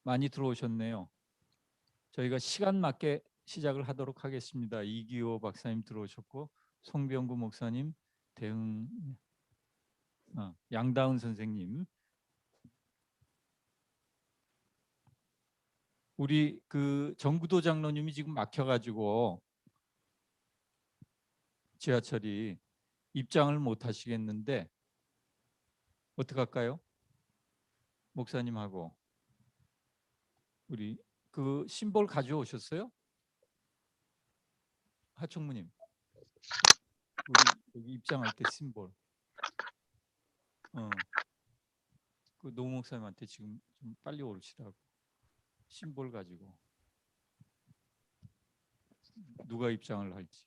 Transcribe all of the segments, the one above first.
많이 들어오셨네요. 저희가 시간 맞게 시작을 하도록 하겠습니다. 이기호 박사님 들어오셨고 송병구 목사님, 양다은 선생님. 우리 그 정구도 장로님이 지금 막혀가지고 지하철이 입장을 못 하시겠는데 어떡할까요? 목사님하고 우리 그 심볼 가져오셨어요? 하청무님, 우리 여기 입장할 때 심볼. 그 노 목사님한테 지금 좀 빨리 오시라고. 심볼 가지고 누가 입장을 할지.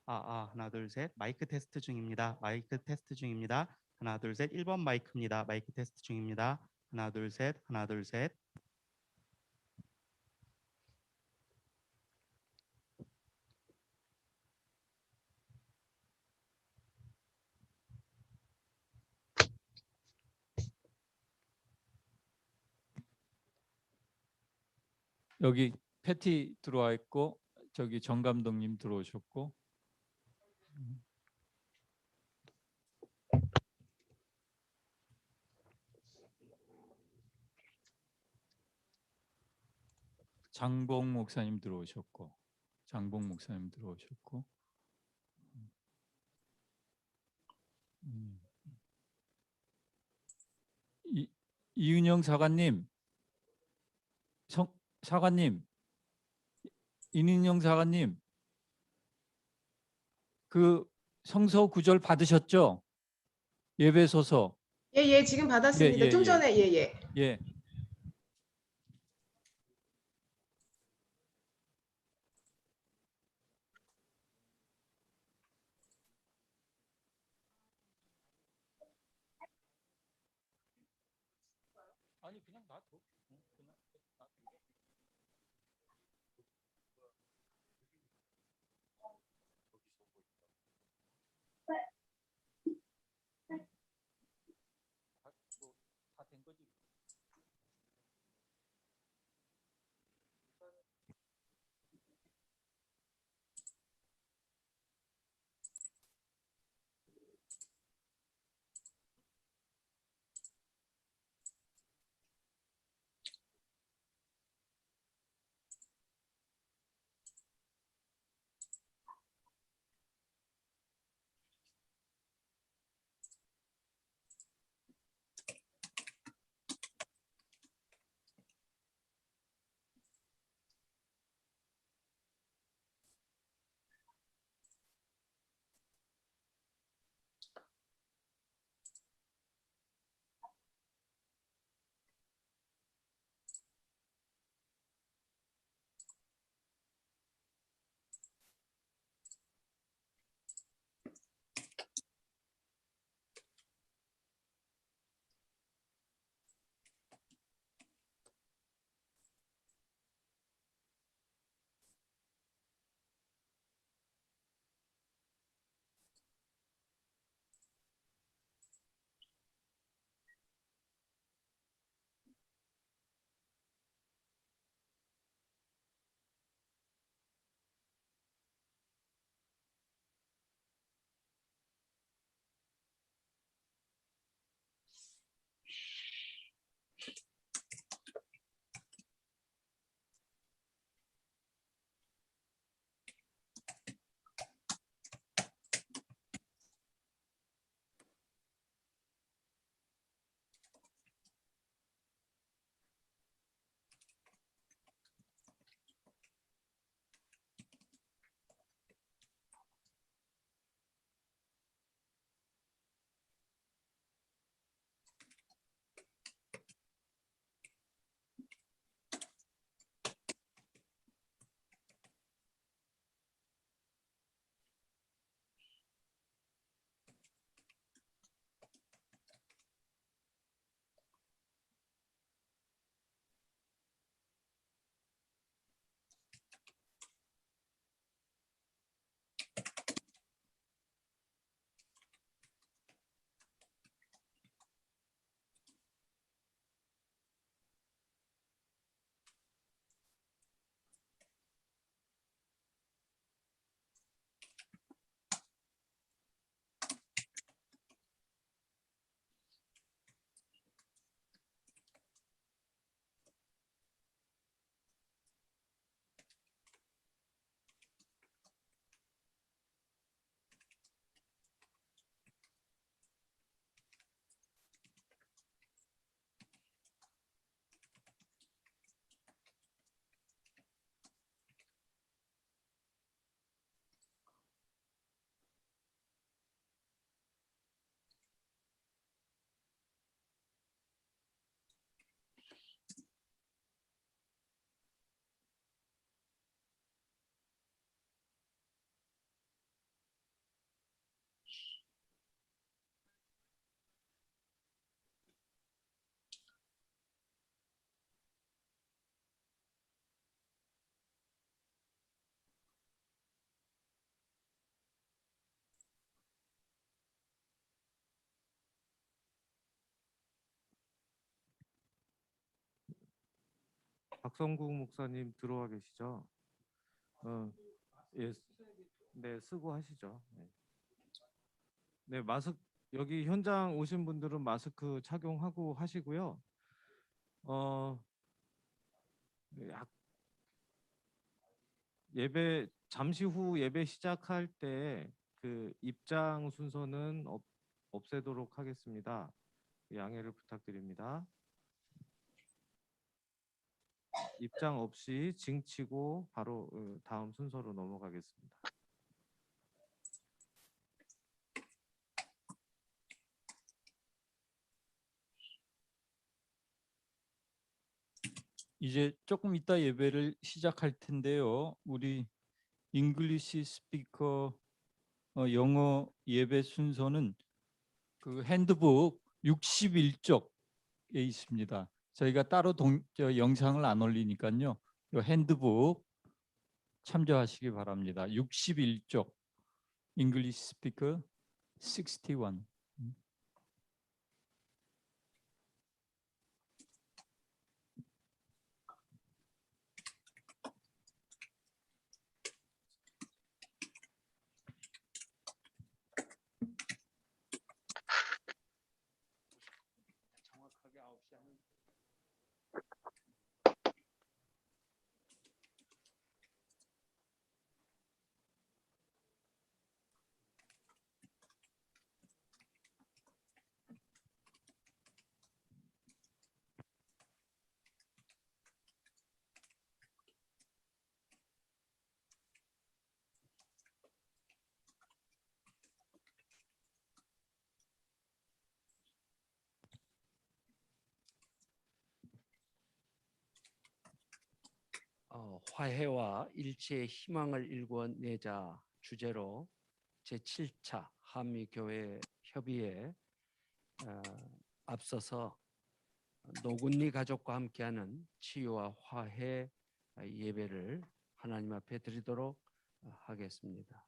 하나 둘 셋. 마이크 테스트 중입니다. 마이크 테스트 중입니다. 하나 둘 셋. 1번 마이크입니다. 마이크 테스트 중입니다. 하나 둘 셋. 하나 둘 셋. 여기 패티 들어와 있고 저기 정 감독님 들어오셨고 장봉 목사님 들어오셨고 이은영 사관님, 사관님, 이은영 사관님, 그 성서 구절 받으셨죠? 예배소서. 예, 지금 받았습니다. 좀 전에 예. 아니 그냥 놔둬. 다된 거지. 박성국 목사님 들어와 계시죠? 예, 네, 쓰고 하시죠. 네. 네, 마스크 여기 현장 오신 분들은 마스크 착용하고 하시고요. 예배 잠시 후 예배 시작할 때 그 입장 순서는 없애도록 하겠습니다. 양해를 부탁드립니다. 입장 없이 징치고 바로 다음 순서로 넘어가겠습니다. 이제 조금 이따 예배를 시작할 텐데요. 우리 잉글리시 스피커 영어 예배 순서는 그 핸드북 61쪽에 있습니다. 저희가 따로 영상을 안 올리니까요. 이 핸드북 참조하시기 바랍니다. 61쪽 잉글리시 스피커 61. 화해와 일치의 희망을 일궈내자 주제로 제7차 한미교회협의회 앞서서 노군니 가족과 함께하는 치유와 화해 예배를 하나님 앞에 드리도록 하겠습니다.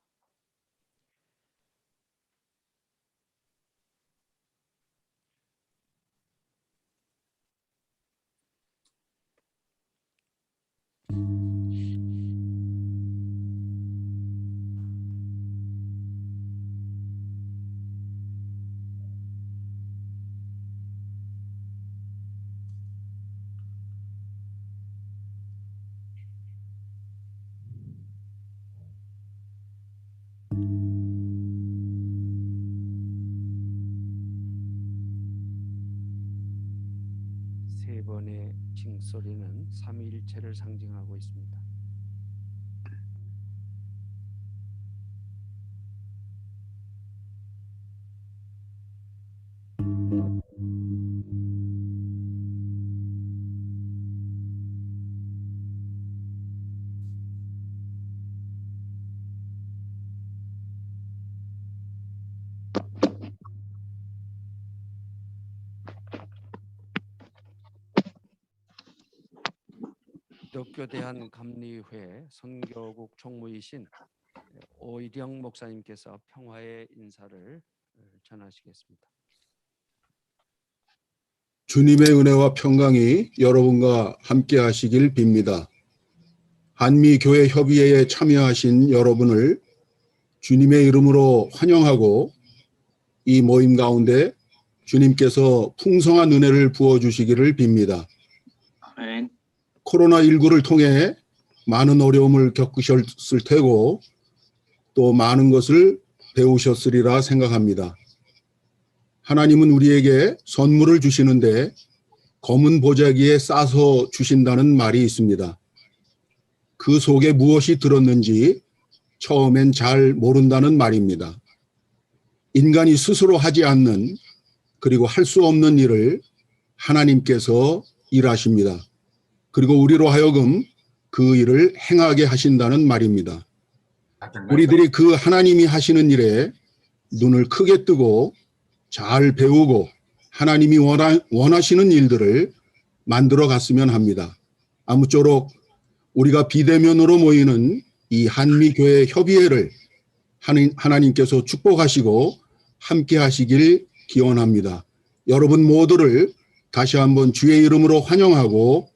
세 번의 징소리는 삼위일체를 상징하고 있습니다. 기독교 대한감리회 선교국 총무이신 오일영 목사님께서 평화의 인사를 전하시겠습니다. 주님의 은혜와 평강이 여러분과 함께 하시길 빕니다. 한미교회협의회에 참여하신 여러분을 주님의 이름으로 환영하고 이 모임 가운데 주님께서 풍성한 은혜를 부어주시기를 빕니다. 아멘. 코로나19를 통해 많은 어려움을 겪으셨을 테고 또 많은 것을 배우셨으리라 생각합니다. 하나님은 우리에게 선물을 주시는데 검은 보자기에 싸서 주신다는 말이 있습니다. 그 속에 무엇이 들었는지 처음엔 잘 모른다는 말입니다. 인간이 스스로 하지 않는 그리고 할 수 없는 일을 하나님께서 일하십니다. 그리고 우리로 하여금 그 일을 행하게 하신다는 말입니다. 우리들이 그 하나님이 하시는 일에 눈을 크게 뜨고 잘 배우고 하나님이 원하시는 일들을 만들어 갔으면 합니다. 아무쪼록 우리가 비대면으로 모이는 이 한미교회 협의회를 하나님께서 축복하시고 함께 하시길 기원합니다. 여러분 모두를 다시 한번 주의 이름으로 환영하고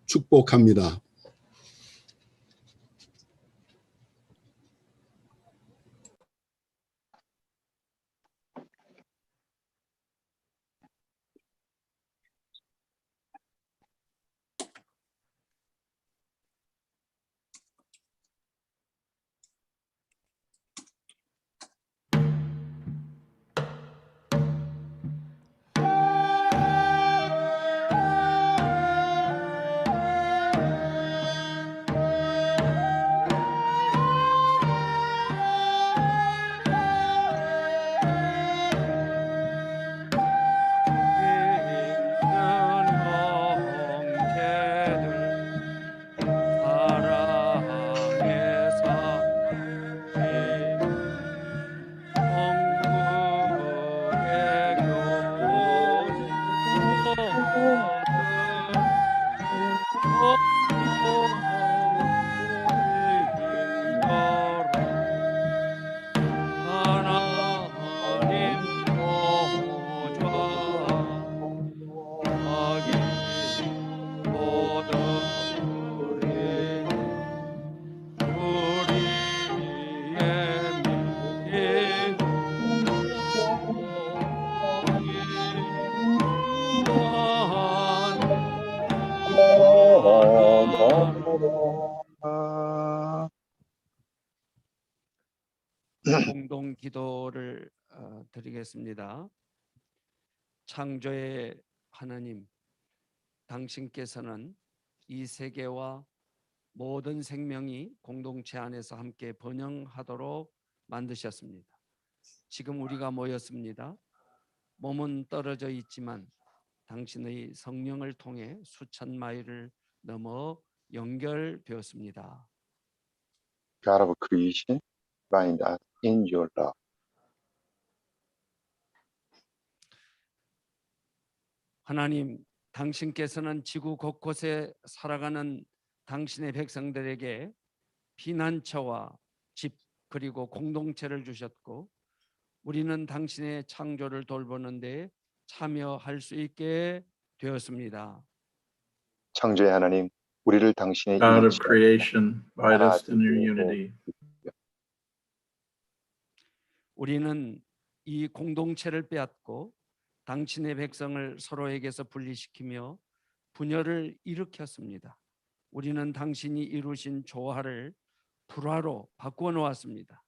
축복합니다. 공동 기도를 드리겠습니다. 창조의 하나님, 당신께서는 이 세계와 모든 생명이 공동체 안에서 함께 번영하도록 만드셨습니다. 지금 우리가 모였습니다. 몸은 떨어져 있지만 당신의 성령을 통해 수천 마일을 넘어 연결되었습니다. God of creation, bind us in your love. 하나님, 당신께서는 지구 곳곳에 살아가는 당신의 백성들에게 피난처와 집 그리고 공동체를 주셨고 우리는 당신의 창조를 돌보는 데 참여할 수 있게 되었습니다. 창조의 하나님, 우리를 당신의 God of 일치 creation, bind 하나 us in your 되게 unity. 우리는 이 공동체를 빼앗고 당신의 백성을 서로에게서 분리시키며 분열을 일으켰습니다. 우리는 당신이 이루신 조화를 불화로 바꾸어 놓았습니다.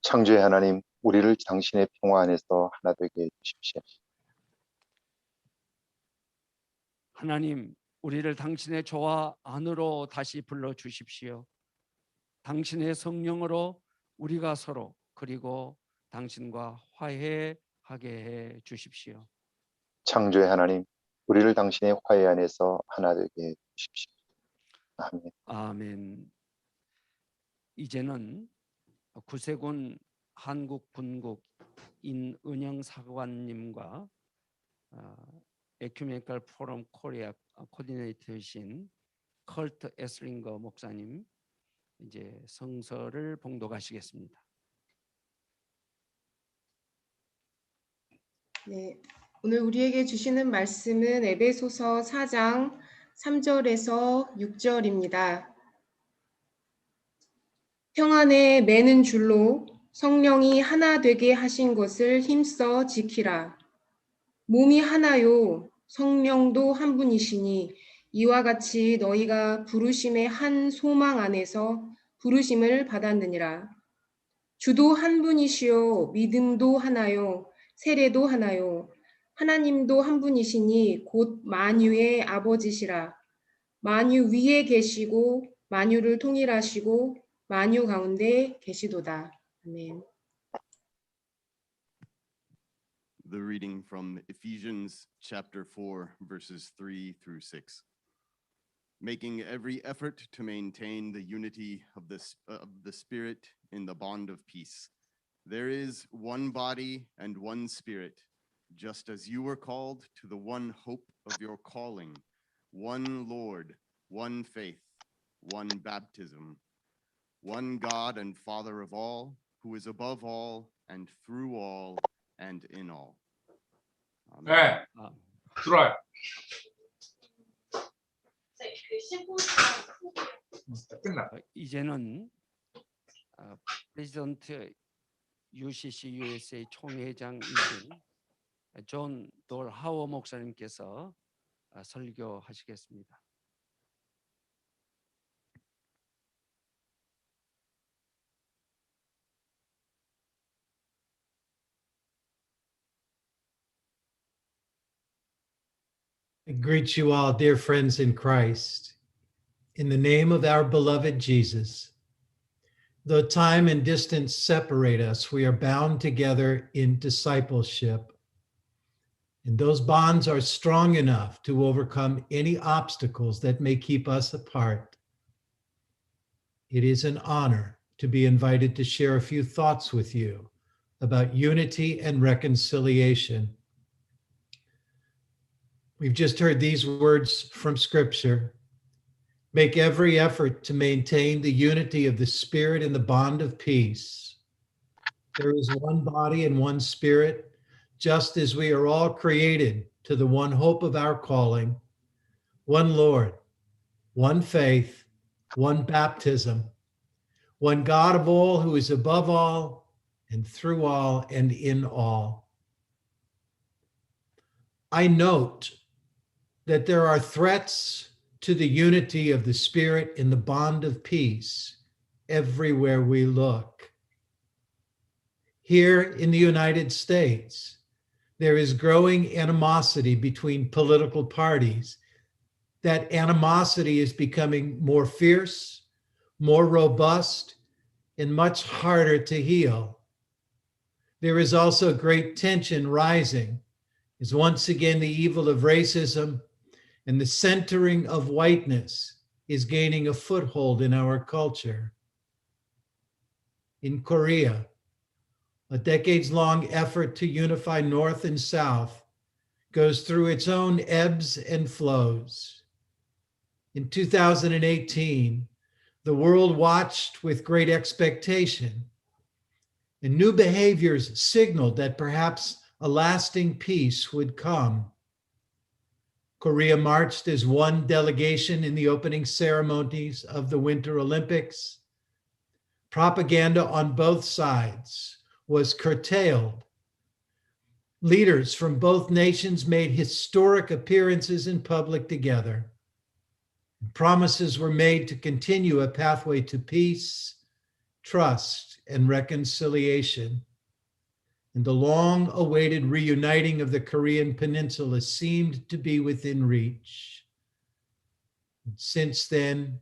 창조의 하나님, 우리를 당신의 평화 안에서 하나 되게 해주십시오. 하나님, 우리를 당신의 조화 안으로 다시 불러 주십시오. 당신의 성령으로 우리가 서로 그리고 당신과 화해하게 해 주십시오. 창조의 하나님, 우리를 당신의 화해 안에서 하나 되게 해주십시오. 아멘. 아멘. 이제는 구세군 한국군국 인은영 사관님과 에큐메니컬 포럼 코리아 코디네이터이신 컬트 에슬링거 목사님 이제 성서를 봉독하시겠습니다. 네, 오늘 우리에게 주시는 말씀은 에베소서 4장 3절에서 6절입니다. 평안에 매는 줄로 성령이 하나 되게 하신 것을 힘써 지키라. 몸이 하나요 성령도 한 분이시니 이와 같이 너희가 부르심의 한 소망 안에서 부르심을 받았느니라. 주도 한 분이시요 믿음도 하나요 세례도 하나요 하나님도 한 분이시니 곧 만유의 아버지시라. 만유 위에 계시고 만유를 통일하시고 만유 가운데 계시도다. 아멘. The reading from Ephesians chapter 4, verses 3 through 6. Making every effort to maintain the unity of the Spirit in the bond of peace. There is one body and one Spirit, just as you were called to the one hope of your calling, one Lord, one faith, one baptism, one God and Father of all, who is above all and through all and in all. Amen. 네, 들어와요. 이제는 프레지던트 UCCUSA 총회장이신 존 돌 하워 목사님께서 설교하시겠습니다. I greet you all, dear friends in Christ, in the name of our beloved Jesus. Though time and distance separate us, we are bound together in discipleship. And those bonds are strong enough to overcome any obstacles that may keep us apart. It is an honor to be invited to share a few thoughts with you about unity and reconciliation. We've just heard these words from Scripture. Make every effort to maintain the unity of the Spirit in the bond of peace. There is one body and one Spirit, just as we are all created to the one hope of our calling, one Lord, one faith, one baptism, one God of all who is above all and through all and in all. I note that there are threats to the unity of the Spirit in the bond of peace everywhere we look. Here in the United States, there is growing animosity between political parties. That animosity is becoming more fierce, more robust, and much harder to heal. There is also great tension rising as once again the evil of racism and the centering of whiteness is gaining a foothold in our culture. In Korea, a decades-long effort to unify North and South goes through its own ebbs and flows. In 2018, the world watched with great expectation, and new behaviors signaled that perhaps a lasting peace would come. Korea marched as one delegation in the opening ceremonies of the Winter Olympics. Propaganda on both sides was curtailed. Leaders from both nations made historic appearances in public together. Promises were made to continue a pathway to peace, trust, and reconciliation. And the long-awaited reuniting of the Korean Peninsula seemed to be within reach. Since then,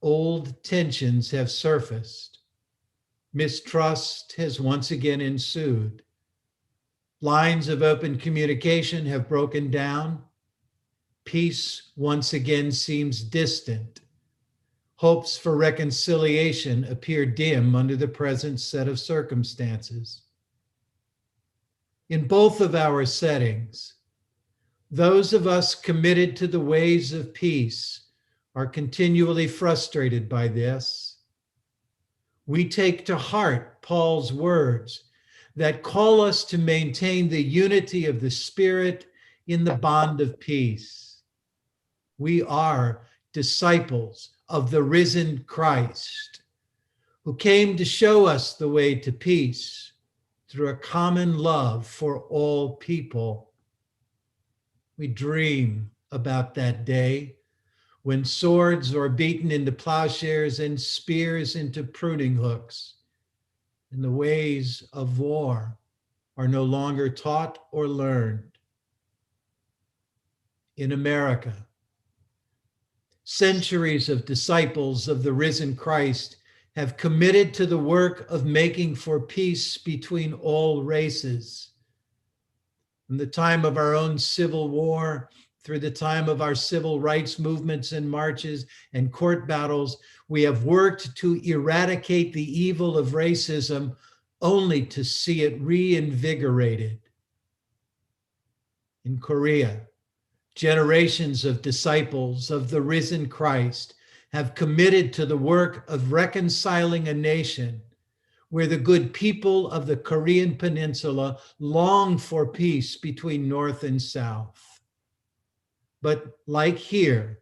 old tensions have surfaced. Mistrust has once again ensued. Lines of open communication have broken down. Peace once again seems distant. Hopes for reconciliation appear dim under the present set of circumstances. In both of our settings, those of us committed to the ways of peace are continually frustrated by this. We take to heart Paul's words that call us to maintain the unity of the Spirit in the bond of peace. We are disciples of the risen Christ, who came to show us the way to peace through a common love for all people. We dream about that day when swords are beaten into plowshares and spears into pruning hooks, and the ways of war are no longer taught or learned. In America, centuries of disciples of the risen Christ have committed to the work of making for peace between all races. From the time of our own Civil War through the time of our civil rights movements and marches and court battles, we have worked to eradicate the evil of racism only to see it reinvigorated. In Korea, generations of disciples of the risen Christ have committed to the work of reconciling a nation where the good people of the Korean Peninsula long for peace between North and South. But like here,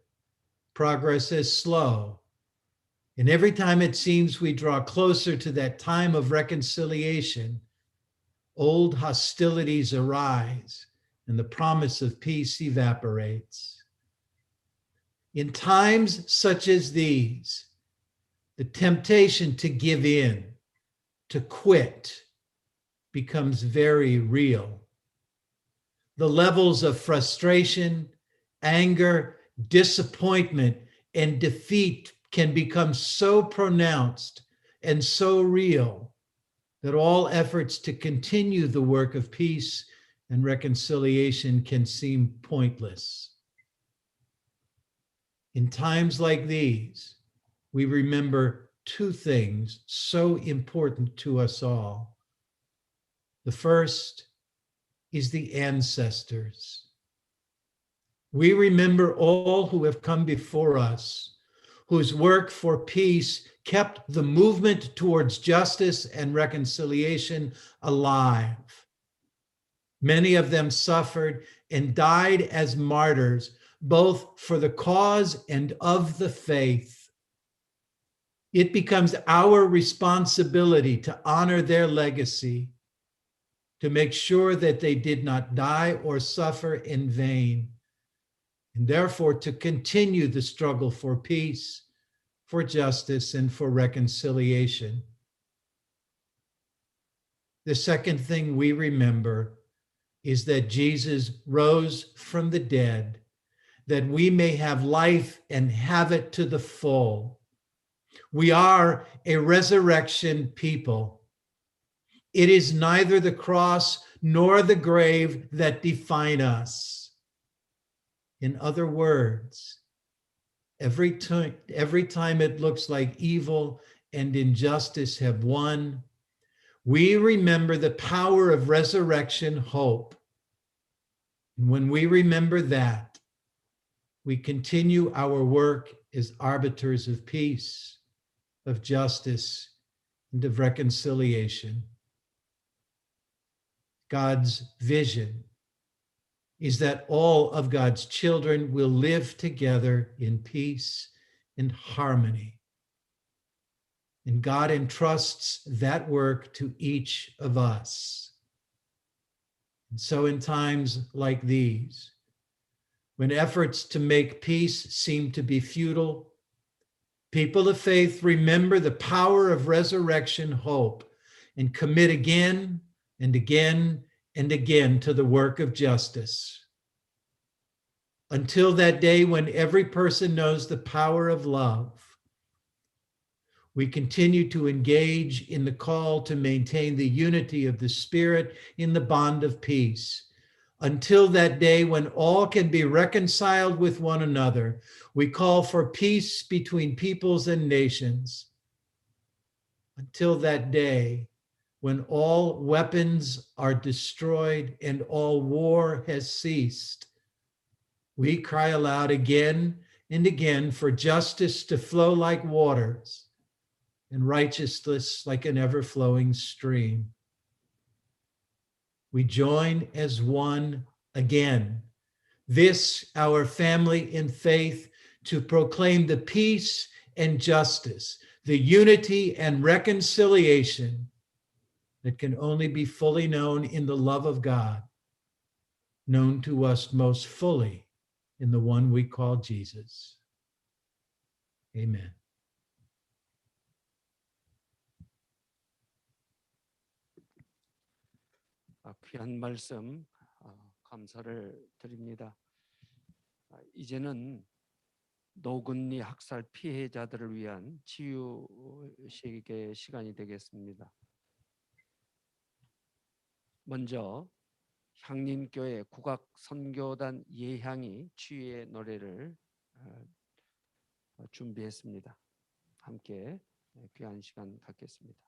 progress is slow. And every time it seems we draw closer to that time of reconciliation, old hostilities arise and the promise of peace evaporates. In times such as these, the temptation to give in, to quit, becomes very real. The levels of frustration, anger, disappointment, and defeat can become so pronounced and so real that all efforts to continue the work of peace and reconciliation can seem pointless. In times like these, we remember two things so important to us all. The first is the ancestors. We remember all who have come before us, whose work for peace kept the movement towards justice and reconciliation alive. Many of them suffered and died as martyrs, both for the cause and of the faith. It becomes our responsibility to honor their legacy, to make sure that they did not die or suffer in vain, and therefore to continue the struggle for peace, for justice, and for reconciliation. The second thing we remember is that Jesus rose from the dead, that we may have life and have it to the full. We are a resurrection people. It is neither the cross nor the grave that define us. In other words, every time it looks like evil and injustice have won, we remember the power of resurrection hope. And when we remember that, we continue our work as arbiters of peace, of justice, and of reconciliation. God's vision is that all of God's children will live together in peace and harmony. And God entrusts that work to each of us. And so in times like these, when efforts to make peace seem to be futile, people of faith remember the power of resurrection hope and commit again and again and again to the work of justice. Until that day when every person knows the power of love, we continue to engage in the call to maintain the unity of the Spirit in the bond of peace. Until that day when all can be reconciled with one another, we call for peace between peoples and nations. Until that day when all weapons are destroyed and all war has ceased, we cry aloud again and again for justice to flow like waters and righteousness like an ever-flowing stream. We join as one again, this our family in faith, to proclaim the peace and justice, the unity and reconciliation that can only be fully known in the love of God, known to us most fully in the one we call Jesus. Amen. 귀한 말씀 감사를 드립니다. 이제는 노근리 학살 피해자들을 위한 치유식의 시간이 되겠습니다. 먼저 향림교회 국악 선교단 예향이 치유의 노래를 준비했습니다. 함께 귀한 시간 갖겠습니다.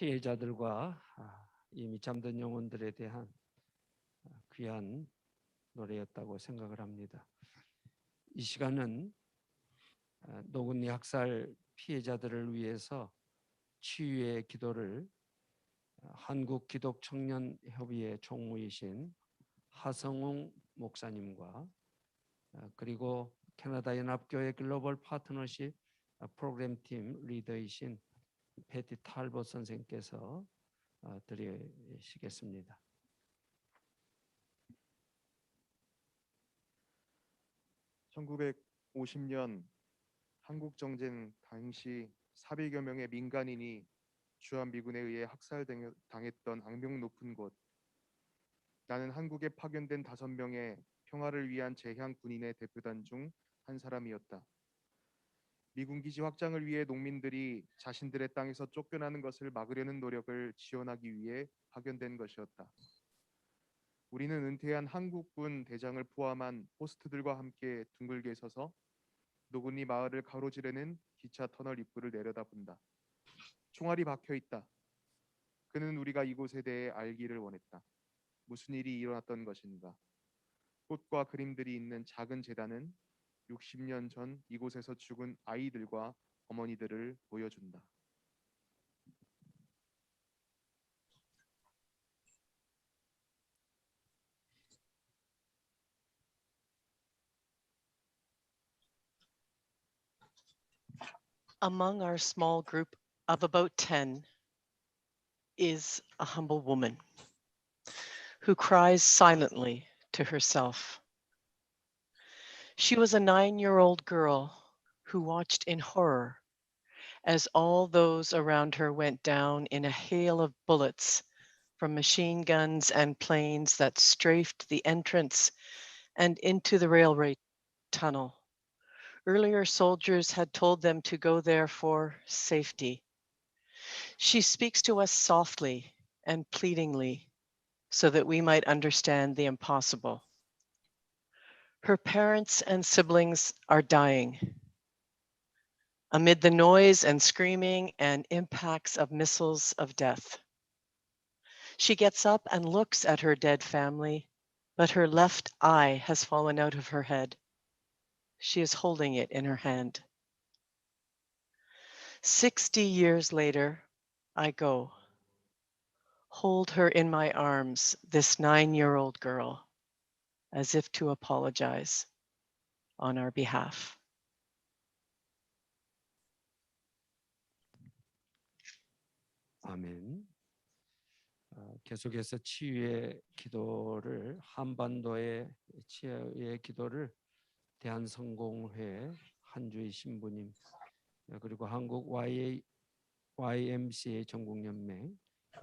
피해자들과 이미 잠든 영혼들에 대한 귀한 노래였다고 생각을 합니다. 이 시간은 노근리 학살 피해자들을 위해서 치유의 기도를 한국기독청년협의회 총무이신 하성웅 목사님과 그리고 캐나다 연합교회 글로벌 파트너십 프로그램팀 리더이신 패티 탈봇 선생께서 드리시겠습니다. (1950년) 한국 정쟁 당시 400여 명의 민간인이 주한미군에 의해 학살당했던 악명 높은 곳. 나는 한국에 파견된 5명의 평화를 위한 재향 군인의 대표단 중 한 사람이었다. 미군 기지 확장을 위해 농민들이 자신들의 땅에서 쫓겨나는 것을 막으려는 노력을 지원하기 위해 파견된 것이었다. 우리는 은퇴한 한국군 대장을 포함한 호스트들과 함께 둥글게 서서 노근리 마을을 가로지르는 기차 터널 입구를 내려다본다. 총알이 박혀 있다. 그는 우리가 이곳에 대해 알기를 원했다. 무슨 일이 일어났던 것인가? 꽃과 그림들이 있는 작은 제단은 60년 전 이곳에서 죽은 아이들과 어머니들을 보여준다. Among our small group of about 10 is a humble woman who cries silently to herself. She was a 9-year-old girl who watched in horror as all those around her went down in a hail of bullets from machine guns and planes that strafed the entrance and into the railway tunnel. Earlier soldiers had told them to go there for safety. She speaks to us softly and pleadingly so that we might understand the impossible. Her parents and siblings are dying. Amid the noise and screaming and impacts of missiles of death. She gets up and looks at her dead family, but her left eye has fallen out of her head. She is holding it in her hand. 60 years later, I go, hold her in my arms, this 9-year-old girl, as if to apologize on our behalf. 아멘. 계속해서 치유의 기도를 한반도의 치유의 기도를 대한성공회 한주희 신부님 그리고 한국 YMCA 전국연맹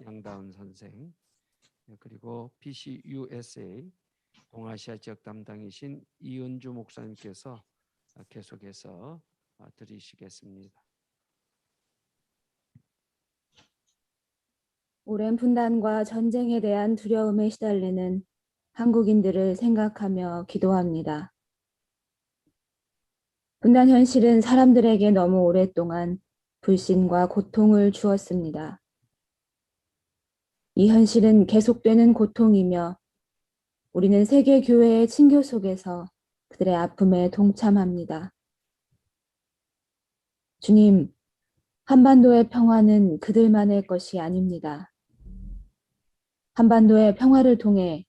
양다은 선생 그리고 PCUSA 동아시아 지역 담당이신 이은주 목사님께서 계속해서 드리시겠습니다. 오랜 분단과 전쟁에 대한 두려움에 시달리는 한국인들을 생각하며 기도합니다. 분단 현실은 사람들에게 너무 오랫동안 불신과 고통을 주었습니다. 이 현실은 계속되는 고통이며 우리는 세계 교회의 친교 속에서 그들의 아픔에 동참합니다. 주님, 한반도의 평화는 그들만의 것이 아닙니다. 한반도의 평화를 통해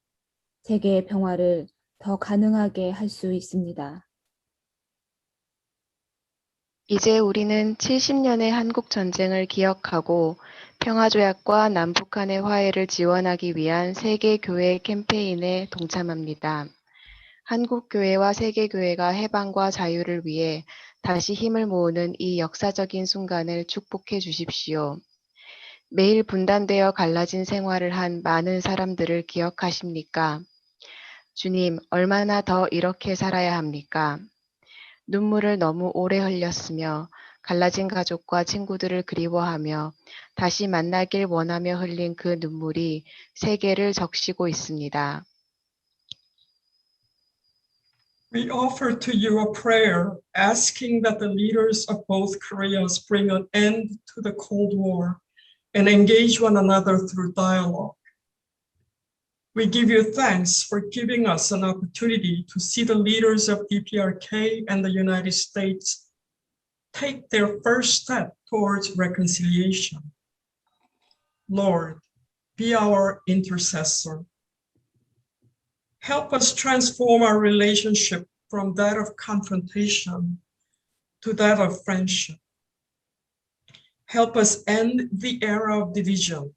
세계의 평화를 더 가능하게 할 수 있습니다. 이제 우리는 70년의 한국 전쟁을 기억하고 평화조약과 남북한의 화해를 지원하기 위한 세계교회 캠페인에 동참합니다. 한국교회와 세계교회가 해방과 자유를 위해 다시 힘을 모으는 이 역사적인 순간을 축복해 주십시오. 매일 분단되어 갈라진 생활을 한 많은 사람들을 기억하십니까? 주님, 얼마나 더 이렇게 살아야 합니까? 눈물을 너무 오래 흘렸으며 갈라진 가족과 친구들을 그리워하며 다시 만나길 원하며 흘린 그 눈물이 세계를 적시고 있습니다. We offer to you a prayer asking that the leaders of both Koreas bring an end to the Cold War and engage one another through dialogue. We give you thanks for giving us an opportunity to see the leaders of DPRK and the United States take their first step towards reconciliation. Lord, be our intercessor. Help us transform our relationship from that of confrontation to that of friendship. Help us end the era of division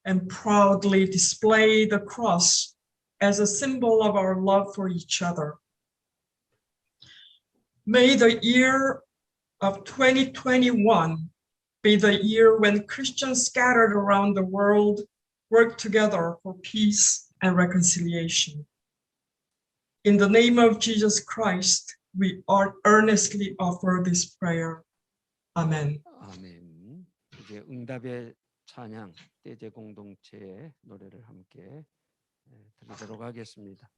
and proudly display the cross as a symbol of our love for each other. May the year of 2021 be the year when Christians scattered around the world work together for peace and reconciliation. In the name of Jesus Christ, we earnestly offer this prayer. Amen. 아멘. 이제 응답의 찬양 떼제 공동체의 노래를 함께 드리도록 하겠습니다.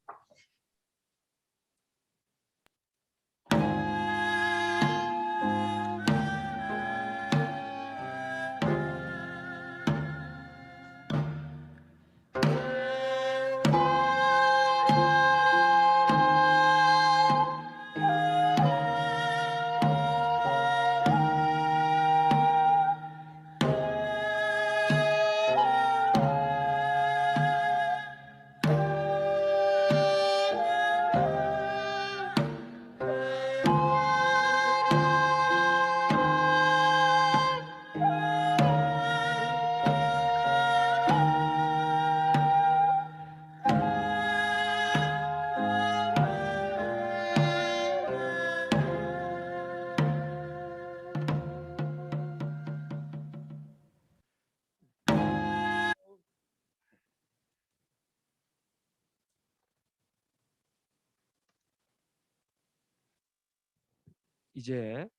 이제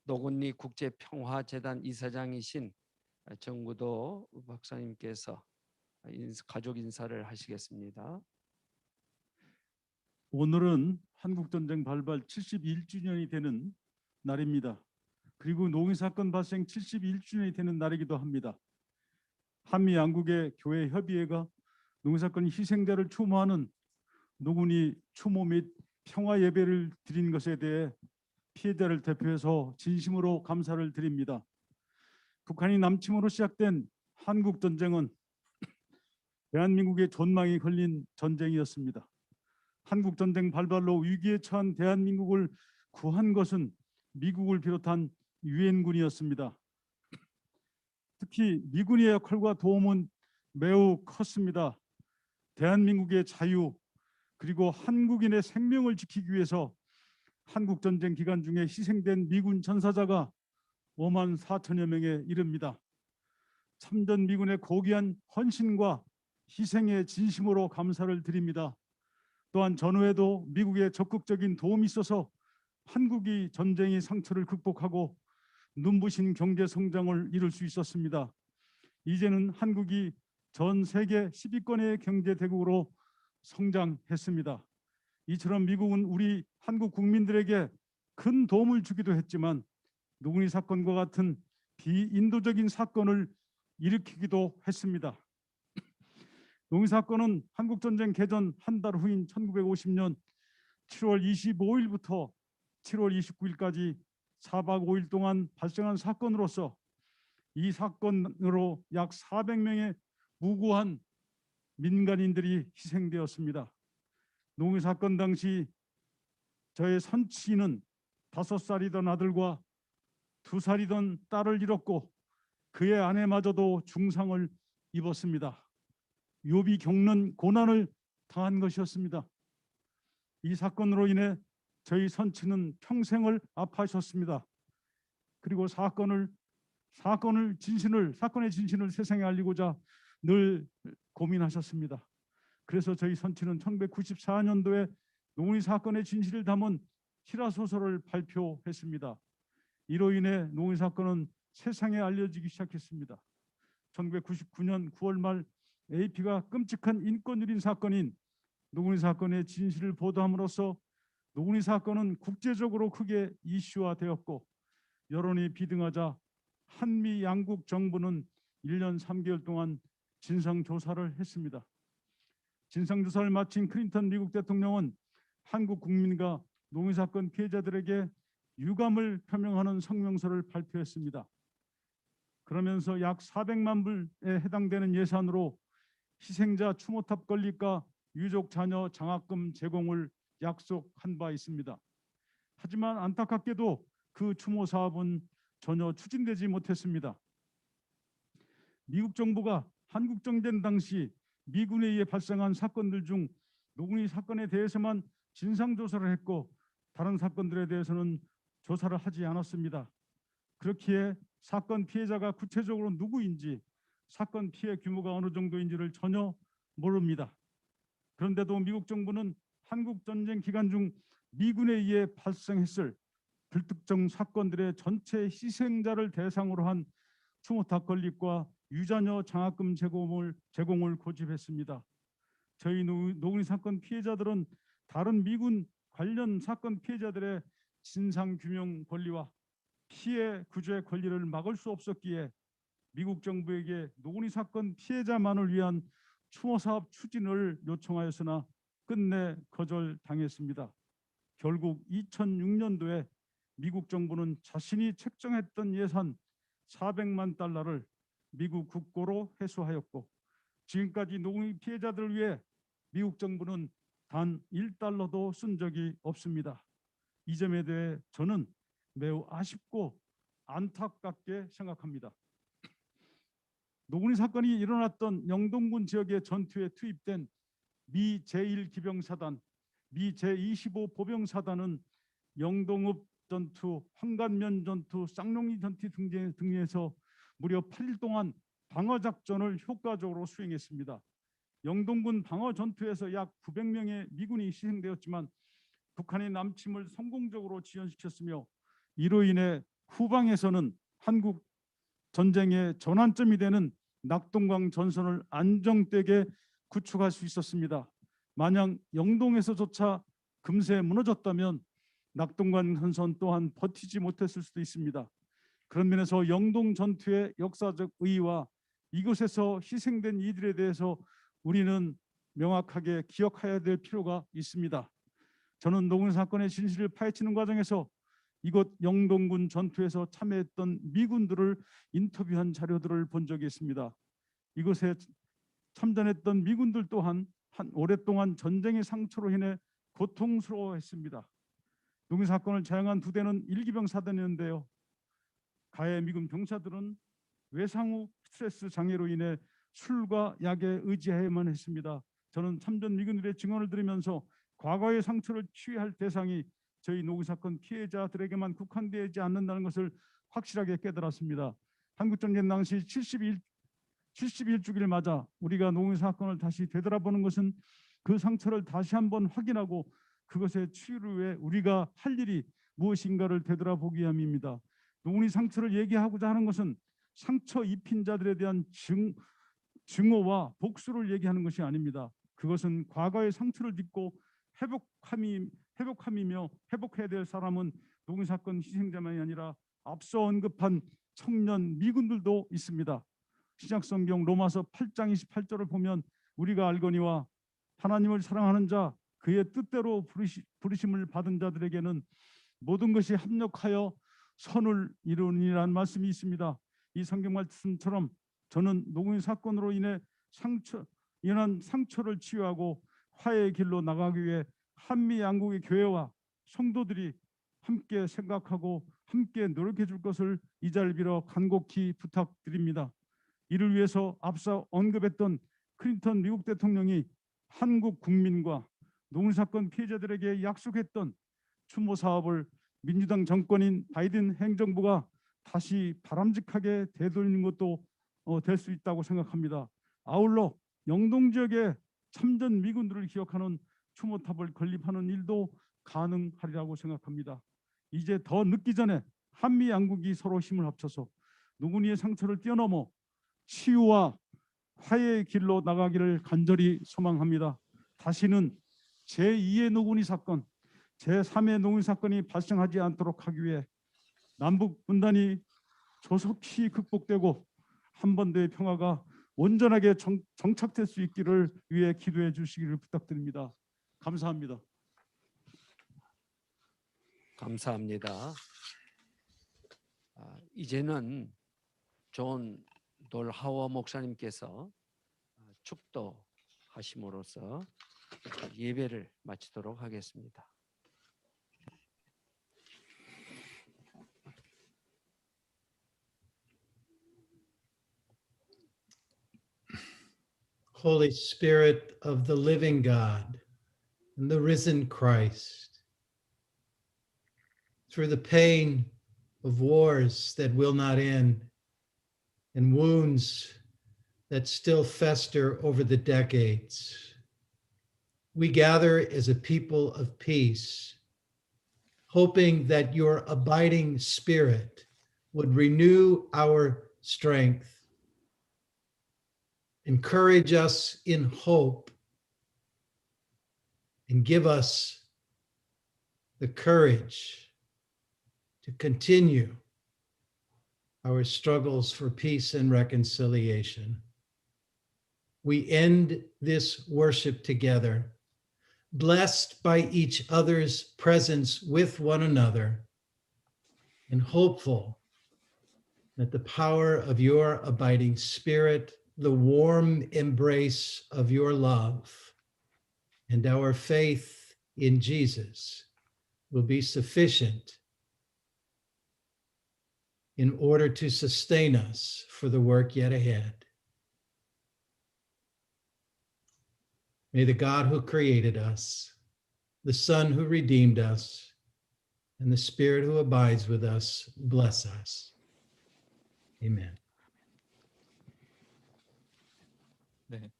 노건리 국제평화재단 이사장이신 정구도 박사님께서 가족 인사를 하시겠습니다. 오늘은 한국전쟁 발발 71주년이 되는 날입니다. 그리고 농해사건 발생 71주년이 되는 날이기도 합니다. 한미 양국의 교회 협의회가 농해사건 희생자를 추모하는 노군이 추모 및 평화 예배를 드린 것에 대해 피해자를 대표해서 진심으로 감사를 드립니다. 북한이 남침으로 시작된 한국 전쟁은 대한민국의 존망이 걸린 전쟁이었습니다. 한국 전쟁 발발로 위기에 처한 대한민국을 구한 것은 미국을 비롯한 유엔군이었습니다. 특히 미군의 역할과 도움은 매우 컸습니다. 대한민국의 자유 그리고 한국인의 생명을 지키기 위해서 한국전쟁 기간 중에 희생된 미군 전사자가 5만 4천여 명에 이릅니다. 참전 미군의 고귀한 헌신과 희생에 진심으로 감사를 드립니다. 또한 전후에도 미국의 적극적인 도움이 있어서 한국이 전쟁의 상처를 극복하고 눈부신 경제 성장을 이룰 수 있었습니다. 이제는 한국이 전 세계 10위권의 경제 대국으로 성장했습니다. 이처럼 미국은 우리 한국 국민들에게 큰 도움을 주기도 했지만 노근희 사건과 같은 비인도적인 사건을 일으키기도 했습니다. 노근희 사건은 한국전쟁 개전 한 달 후인 1950년 7월 25일부터 7월 29일까지 4박 5일 동안 발생한 사건으로서 이 사건으로 약 400명의 무고한 민간인들이 희생되었습니다. 노근희 사건 당시 저의 선치는 5살이던 아들과 2살이던 딸을 잃었고 그의 아내마저도 중상을 입었습니다. 욥이 겪는 고난을 당한 것이었습니다. 이 사건으로 인해 저희 선치는 평생을 아파하셨습니다. 그리고 사건의 진신을 세상에 알리고자 늘 고민하셨습니다. 그래서 저희 선치는 1994년도에 노근희 사건의 진실을 담은 실화 소설을 발표했습니다. 이로 인해 노근희 사건은 세상에 알려지기 시작했습니다. 1999년 9월 말 AP가 끔찍한 인권유린 사건인 노근희 사건의 진실을 보도함으로써 노근희 사건은 국제적으로 크게 이슈화되었고 여론이 비등하자 한미 양국 정부는 1년 3개월 동안 진상조사를 했습니다. 진상조사를 마친 클린턴 미국 대통령은 한국 국민과 노근희 사건 피해자들에게 유감을 표명하는 성명서를 발표했습니다. 그러면서 약 400만 불에 해당되는 예산으로 희생자 추모탑 건립과 유족 자녀 장학금 제공을 약속한 바 있습니다. 하지만 안타깝게도 그 추모 사업은 전혀 추진되지 못했습니다. 미국 정부가 한국전쟁 당시 미군에 의해 발생한 사건들 중 노근희 사건에 대해서만 진상조사를 했고 다른 사건들에 대해서는 조사를 하지 않았습니다. 그렇기에 사건 피해자가 구체적으로 누구인지 사건 피해 규모가 어느 정도인지를 전혀 모릅니다. 그런데도 미국 정부는 한국전쟁 기간 중 미군에 의해 발생했을 불특정 사건들의 전체 희생자를 대상으로 한 추모탑 건립과 유자녀 장학금 제공을 고집했습니다. 저희 노근희 사건 피해자들은 다른 미군 관련 사건 피해자들의 진상규명 권리와 피해 구조의 권리를 막을 수 없었기에 미국 정부에게 노근희 사건 피해자만을 위한 추모 사업 추진을 요청하였으나 끝내 거절당했습니다. 결국 2006년도에 미국 정부는 자신이 책정했던 예산 400만 달러를 미국 국고로 회수하였고 지금까지 노근희 피해자들을 위해 미국 정부는 단 1달러도 쓴 적이 없습니다. 이 점에 대해 저는 매우 아쉽고 안타깝게 생각합니다. 노근희 사건이 일어났던 영동군 지역의 전투에 투입된 미 제1기병사단, 미 제25보병사단은 영동읍 전투, 황간면 전투, 쌍용리 전투 등에서 무려 8일 동안 방어작전을 효과적으로 수행했습니다. 영동군 방어 전투에서 약 900명의 미군이 희생되었지만 북한의 남침을 성공적으로 지연시켰으며 이로 인해 후방에서는 한국 전쟁의 전환점이 되는 낙동강 전선을 안정되게 구축할 수 있었습니다. 만약 영동에서조차 금세 무너졌다면 낙동강 전선 또한 버티지 못했을 수도 있습니다. 그런 면에서 영동 전투의 역사적 의의와 이곳에서 희생된 이들에 대해서 우리는 명확하게 기억해야 될 필요가 있습니다. 저는 노근희 사건의 진실을 파헤치는 과정에서 이곳 영동군 전투에서 참여했던 미군들을 인터뷰한 자료들을 본 적이 있습니다. 이곳에 참전했던 미군들 또한 오랫동안 전쟁의 상처로 인해 고통스러워했습니다. 노근희 사건을 자행한 두 대는 1기병 사단이었는데요. 가해 미군 병사들은 외상 후 스트레스 장애로 인해 술과 약에 의지해야만 했습니다. 저는 참전 미군들의 증언을 들으면서 과거의 상처를 치유할 대상이 저희 노구사건 피해자들에게만 국한되지 않는다는 것을 확실하게 깨달았습니다. 한국전쟁 당시 71주기를 맞아 우리가 노구사건을 다시 되돌아보는 것은 그 상처를 다시 한번 확인하고 그것의 치유를 위해 우리가 할 일이 무엇인가를 되돌아보기 위함입니다. 노군이 상처를 얘기하고자 하는 것은 상처 입힌 자들에 대한 증오와 복수를 얘기하는 것이 아닙니다. 그것은 과거의 상처를 딛고 회복함이며 회복해야 될 사람은 노군사건 희생자만이 아니라 앞서 언급한 청년 미군들도 있습니다. 신약성경 로마서 8장 28절을 보면 우리가 알거니와 하나님을 사랑하는 자 그의 뜻대로 부르심을 받은 자들에게는 모든 것이 합력하여 선을 이루니라는 말씀이 있습니다. 이 성경 말씀처럼 저는 노구인 사건으로 인해 인한 상처를 치유하고 화해의 길로 나가기 위해 한미 양국의 교회와 성도들이 함께 생각하고 함께 노력해 줄 것을 이 자리를 빌어 간곡히 부탁드립니다. 이를 위해서 앞서 언급했던 클린턴 미국 대통령이 한국 국민과 노구사건 피해자들에게 약속했던 추모 사업을 민주당 정권인 바이든 행정부가 다시 바람직하게 되돌리는 것도 될 수 있다고 생각합니다. 아울러 영동 지역의 참전 미군들을 기억하는 추모탑을 건립하는 일도 가능하리라고 생각합니다. 이제 더 늦기 전에 한미 양국이 서로 힘을 합쳐서 노군이의 상처를 뛰어넘어 치유와 화해의 길로 나가기를 간절히 소망합니다. 다시는 제2의 노군이 사건, 제3의 노군이 사건이 발생하지 않도록 하기 위해 남북 분단이 조속히 극복되고 한반도의 평화가 온전하게 정착될 수 있기를 위해 기도해 주시기를 부탁드립니다. 감사합니다. 감사합니다. 이제는 존 돌하워 목사님께서 축도하심으로써 예배를 마치도록 하겠습니다. Holy Spirit of the living God and the risen Christ, through the pain of wars that will not end and wounds that still fester over the decades, we gather as a people of peace, hoping that your abiding spirit would renew our strength, encourage us in hope, and give us the courage to continue our struggles for peace and reconciliation. We end this worship together, blessed by each other's presence with one another, and hopeful that the power of your abiding spirit, the warm embrace of your love, and our faith in Jesus will be sufficient in order to sustain us for the work yet ahead. May the God who created us, the Son who redeemed us, and the Spirit who abides with us bless us. Amen. 네,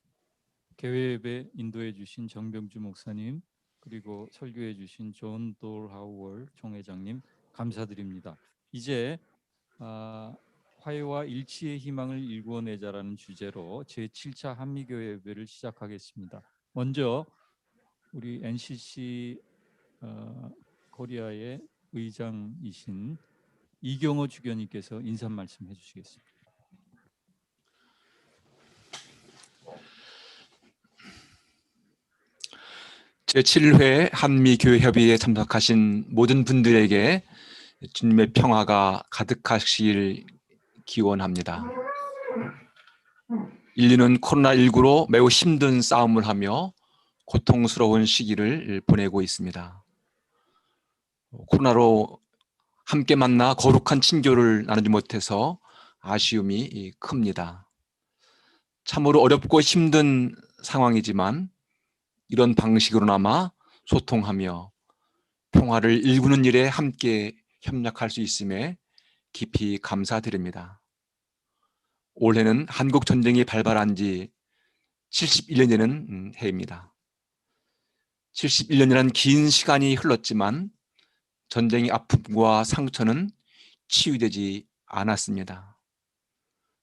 개회 예배 인도해 주신 정병주 목사님 그리고 설교해 주신 존 돌하워 총회장님 감사드립니다. 이제 화해와 일치의 희망을 일구어내자라는 주제로 제7차 한미교회협의회를 시작하겠습니다. 먼저 우리 NCC 코리아의 의장이신 이경호 주교님께서 인사 말씀 해주시겠습니다. 제7회 한미교회협의회에 참석하신 모든 분들에게 주님의 평화가 가득하시길 기원합니다. 인류는 코로나19로 매우 힘든 싸움을 하며 고통스러운 시기를 보내고 있습니다. 코로나로 함께 만나 거룩한 친교를 나누지 못해서 아쉬움이 큽니다. 참으로 어렵고 힘든 상황이지만 이런 방식으로나마 소통하며 평화를 일구는 일에 함께 협력할 수 있음에 깊이 감사드립니다. 올해는 한국 전쟁이 발발한 지 71년 되는 해입니다. 71년이란 긴 시간이 흘렀지만 전쟁의 아픔과 상처는 치유되지 않았습니다.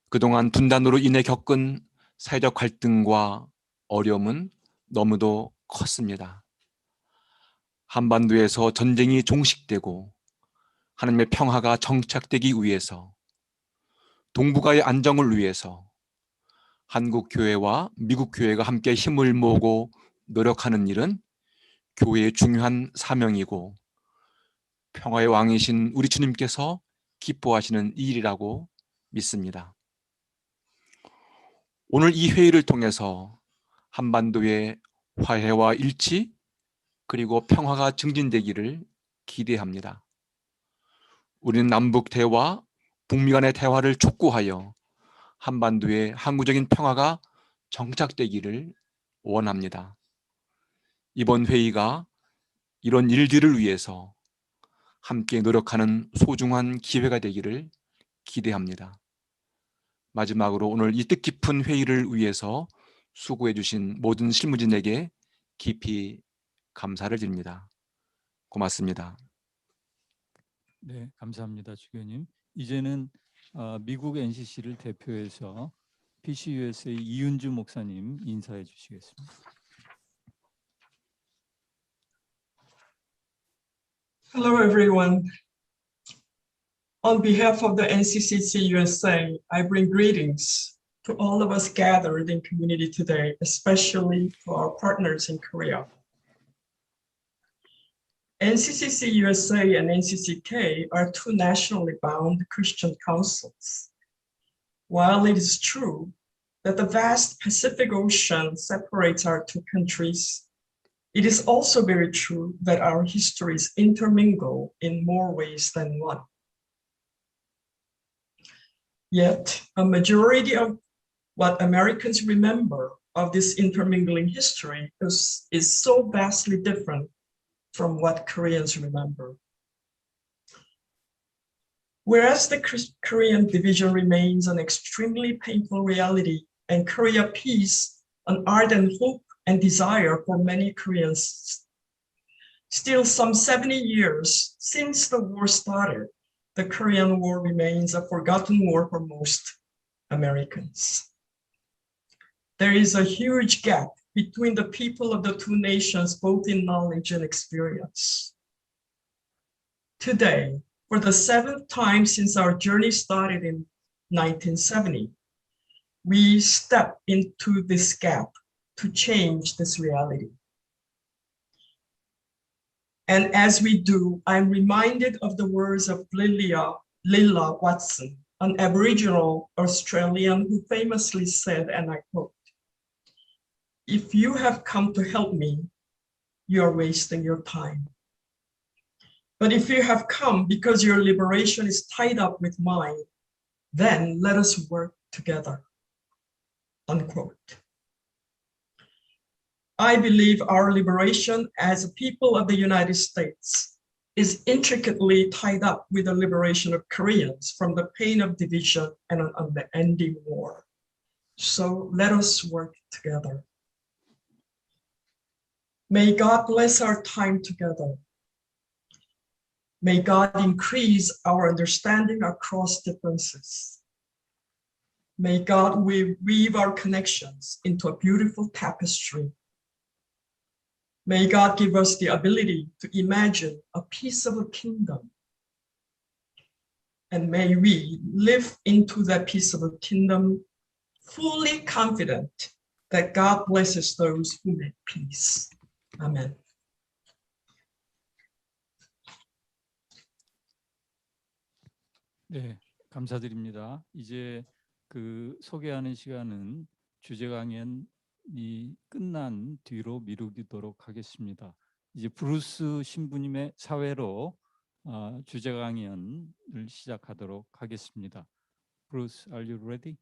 그동안 분단으로 인해 겪은 사회적 갈등과 어려움은 너무도 컸습니다. 한반도에서 전쟁이 종식되고 하나님의 평화가 정착되기 위해서, 동북아의 안정을 위해서 한국 교회와 미국 교회가 함께 힘을 모으고 노력하는 일은 교회의 중요한 사명이고 평화의 왕이신 우리 주님께서 기뻐하시는 일이라고 믿습니다. 오늘 이 회의를 통해서 한반도의 화해와 일치 그리고 평화가 증진되기를 기대합니다. 우리는 남북 대화, 북미 간의 대화를 촉구하여 한반도의 항구적인 평화가 정착되기를 원합니다. 이번 회의가 이런 일들을 위해서 함께 노력하는 소중한 기회가 되기를 기대합니다. 마지막으로 오늘 이 뜻깊은 회의를 위해서 수고해 주신 모든 실무진에게 깊이 감사를 드립니다. 고맙습니다. 네, 감사합니다, 주교님. 이제는 미국 NCC를 대표해서 PCUSA 이윤주 목사님 인사해 주시겠습니다. Hello, everyone. On behalf of the NCCCUSA, I bring greetings to all of us gathered in community today, especially to our partners in Korea. NCCCUSA and NCCK are two nationally bound Christian councils. While it is true that the vast Pacific Ocean separates our two countries, it is also very true that our histories intermingle in more ways than one. Yet, a majority of what Americans remember of this intermingling history is so vastly different from what Koreans remember. Whereas the Korean division remains an extremely painful reality and Korea peace an ardent hope and desire for many Koreans, still some 70 years since the war started, the Korean War remains a forgotten war for most Americans. There is a huge gap between the people of the two nations, both in knowledge and experience. Today, for the 7th time since our journey started in 1970, we step into this gap to change this reality. And as we do, I'm reminded of the words of Lilla Watson, an Aboriginal Australian who famously said, and I quote, "If you have come to help me, you are wasting your time. But if you have come because your liberation is tied up with mine, then let us work together." Unquote. I believe our liberation as a people of the United States is intricately tied up with the liberation of Koreans from the pain of division and an unending war. So let us work together. May God bless our time together. May God increase our understanding across differences. May God weave our connections into a beautiful tapestry. May God give us the ability to imagine a peaceable kingdom. And may we live into that peaceable kingdom fully confident that God blesses those who make peace. Amen. 네, 감사드립니다. 이제 그 소개하는 시간은 주제 강연이 끝난 뒤로 미루도록 하겠습니다. 이제 브루스 신부님의 사회로 주제 강연을 시작하도록 하겠습니다. 브루스, are you ready?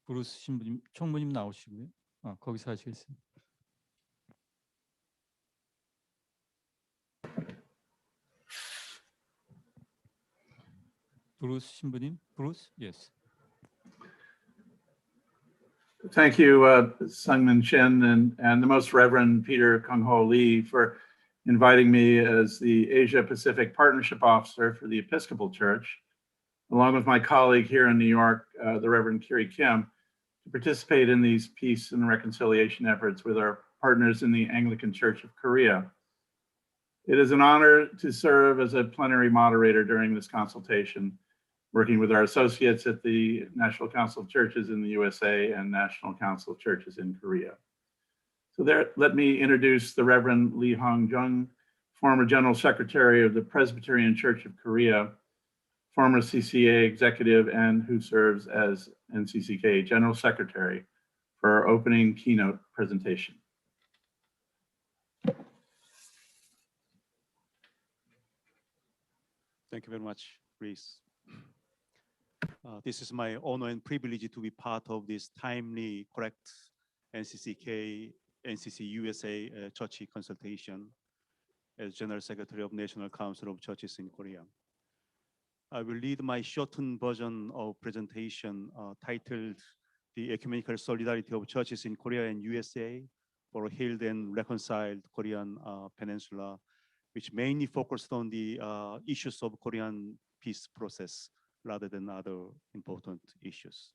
브루스 신부님, 총무님 나오시고요. 거기서 하시겠습니다. 브루스 신부님, 브루스, yes. Thank you, Sungmin Shin and the Most Reverend Peter Kung-ho Lee for inviting me as the Asia Pacific Partnership Officer for the Episcopal Church, along with my colleague here in New York, the Reverend Kiri Kim, to participate in these peace and reconciliation efforts with our partners in the Anglican Church of Korea. It is an honor to serve as a plenary moderator during this consultation, working with our associates at the National Council of Churches in the USA and National Council of Churches in Korea. So there, let me introduce the Reverend Lee Hong Jung, former General Secretary of the Presbyterian Church of Korea, former CCA executive, and who serves as NCCK General Secretary, for our opening keynote presentation. Thank you very much, Reese. This is my honor and privilege to be part of this timely, correct NCCK, NCCCUSA church consultation as General Secretary of National Council of Churches in Korea. I will lead my shortened version of presentation titled The Ecumenical Solidarity of Churches in Korea and USA for a Healed and Reconciled Korean Peninsula, which mainly focused on the issues of Korean peace process rather than other important issues.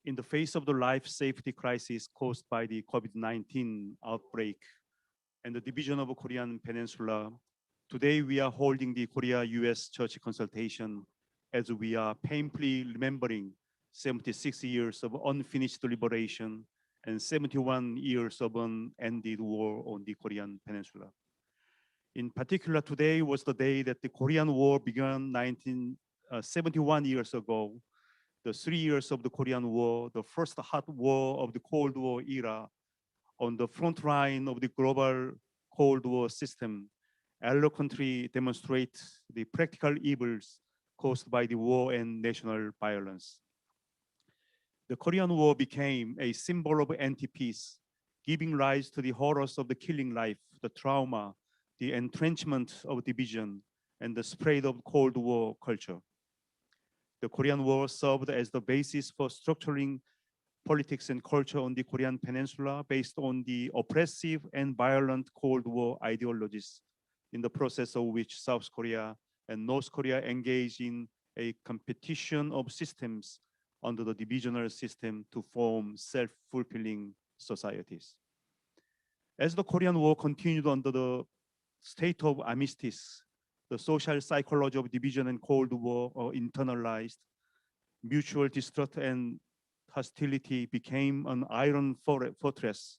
In the face of the life safety crisis caused by the COVID-19 outbreak and the division of a Korean Peninsula, today we are holding the Korea-US Church Consultation as we are painfully remembering 76 years of unfinished liberation and 71 years of an ended war on the Korean Peninsula. In particular, today was the day that the Korean War began 71 years ago, the 3 years of the Korean War, the first hot war of the Cold War era. On the front line of the global Cold War system, our country demonstrates the practical evils caused by the war and national violence. The Korean War became a symbol of anti-peace, giving rise to the horrors of the killing life, the trauma, the entrenchment of division, and the spread of Cold War culture. The Korean War served as the basis for structuring politics and culture on the Korean Peninsula based on the oppressive and violent Cold War ideologies, in the process of which South Korea and North Korea engaged in a competition of systems under the divisional system to form self-fulfilling societies. As the Korean War continued under the state of armistice, the social psychology of division and Cold War are internalized. Mutual distrust and hostility became an iron fortress,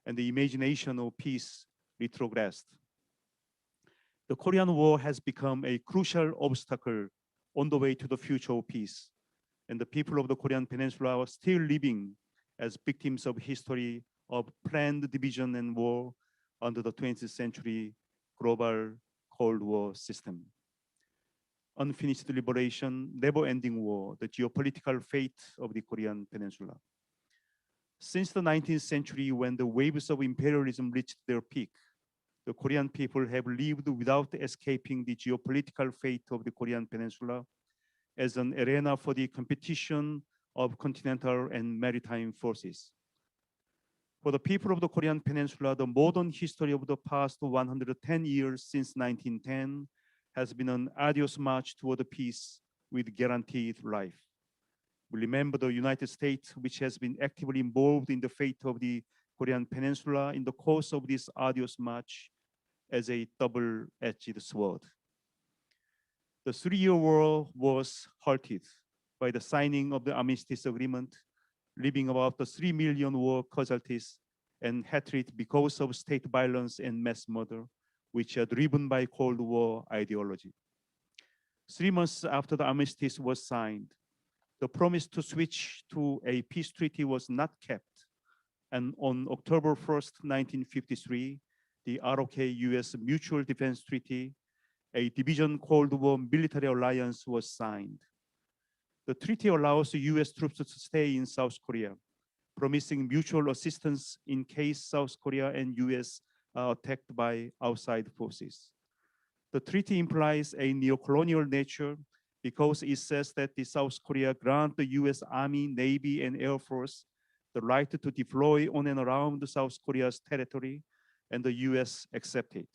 and the imagination of peace retrogressed. The Korean War has become a crucial obstacle on the way to the future of peace, and the people of the Korean Peninsula are still living as victims of history of planned division and war under the 20th century global Cold War system. Unfinished liberation, never-ending war, the geopolitical fate of the Korean Peninsula. Since the 19th century, when the waves of imperialism reached their peak, the Korean people have lived without escaping the geopolitical fate of the Korean Peninsula as an arena for the competition of continental and maritime forces. For the people of the Korean Peninsula, the modern history of the past 110 years since 1910 has been an arduous march toward peace with guaranteed life. We remember the United States, which has been actively involved in the fate of the Korean Peninsula in the course of this arduous march, as a double-edged sword. The 3-year war was halted by the signing of the Armistice Agreement, leaving about the 3 million war casualties and hatred because of state violence and mass murder, which are driven by Cold War ideology. 3 months after the armistice was signed, the promise to switch to a peace treaty was not kept, and on October 1st, 1953, the ROK-US Mutual Defense Treaty, a division Cold War military alliance, was signed. The treaty allows the US troops to stay in South Korea, promising mutual assistance in case South Korea and US are attacked by outside forces. The treaty implies a neo-colonial nature because it says that the South Korea grant the US Army, Navy, and Air Force the right to deploy on and around South Korea's territory, and the US accept it.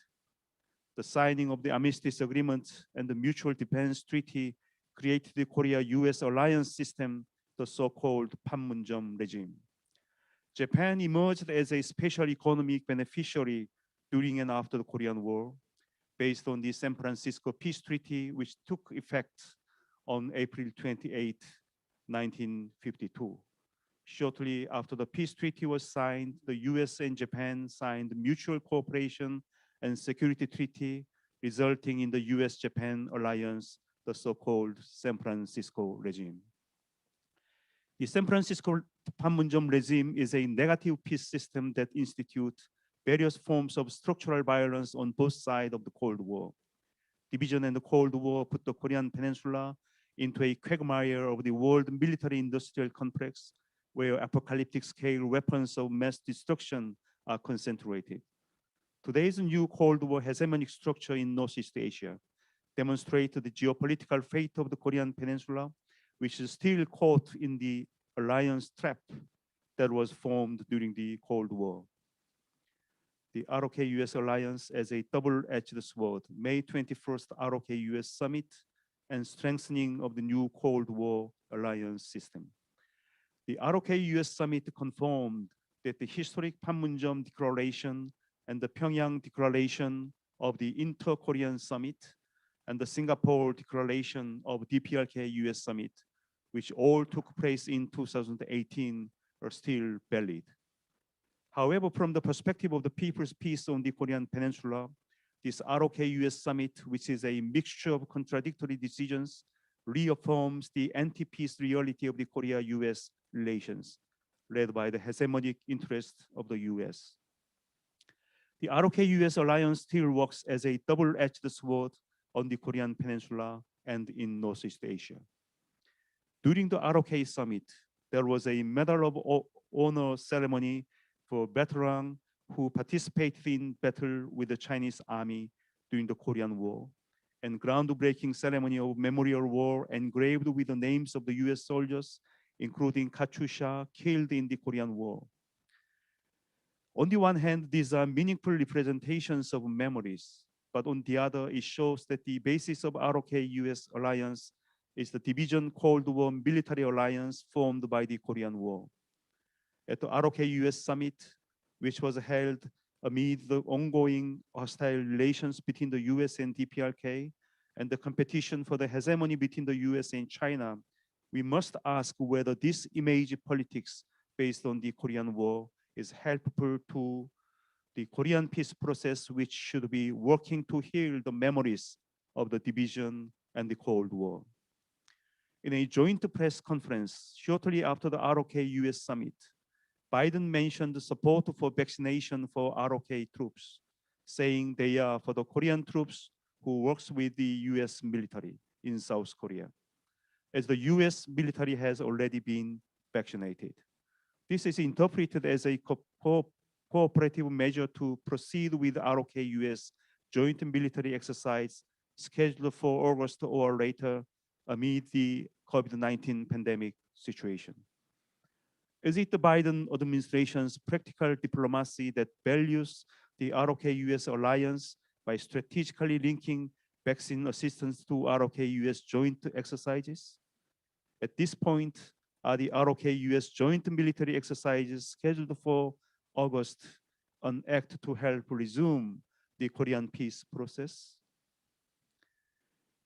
The signing of the Armistice Agreement and the Mutual Defense Treaty created the Korea-US alliance system, the so-called Panmunjom regime. Japan emerged as a special economic beneficiary during and after the Korean War, based on the San Francisco Peace Treaty, which took effect on April 28, 1952. Shortly after the peace treaty was signed, the US and Japan signed the Mutual Cooperation and Security Treaty, resulting in the US-Japan alliance, the so-called San Francisco regime. The San Francisco Panmunjom regime is a negative peace system that institutes various forms of structural violence on both sides of the Cold War. Division and the Cold War put the Korean Peninsula into a quagmire of the world military-industrial complex, where apocalyptic scale weapons of mass destruction are concentrated. Today's new Cold War hegemonic structure in Northeast Asia demonstrates the geopolitical fate of the Korean Peninsula, which is still caught in the alliance trap that was formed during the Cold War. The ROK-US alliance as a double-edged sword, May 21st ROK-US summit, and strengthening of the new Cold War alliance system. The ROK-US summit confirmed that the historic Panmunjom Declaration and the Pyongyang Declaration of the Inter-Korean Summit and the Singapore Declaration of DPRK-US Summit, which all took place in 2018, are still valid. However, from the perspective of the people's peace on the Korean Peninsula, this ROK-US Summit, which is a mixture of contradictory decisions, reaffirms the anti-peace reality of the Korea-US relations, led by the hegemonic interests of the US. The ROK-US alliance still works as a double-edged sword on the Korean Peninsula and in Northeast Asia. During the ROK summit, there was a Medal of Honor ceremony for veterans who participated in battle with the Chinese army during the Korean War, and groundbreaking ceremony of memorial wall engraved with the names of the US soldiers, including Katyusha killed in the Korean War. On the one hand, these are meaningful representations of memories, but on the other, it shows that the basis of ROK-US alliance is the division Cold War military alliance formed by the Korean War. At the ROK-US summit, which was held amid the ongoing hostile relations between the US and DPRK and the competition for the hegemony between the US and China, we must ask whether this image politics based on the Korean War is helpful to the Korean peace process, which should be working to heal the memories of the division and the Cold War. In a joint press conference shortly after the ROK-US summit, Biden mentioned the support for vaccination for ROK troops, saying they are for the Korean troops who works with the US military in South Korea, as the US military has already been vaccinated. This is interpreted as a cooperative measure to proceed with ROK-US joint military exercise scheduled for August or later amid the COVID-19 pandemic situation. Is it the Biden administration's practical diplomacy that values the ROK-US alliance by strategically linking vaccine assistance to ROK-US joint exercises? At this point, are the ROK-US joint military exercises scheduled for August an act to help resume the Korean peace process?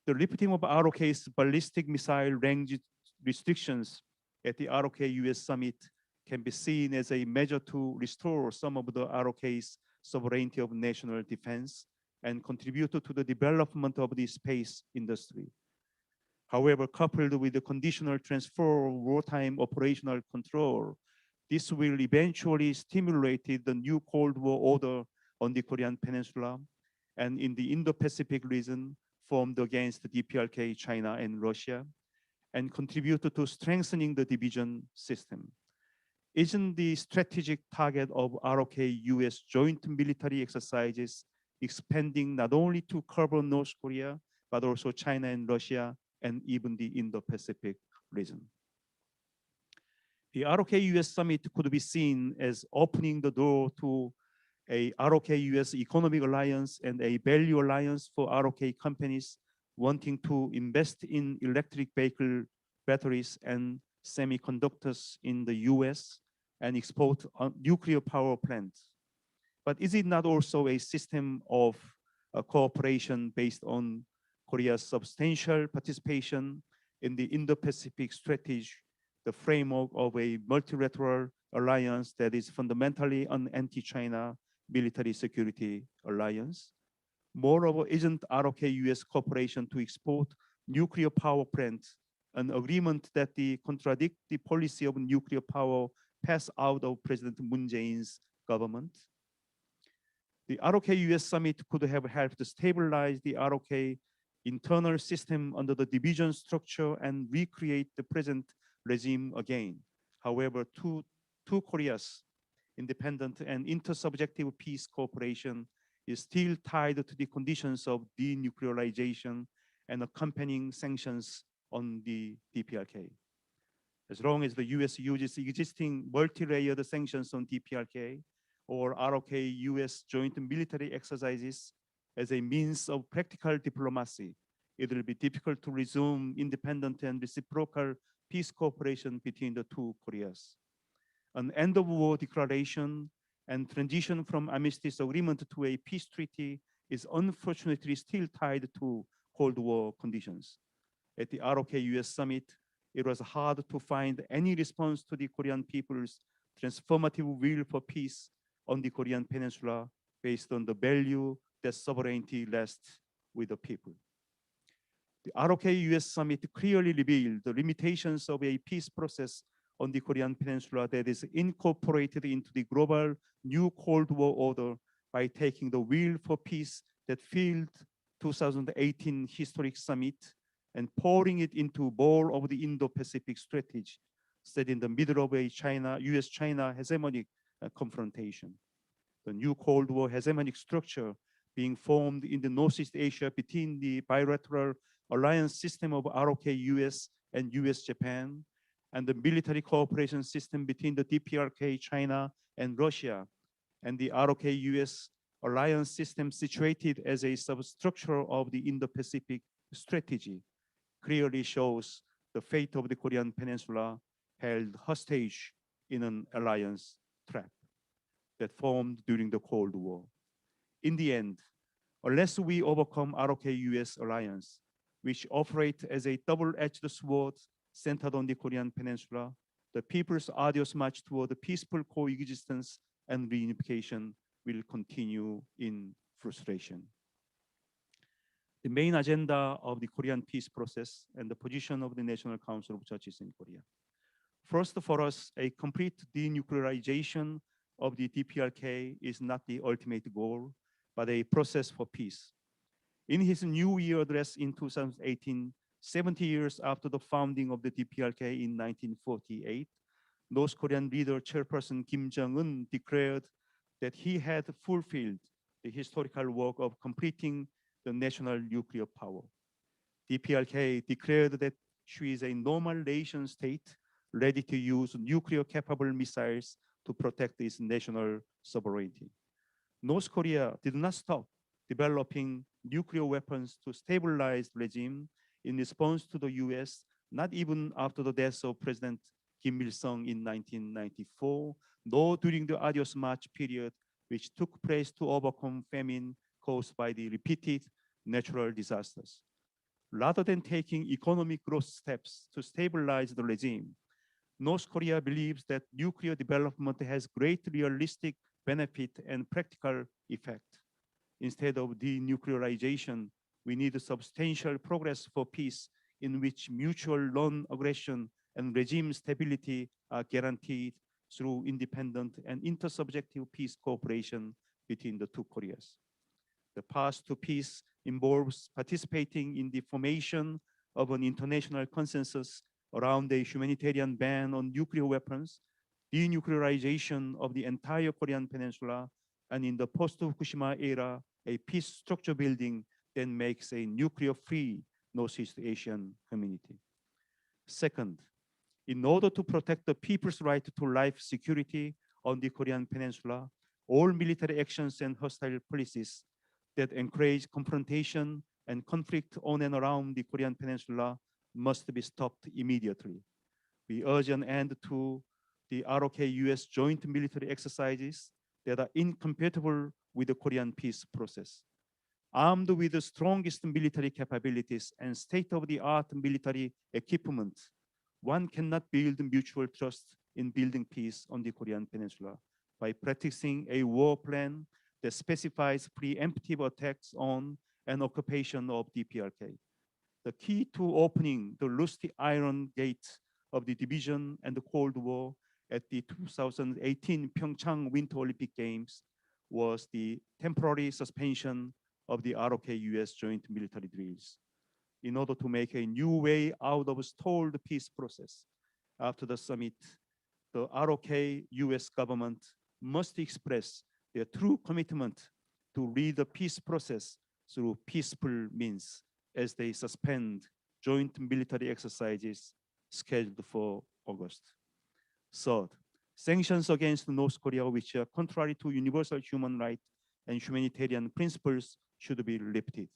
The lifting of ROK's ballistic missile range restrictions at the ROK-US summit can be seen as a measure to restore some of the ROK's sovereignty of national defense and contribute to the development of the space industry. However, coupled with the conditional transfer of wartime operational control, this will eventually stimulate the new Cold War order on the Korean Peninsula and in the Indo-Pacific region formed against the DPRK, China, and Russia, and contribute to strengthening the division system. Isn't the strategic target of ROK-US joint military exercises expanding not only to cover North Korea, but also China and Russia, and even the Indo-Pacific region? The ROK-US summit could be seen as opening the door to a ROK-US economic alliance and a value alliance for ROK companies wanting to invest in electric vehicle batteries and semiconductors in the US and export nuclear power plants. But is it not also a system of cooperation based on Korea's substantial participation in the Indo-Pacific strategy, the framework of a multilateral alliance that is fundamentally an anti-China military security alliance? Moreover, isn't ROK-US cooperation to export nuclear power plants an agreement that contradict the policy of nuclear power passed out of President Moon Jae-in's government? The ROK-US summit could have helped stabilize the ROK internal system under the division structure and recreate the present regime again. However, two Koreas, independent and intersubjective peace cooperation, is still tied to the conditions of denuclearization and accompanying sanctions on the DPRK. As long as the US uses existing multi-layered sanctions on DPRK or ROK-US joint military exercises as a means of practical diplomacy, it will be difficult to resume independent and reciprocal peace cooperation between the two Koreas. An end of war declaration and transition from armistice agreement to a peace treaty is unfortunately still tied to Cold War conditions. At the ROK-US summit, it was hard to find any response to the Korean people's transformative will for peace on the Korean Peninsula based on the value that sovereignty rests with the people. The ROK-US summit clearly revealed the limitations of a peace process on the Korean Peninsula that is incorporated into the global new Cold War order by taking the will for peace that fueled 2018 historic summit and pouring it into bowl of the Indo-Pacific strategy set in the middle of a US-China hegemonic confrontation. The new Cold War hegemonic structure being formed in the Northeast Asia between the bilateral alliance system of ROK-US and US-Japan and the military cooperation system between the DPRK, China, and Russia, and the ROK-US alliance system situated as a substructure of the Indo-Pacific strategy, clearly shows the fate of the Korean Peninsula held hostage in an alliance trap that formed during the Cold War. In the end, unless we overcome ROK-US alliance, which operate as a double-edged sword centered on the Korean Peninsula, the people's arduous march toward the peaceful coexistence and reunification will continue in frustration. The main agenda of the Korean peace process and the position of the National Council of Churches in Korea. First, for us, a complete denuclearization of the DPRK is not the ultimate goal, but a process for peace. In his New Year address in 2018, 70 years after the founding of the DPRK in 1948, North Korean leader chairperson Kim Jong-un declared that he had fulfilled the historical work of completing the national nuclear power. DPRK declared that she is a normal nation state ready to use nuclear-capable missiles to protect its national sovereignty. North Korea did not stop developing nuclear weapons to stabilize the regime in response to the US, not even after the death of President Kim Il-sung in 1994, nor during the Arduous March period, which took place to overcome famine caused by the repeated natural disasters. Rather than taking economic growth steps to stabilize the regime, North Korea believes that nuclear development has great realistic benefit and practical effect. Instead of denuclearization, we need substantial progress for peace in which mutual non-aggression and regime stability are guaranteed through independent and intersubjective peace cooperation between the two Koreas. The path to peace involves participating in the formation of an international consensus around a humanitarian ban on nuclear weapons, denuclearization of the entire Korean Peninsula, and in the post-Fukushima era, a peace structure building that makes a nuclear-free Northeast Asian community. Second, in order to protect the people's right to life security on the Korean Peninsula, all military actions and hostile policies that encourage confrontation and conflict on and around the Korean Peninsula must be stopped immediately. We urge an end to the ROK-US joint military exercises that are incompatible with the Korean peace process. Armed with the strongest military capabilities and state-of-the-art military equipment, one cannot build mutual trust in building peace on the Korean Peninsula by practicing a war plan that specifies preemptive attacks on and occupation of DPRK. The key to opening the rusty iron gate of the division and the Cold War at the 2018 Pyeongchang Winter Olympic Games was the temporary suspension of the ROK-US joint military drills. In order to make a new way out of a stalled peace process after the summit, the ROK-US government must express their true commitment to lead the peace process through peaceful means as they suspend joint military exercises scheduled for August. Third, sanctions against North Korea, which are contrary to universal human rights and humanitarian principles, should be lifted.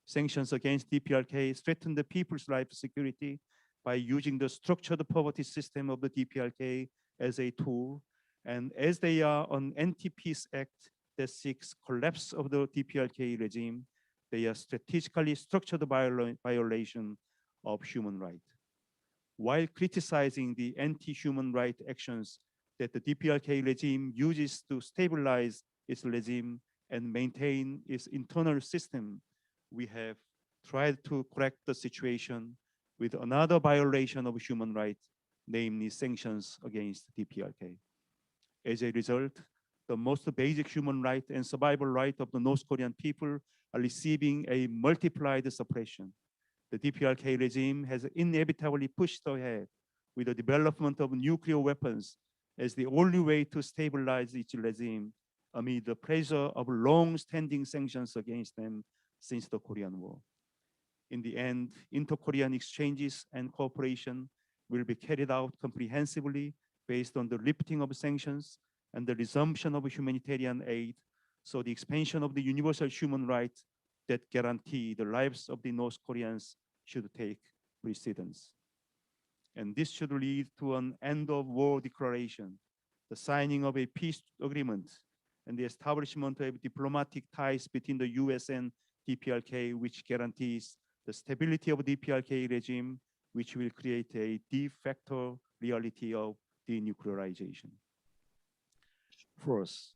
Sanctions against DPRK threaten the people's life security by using the structured poverty system of the DPRK as a tool, and as they are an anti-peace act that seeks collapse of the DPRK regime, they are strategically structured violation of human rights. While criticizing the anti-human rights actions that the DPRK regime uses to stabilize its regime and maintain its internal system, we have tried to correct the situation with another violation of human rights, namely sanctions against DPRK. As a result, the most basic human right and survival right of the North Korean people are receiving a multiplied suppression. The DPRK regime has inevitably pushed ahead with the development of nuclear weapons as the only way to stabilize its regime amid the pressure of long-standing sanctions against them since the Korean War. In the end, inter-Korean exchanges and cooperation will be carried out comprehensively based on the lifting of sanctions and the resumption of humanitarian aid, so the expansion of the universal human rights that guarantee the lives of the North Koreans should take precedence. And this should lead to an end of war declaration, the signing of a peace agreement, and the establishment of diplomatic ties between the US and DPRK, which guarantees the stability of the DPRK regime, which will create a de facto reality of denuclearization. First,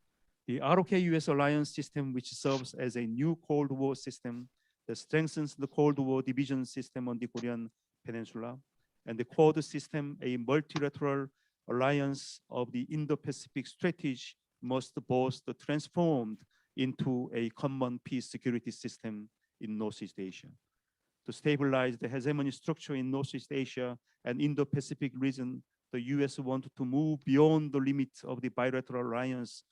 the ROK-US alliance system, which serves as a new Cold War system that strengthens the Cold War division system on the Korean Peninsula, and the Quad system, a multilateral alliance of the Indo-Pacific strategy, must both be transformed into a common peace security system in Northeast Asia. To stabilize the hegemony structure in Northeast Asia and Indo-Pacific region, the US wanted to move beyond the limits of the bilateral alliance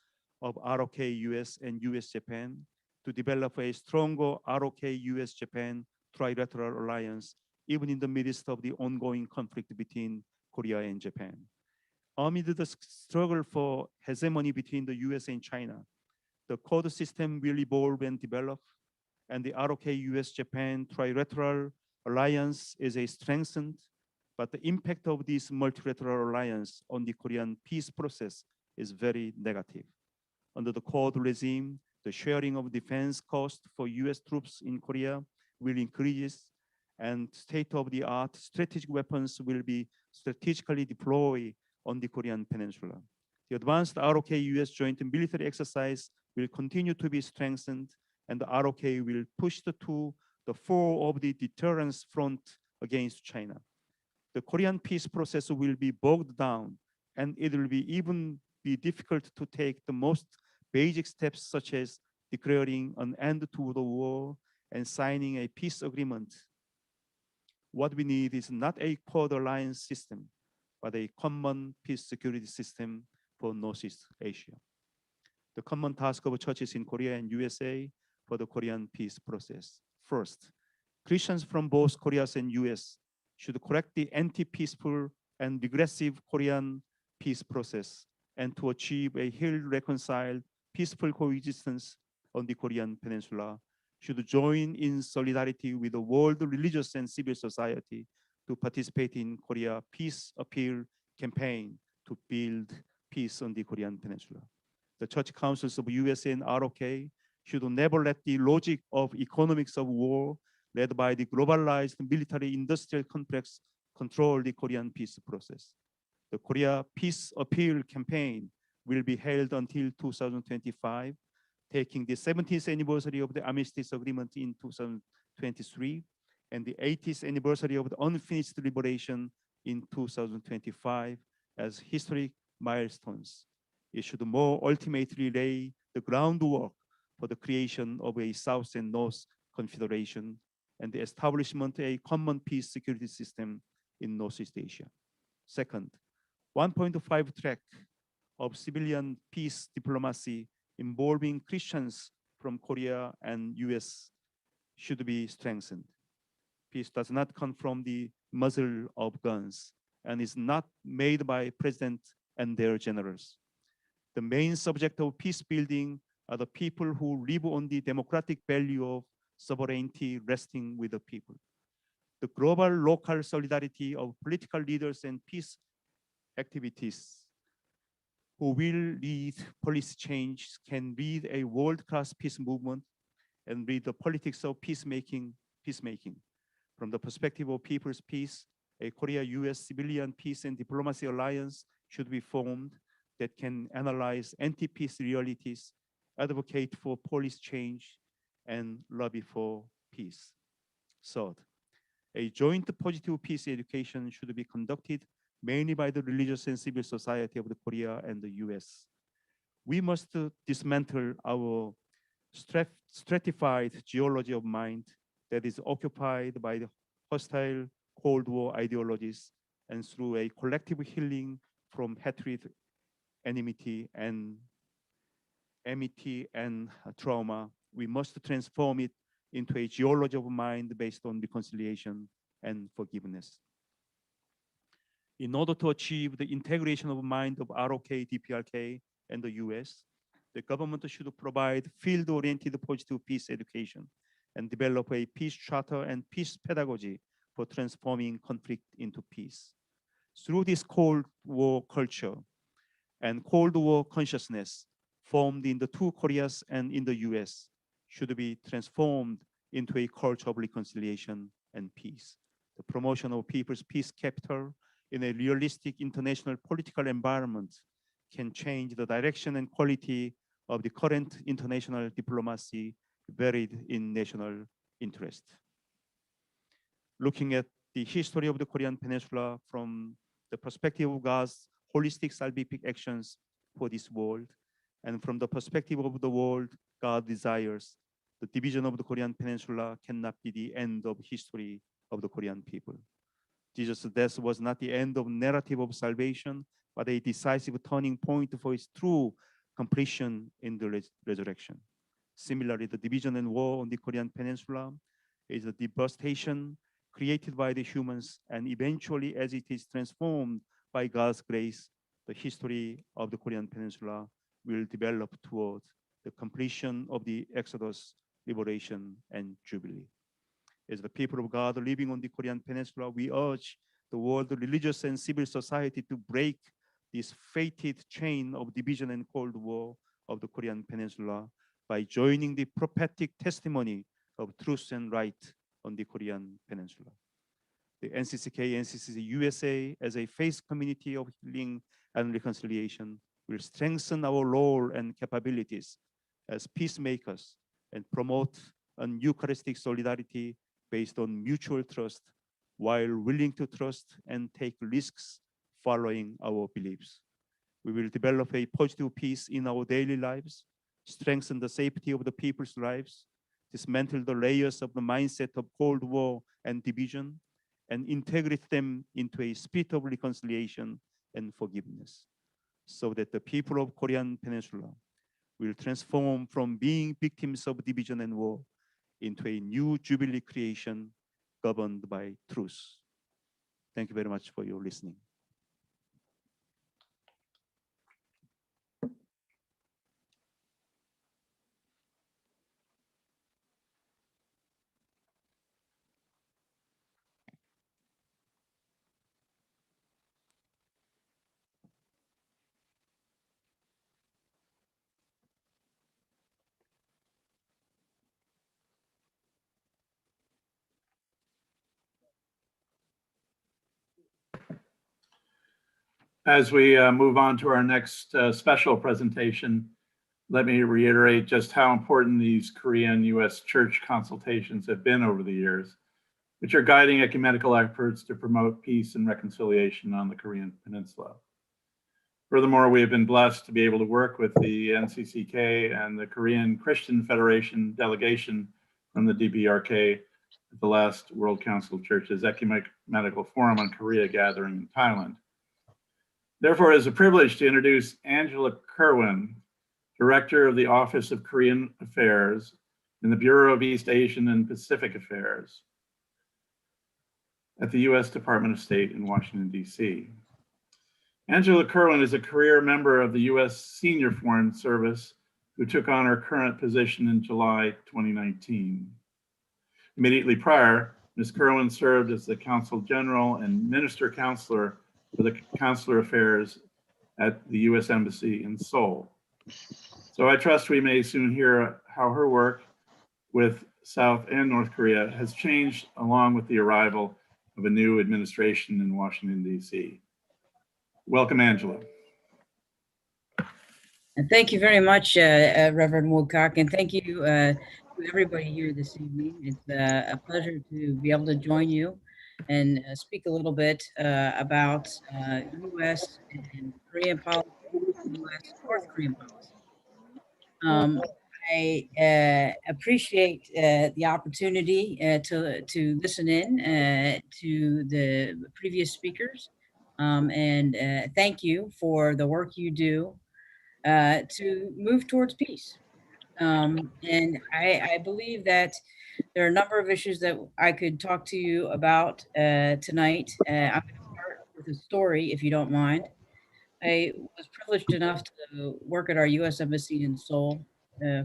of ROK-US and US-Japan to develop a stronger ROK-US-Japan trilateral alliance, even in the midst of the ongoing conflict between Korea and Japan. Amid the struggle for hegemony between the US and China, the Quad system will evolve and develop, and the ROK-US-Japan trilateral alliance is a strengthened, but the impact of this multilateral alliance on the Korean peace process is very negative. Under the Quad regime, the sharing of defense costs for US troops in Korea will increase, and state-of-the-art strategic weapons will be strategically deployed on the Korean Peninsula. The advanced ROK-US joint military exercise will continue to be strengthened, and the ROK will push to the fore of the deterrence front against China. The Korean peace process will be bogged down, and it will even be difficult to take the most basic steps, such as declaring an end to the war and signing a peace agreement what we need is not a Quad Alliance system, but a common peace security system for Northeast Asia. The common task of churches in Korea and USA for the Korean peace process. First, Christians from both Korea and US should correct the anti-peaceful and regressive Korean peace process and to achieve a healed, reconciled, peaceful coexistence on the Korean Peninsula, should join in solidarity with the world religious and civil society to participate in Korea Peace Appeal campaign to build peace on the Korean Peninsula. The church councils of USA and ROK should never let the logic of economics of war led by the globalized military industrial complex control the Korean peace process. The Korea Peace Appeal campaign will be held until 2025, taking the 70th anniversary of the Armistice Agreement in 2023 and the 80th anniversary of the unfinished liberation in 2025 as historic milestones. It should more ultimately lay the groundwork for the creation of a South and North Confederation and the establishment of a common peace security system in Northeast Asia. Second, 1.5 track of civilian peace diplomacy involving Christians from Korea and US should be strengthened. Peace does not come from the muzzle of guns and is not made by president and their generals. The main subject of peace building are the people who live on the democratic value of sovereignty resting with the people. The global local solidarity of political leaders and peace activities who will lead policy change can lead a world-class peace movement and lead the politics of peacemaking. From the perspective of people's peace, a Korea-US civilian peace and diplomacy alliance should be formed that can analyze anti-peace realities, advocate for policy change, and lobby for peace. Third, a joint positive peace education should be conducted mainly by the religious and civil society of the Korea and the US. We must dismantle our stratified geology of mind that is occupied by the hostile Cold War ideologies and through a collective healing from hatred, enmity, and trauma, we must transform it into a geology of mind based on reconciliation and forgiveness. In order to achieve the integration of mind of ROK, DPRK, and the US, the government should provide field-oriented positive peace education and develop a peace charter and peace pedagogy for transforming conflict into peace. Through this Cold War culture and Cold War consciousness formed in the two Koreas and in the US should be transformed into a culture of reconciliation and peace. The promotion of people's peace capital in a realistic international political environment can change the direction and quality of the current international diplomacy buried in national interest. Looking at the history of the Korean Peninsula from the perspective of God's holistic salvific actions for this world, and from the perspective of the world God desires, the division of the Korean Peninsula cannot be the end of history of the Korean people. Jesus' death was not the end of narrative of salvation, but a decisive turning point for its true completion in the resurrection. Similarly, the division and war on the Korean Peninsula is a devastation created by the humans, and eventually, as it is transformed by God's grace, the history of the Korean Peninsula will develop towards the completion of the Exodus, liberation, and Jubilee. As the people of God living on the Korean Peninsula, we urge the world religious and civil society to break this fated chain of division and Cold War of the Korean Peninsula by joining the prophetic testimony of truth and right on the Korean Peninsula. The NCCK, NCCCUSA as a faith community of healing and reconciliation will strengthen our role and capabilities as peacemakers and promote an Eucharistic solidarity based on mutual trust while willing to trust and take risks following our beliefs. We will develop a positive peace in our daily lives, strengthen the safety of the people's lives, dismantle the layers of the mindset of Cold War and division, and integrate them into a spirit of reconciliation and forgiveness, so that the people of Korean Peninsula will transform from being victims of division and war into a new jubilee creation governed by truth. Thank you very much for your listening. As we move on to our next special presentation, let me reiterate just how important these Korean-U.S. church consultations have been over the years, which are guiding ecumenical efforts to promote peace and reconciliation on the Korean Peninsula. Furthermore, we have been blessed to be able to work with the NCCK and the Korean Christian Federation delegation from the DPRK at the last World Council of Churches Ecumenical Forum on Korea gathering in Thailand. Therefore, it is a privilege to introduce Angela Kerwin, Director of the Office of Korean Affairs in the Bureau of East Asian and Pacific Affairs at the U.S. Department of State in Washington, D.C. Angela Kerwin is a career member of the U.S. Senior Foreign Service who took on her current position in July 2019. Immediately prior, Ms. Kerwin served as the Consul General and Minister Counselor for the Consular Affairs at the U.S. Embassy in Seoul. So I trust we may soon hear how her work with South and North Korea has changed along with the arrival of a new administration in Washington, D.C. Welcome, Angela. And thank you very much, Reverend Woodcock, and thank you to everybody here this evening. It's a pleasure to be able to join you and speak a little bit about U.S. and Korean policy, U.S. North Korean policy. I appreciate the opportunity to listen in to the previous speakers, and thank you for the work you do to move towards peace. And I believe that there are a number of issues that I could talk to you about tonight. I'm going to start with a story, if you don't mind. I was privileged enough to work at our U.S. Embassy in Seoul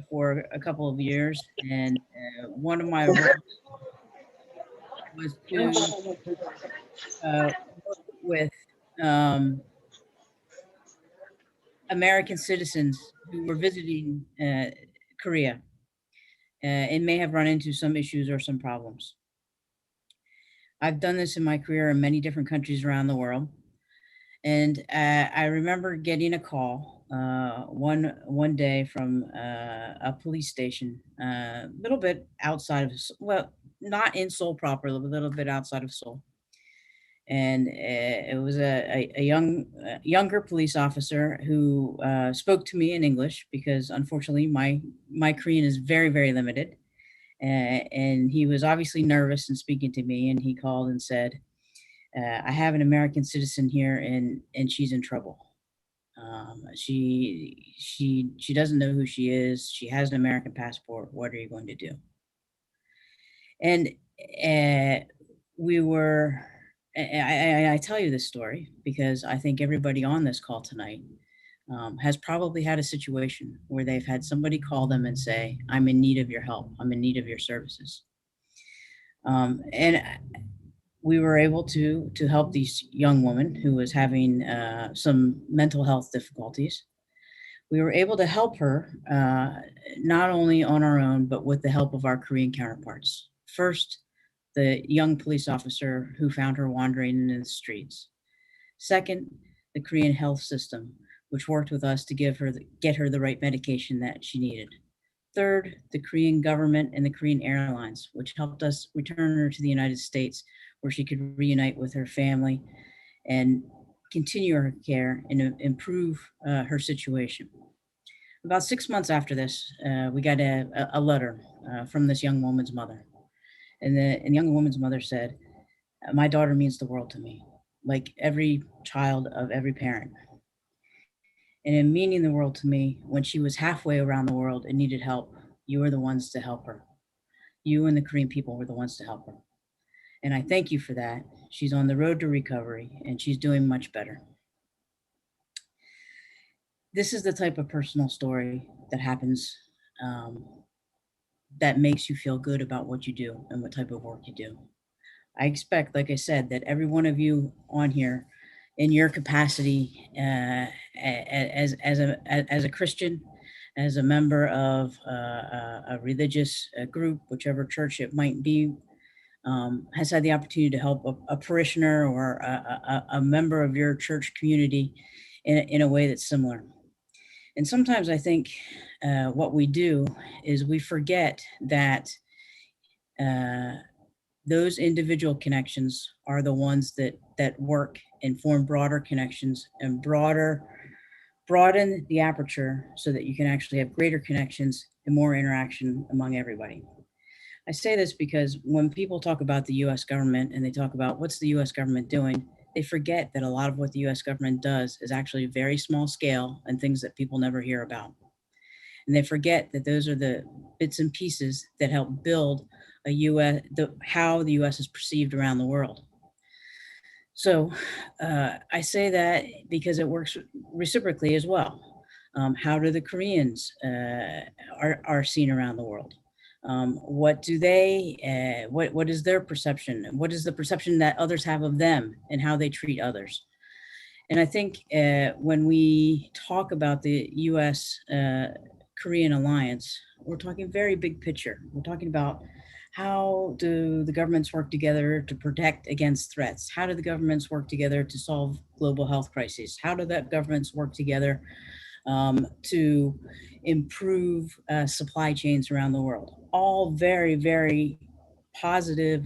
for a couple of years, and one of my roles was to work with American citizens who were visiting Korea and may have run into some issues or some problems. I've done this in my career in many different countries around the world. And I remember getting a call one day from a police station, a little bit outside of, well, not in Seoul proper, a little bit outside of Seoul. And it was a younger police officer who spoke to me in English because unfortunately my Korean is very, very limited. And he was obviously nervous in speaking to me, and he called and said, I have an American citizen here and she's in trouble. She doesn't know who she is. She has an American passport. What are you going to do? And I tell you this story because I think everybody on this call tonight has probably had a situation where they've had somebody call them and say, I'm in need of your help. I'm in need of your services. And we were able to help this young woman who was having some mental health difficulties. We were able to help her not only on our own, but with the help of our Korean counterparts. First, the young police officer who found her wandering in the streets. Second, the Korean health system, which worked with us to get her the right medication that she needed. Third, the Korean government and the Korean airlines, which helped us return her to the United States, where she could reunite with her family and continue her care and improve her situation. About 6 months after this, we got a letter from this young woman's mother. And the young woman's mother said, My daughter means the world to me, like every child of every parent. And in meaning the world to me, when she was halfway around the world and needed help, you were the ones to help her. You and the Korean people were the ones to help her. And I thank you for that. She's on the road to recovery and she's doing much better. This is the type of personal story that happens that makes you feel good about what you do and what type of work you do. I expect, like I said, that every one of you on here in your capacity as a Christian, as a member of a religious group, whichever church it might be, has had the opportunity to help a parishioner or a member of your church community in a way that's similar. And sometimes I think what we do is we forget that those individual connections are the ones that work and form broader connections and broaden the aperture so that you can actually have greater connections and more interaction among everybody. I say this because when people talk about the US government and they talk about what's the US government doing, they forget that a lot of what the US government does is actually very small scale and things that people never hear about. And they forget that those are the bits and pieces that help build how the US is perceived around the world. So I say that because it works reciprocally as well. How do the Koreans are seen around the world? What do they, what is their perception? What is the perception that others have of them and how they treat others? And I think when we talk about the US-Korean alliance, we're talking very big picture. We're talking about how do the governments work together to protect against threats? How do the governments work together to solve global health crises? How do the governments work together to improve supply chains around the world? All very, very positive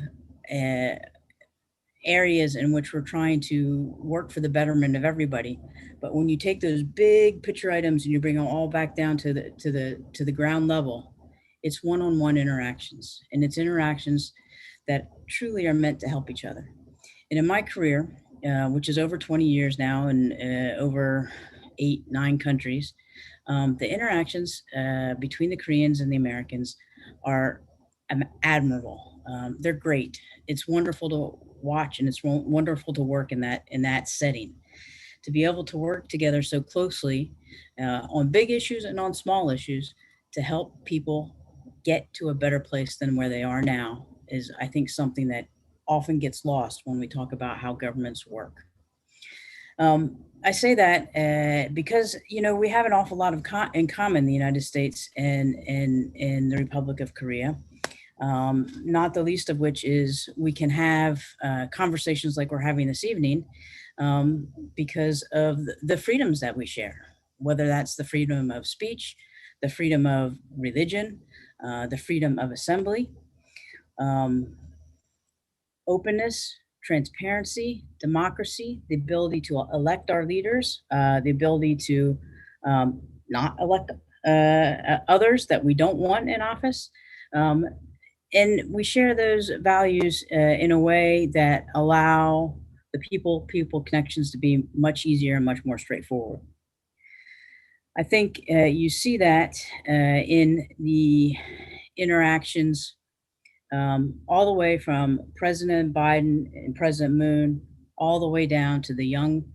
areas in which we're trying to work for the betterment of everybody. But when you take those big picture items and you bring them all back down to the ground level, it's one-on-one interactions, and it's interactions that truly are meant to help each other. And in my career, which is over 20 years now and over 8-9 countries, the interactions between the Koreans and the Americans are admirable. They're great. It's wonderful to watch, and it's wonderful to work in that setting. To be able to work together so closely on big issues and on small issues to help people get to a better place than where they are now is, I think, something that often gets lost when we talk about how governments work. I say that because, you know, we have an awful lot in common, the United States and the Republic of Korea, not the least of which is we can have conversations like we're having this evening because of the freedoms that we share, whether that's the freedom of speech, the freedom of religion, the freedom of assembly, openness, transparency, democracy, the ability to elect our leaders, the ability to not elect others that we don't want in office. And we share those values in a way that allow the people connections to be much easier and much more straightforward. I think you see that in the interactions all the way from President Biden and President Moon, all the way down to the young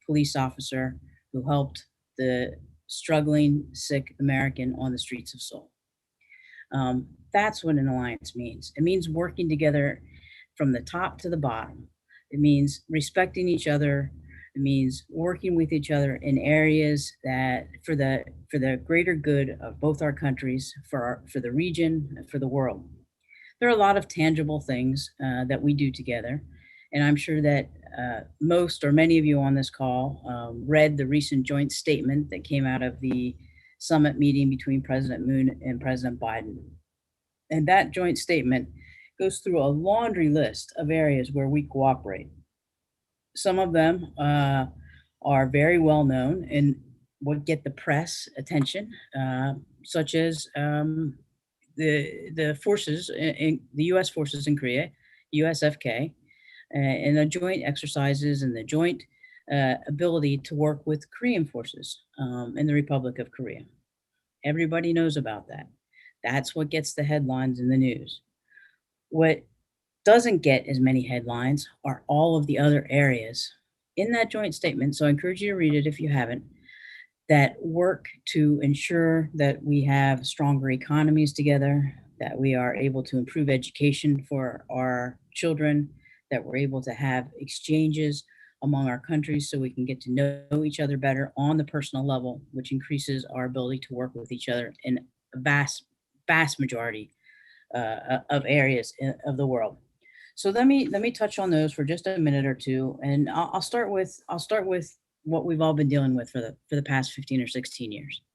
police officer who helped the struggling, sick American on the streets of Seoul. That's what an alliance means. It means working together from the top to the bottom. It means respecting each other. It means working with each other in areas that for the greater good of both our countries, for the region, and for the world. There are a lot of tangible things that we do together. And I'm sure that most or many of you on this call read the recent joint statement that came out of the summit meeting between President Moon and President Biden. And that joint statement goes through a laundry list of areas where we cooperate. Some of them are very well known and would get the press attention, such as the forces, the U.S. forces in Korea, USFK, and the joint exercises and the joint ability to work with Korean forces in the Republic of Korea. Everybody knows about that. That's what gets the headlines in the news. What doesn't get as many headlines are all of the other areas in that joint statement. So I encourage you to read it if you haven't, that work to ensure that we have stronger economies together, that we are able to improve education for our children, that we're able to have exchanges among our countries so we can get to know each other better on the personal level, which increases our ability to work with each other in a vast majority of areas of the world. So let me touch on those for just a minute or two, and I'll start with what we've all been dealing with for the past 15 or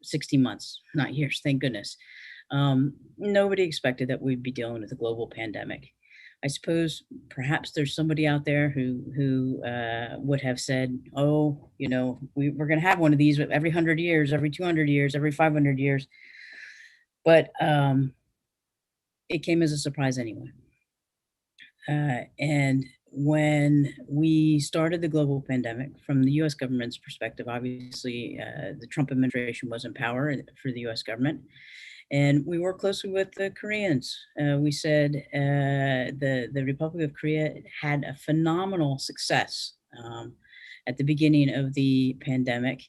16 months, not years, thank goodness. Nobody expected that we'd be dealing with a global pandemic. I suppose perhaps there's somebody out there who would have said, oh, you know, we're going to have one of these every 100 years, every 200 years, every 500 years. But it came as a surprise anyway. And when we started the global pandemic, from the US government's perspective, obviously the Trump administration was in power for the US government. And we worked closely with the Koreans. We said the Republic of Korea had a phenomenal success at the beginning of the pandemic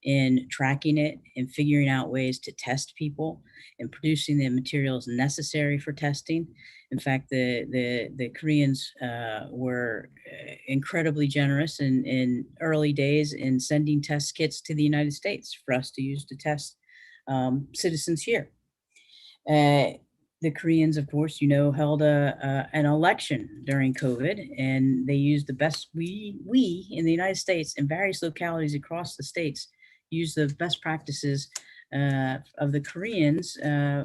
in tracking it and figuring out ways to test people and producing the materials necessary for testing. In fact, the Koreans were incredibly generous in early days in sending test kits to the United States for us to use to test citizens here. The Koreans, of course, you know, held an election during COVID, and they used the best, we in the United States in various localities across the states used the best practices of the Koreans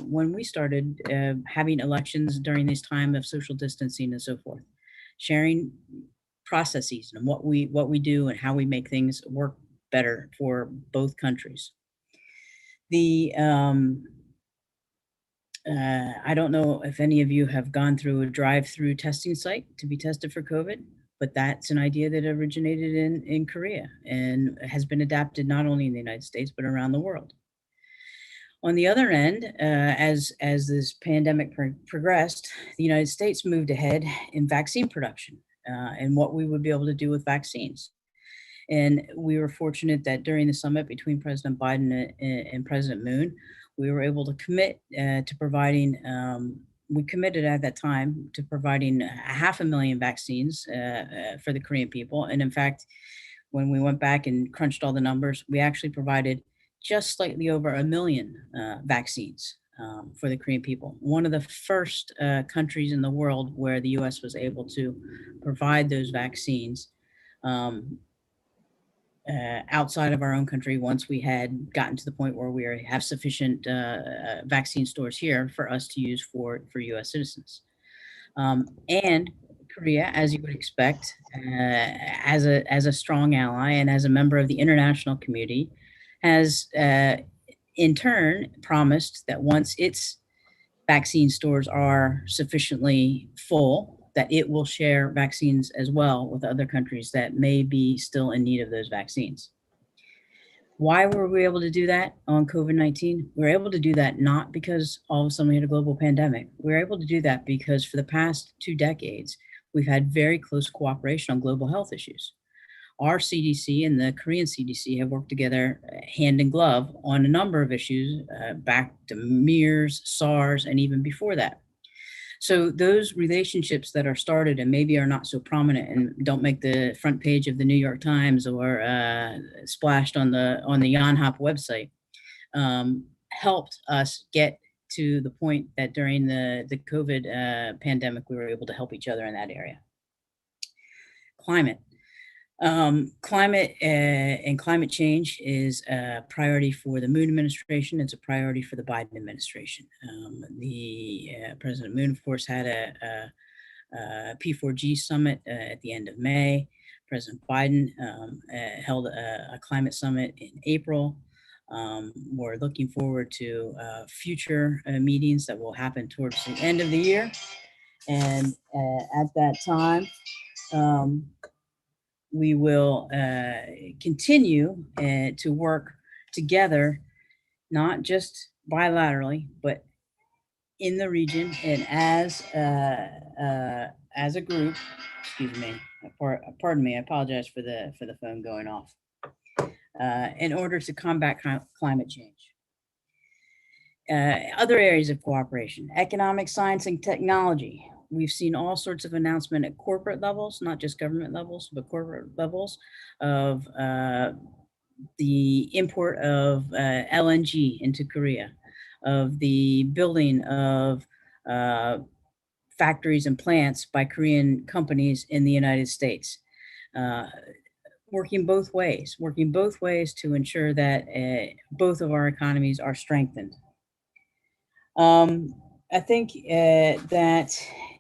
when we started having elections during this time of social distancing and so forth, sharing processes and what we do and how we make things work better for both countries. I don't know if any of you have gone through a drive-through testing site to be tested for COVID, but that's an idea that originated in Korea and has been adapted not only in the United States, but around the world. On the other end, as this pandemic progressed, the United States moved ahead in vaccine production and what we would be able to do with vaccines. And we were fortunate that during the summit between President Biden and President Moon, we were able to commit to providing, we committed at that time to providing 500,000 vaccines for the Korean people. And in fact, when we went back and crunched all the numbers, we actually provided just slightly over 1 million vaccines for the Korean people. One of the first countries in the world where the US was able to provide those vaccines outside of our own country once we had gotten to the point where we have sufficient vaccine stores here for us to use for US citizens. And Korea, as you would expect, as a strong ally and as a member of the international community, has in turn promised that once its vaccine stores are sufficiently full, that it will share vaccines as well with other countries that may be still in need of those vaccines. Why were we able to do that on COVID-19? We were able to do that not because all of a sudden we had a global pandemic. We were able to do that because for the past 2 decades, we've had very close cooperation on global health issues. Our CDC and the Korean CDC have worked together hand in glove on a number of issues back to MERS, SARS, and even before that. So those relationships that are started and maybe are not so prominent and don't make the front page of the New York Times or splashed on the Yonhap website helped us get to the point that during the COVID pandemic, we were able to help each other in that area. Climate. Climate and climate change is a priority for the Moon administration. It's a priority for the Biden administration. President Moon, of course, had a P4G summit at the end of May. President Biden held a climate summit in April. We're looking forward to future meetings that will happen towards the end of the year. And at that time, we will continue to work together, not just bilaterally, but in the region and as a group. Excuse me, pardon me. I apologize for the phone going off. In order to combat climate change. Other areas of cooperation: economic, science, and technology. We've seen all sorts of announcements at corporate levels, not just government levels, but corporate levels, of the import of LNG into Korea, of the building of factories and plants by Korean companies in the United States. Working both ways to ensure that both of our economies are strengthened. I think that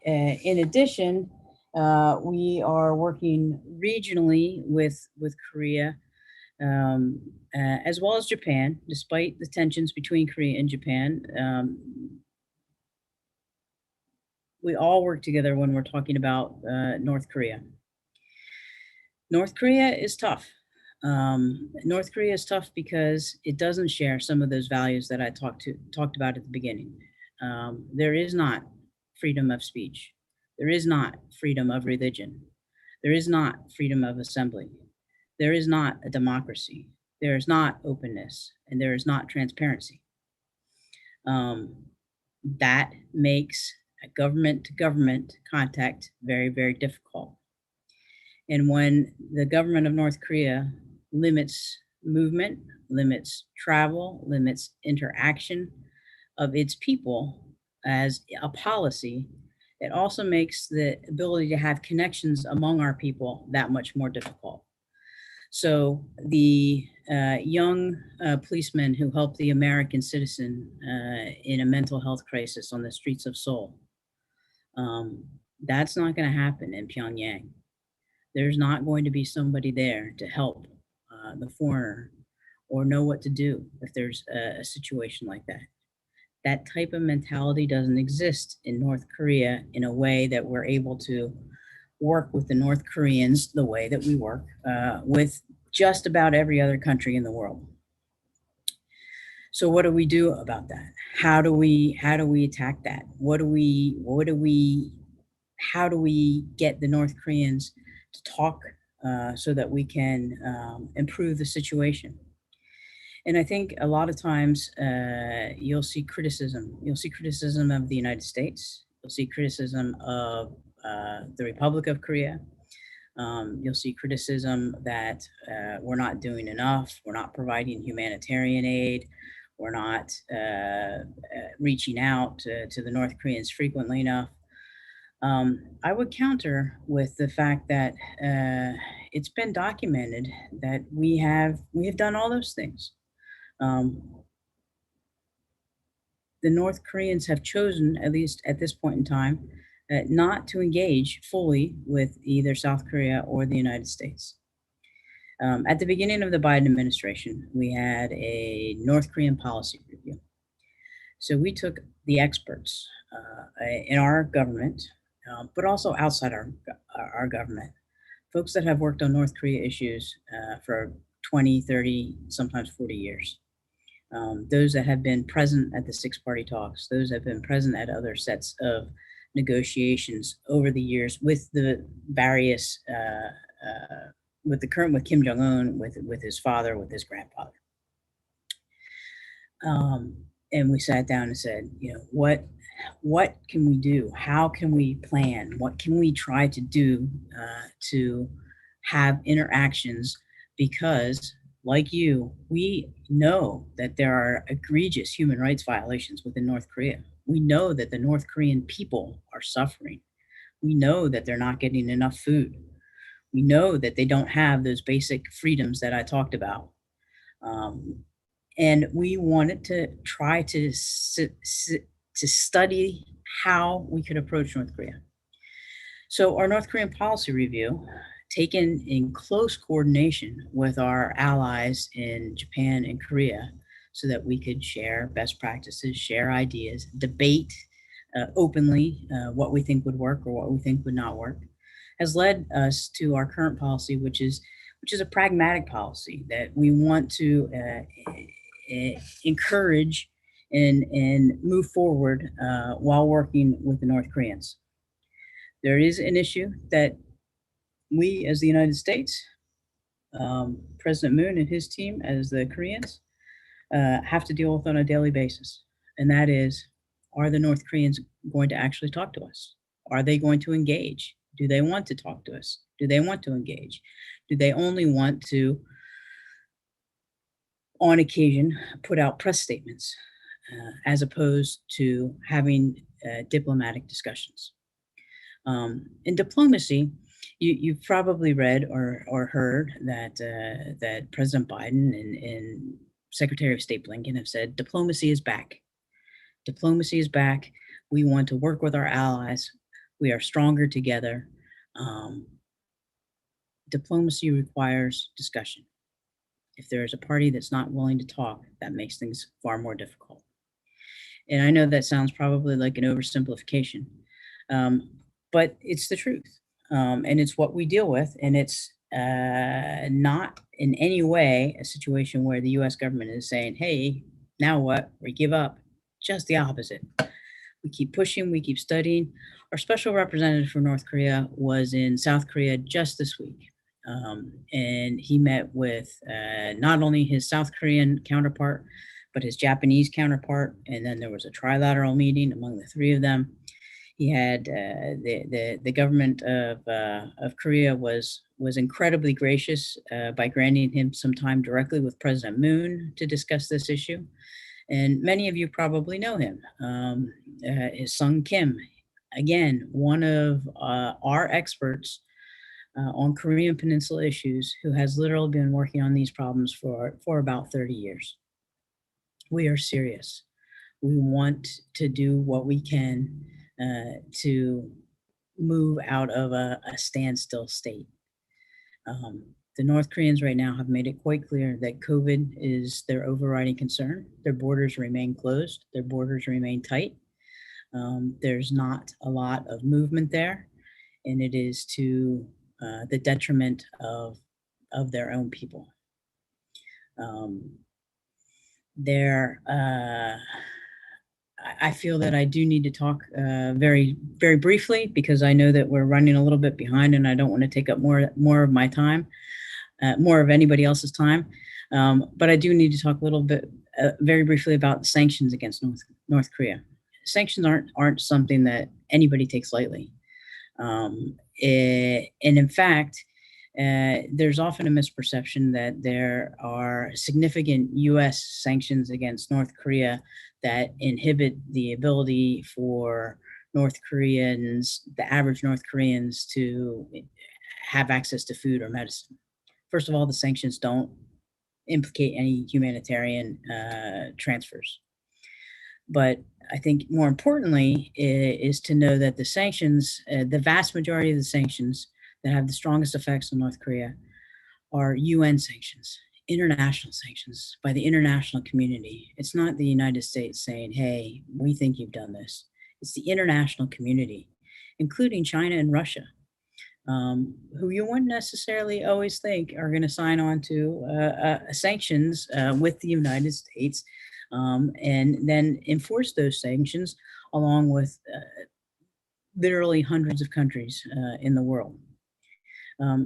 in addition, we are working regionally with Korea, as well as Japan, despite the tensions between Korea and Japan. We all work together when we're talking about North Korea. North Korea is tough. North Korea is tough because it doesn't share some of those values that I talked about at the beginning. There is not freedom of speech. There is not freedom of religion. There is not freedom of assembly. There is not a democracy. There is not openness, and there is not transparency. That makes a government-to-government contact very, very difficult. And when the government of North Korea limits movement, limits travel, limits interaction of its people as a policy, it also makes the ability to have connections among our people that much more difficult. So the young policeman who helped the American citizen in a mental health crisis on the streets of Seoul, that's not going to happen in Pyongyang. There's not going to be somebody there to help the foreigner or know what to do if there's a situation like that. That type of mentality doesn't exist in North Korea in a way that we're able to work with the North Koreans the way that we work with just about every other country in the world. So what do we do about that? How do we attack that? How do we get the North Koreans to talk so that we can improve the situation? And I think a lot of times you'll see criticism. You'll see criticism of the United States. You'll see criticism of the Republic of Korea. You'll see criticism that we're not doing enough. We're not providing humanitarian aid. We're not reaching out to the North Koreans frequently enough. I would counter with the fact that it's been documented that we have done all those things. The North Koreans have chosen, at least at this point in time, not to engage fully with either South Korea or the United States. At the beginning of the Biden administration, we had a North Korean policy review. So we took the experts in our government, but also outside our government, folks that have worked on North Korea issues for 20, 30, sometimes 40 years. Those that have been present at the six-party talks, those that have been present at other sets of negotiations over the years with the various, with Kim Jong-un, with his father, with his grandfather. And we sat down and said, what can we do? How can we plan? What can we try to do to have interactions? Because like you, we know that there are egregious human rights violations within North Korea. We know that the North Korean people are suffering. We know that they're not getting enough food. We know that they don't have those basic freedoms that I talked about. And we wanted to try to study how we could approach North Korea. So our North Korean policy review, taken in close coordination with our allies in Japan and Korea, so that we could share best practices, share ideas, debate openly what we think would work or what we think would not work. has led us to our current policy, which is a pragmatic policy that we want to encourage and move forward while working with the North Koreans. There is an issue that we as the United States, President Moon and his team as the Koreans, have to deal with on a daily basis. And that is, are the North Koreans going to actually talk to us? Are they going to engage? Do they want to talk to us? Do they want to engage? Do they only want to, on occasion, put out press statements as opposed to having diplomatic discussions? In diplomacy, you've probably read or heard that that President Biden and Secretary of State Blinken have said diplomacy is back. Diplomacy is back. We want to work with our allies. We are stronger together. Diplomacy requires discussion. If there is a party that's not willing to talk, that makes things far more difficult. And I know that sounds probably like an oversimplification, but it's the truth. And it's what we deal with. And it's not in any way a situation where the US government is saying, hey, now what? We give up. Just the opposite. We keep pushing, we keep studying. Our special representative for North Korea was in South Korea just this week. And he met with not only his South Korean counterpart, but his Japanese counterpart. And then there was a trilateral meeting among the three of them. He had the government of Korea was incredibly gracious by granting him some time directly with President Moon to discuss this issue. And many of you probably know him. His son Kim, again, one of our experts on Korean Peninsula issues, who has literally been working on these problems for about 30 years. We are serious. We want to do what we can to move out of a standstill state. The North Koreans right now have made it quite clear that COVID is their overriding concern. Their borders remain closed. Their borders remain tight. There's not a lot of movement there, and it is to the detriment of their own people. I feel that I do need to talk very, very briefly, because I know that we're running a little bit behind and I don't want to take up more of my time, more of anybody else's time. But I do need to talk a little bit very briefly about the sanctions against North Korea. Sanctions aren't something that anybody takes lightly. And in fact, there's often a misperception that there are significant US sanctions against North Korea that inhibit the ability for North Koreans, the average North Koreans, to have access to food or medicine. First of all, the sanctions don't implicate any humanitarian transfers. But I think more importantly is to know that the sanctions, the vast majority of the sanctions that have the strongest effects on North Korea are UN sanctions, international sanctions by the international community. It's not the United States saying, hey, we think you've done this. It's the international community, including China and Russia, who you wouldn't necessarily always think are going to sign on to sanctions with the United States, and then enforce those sanctions along with literally hundreds of countries in the world.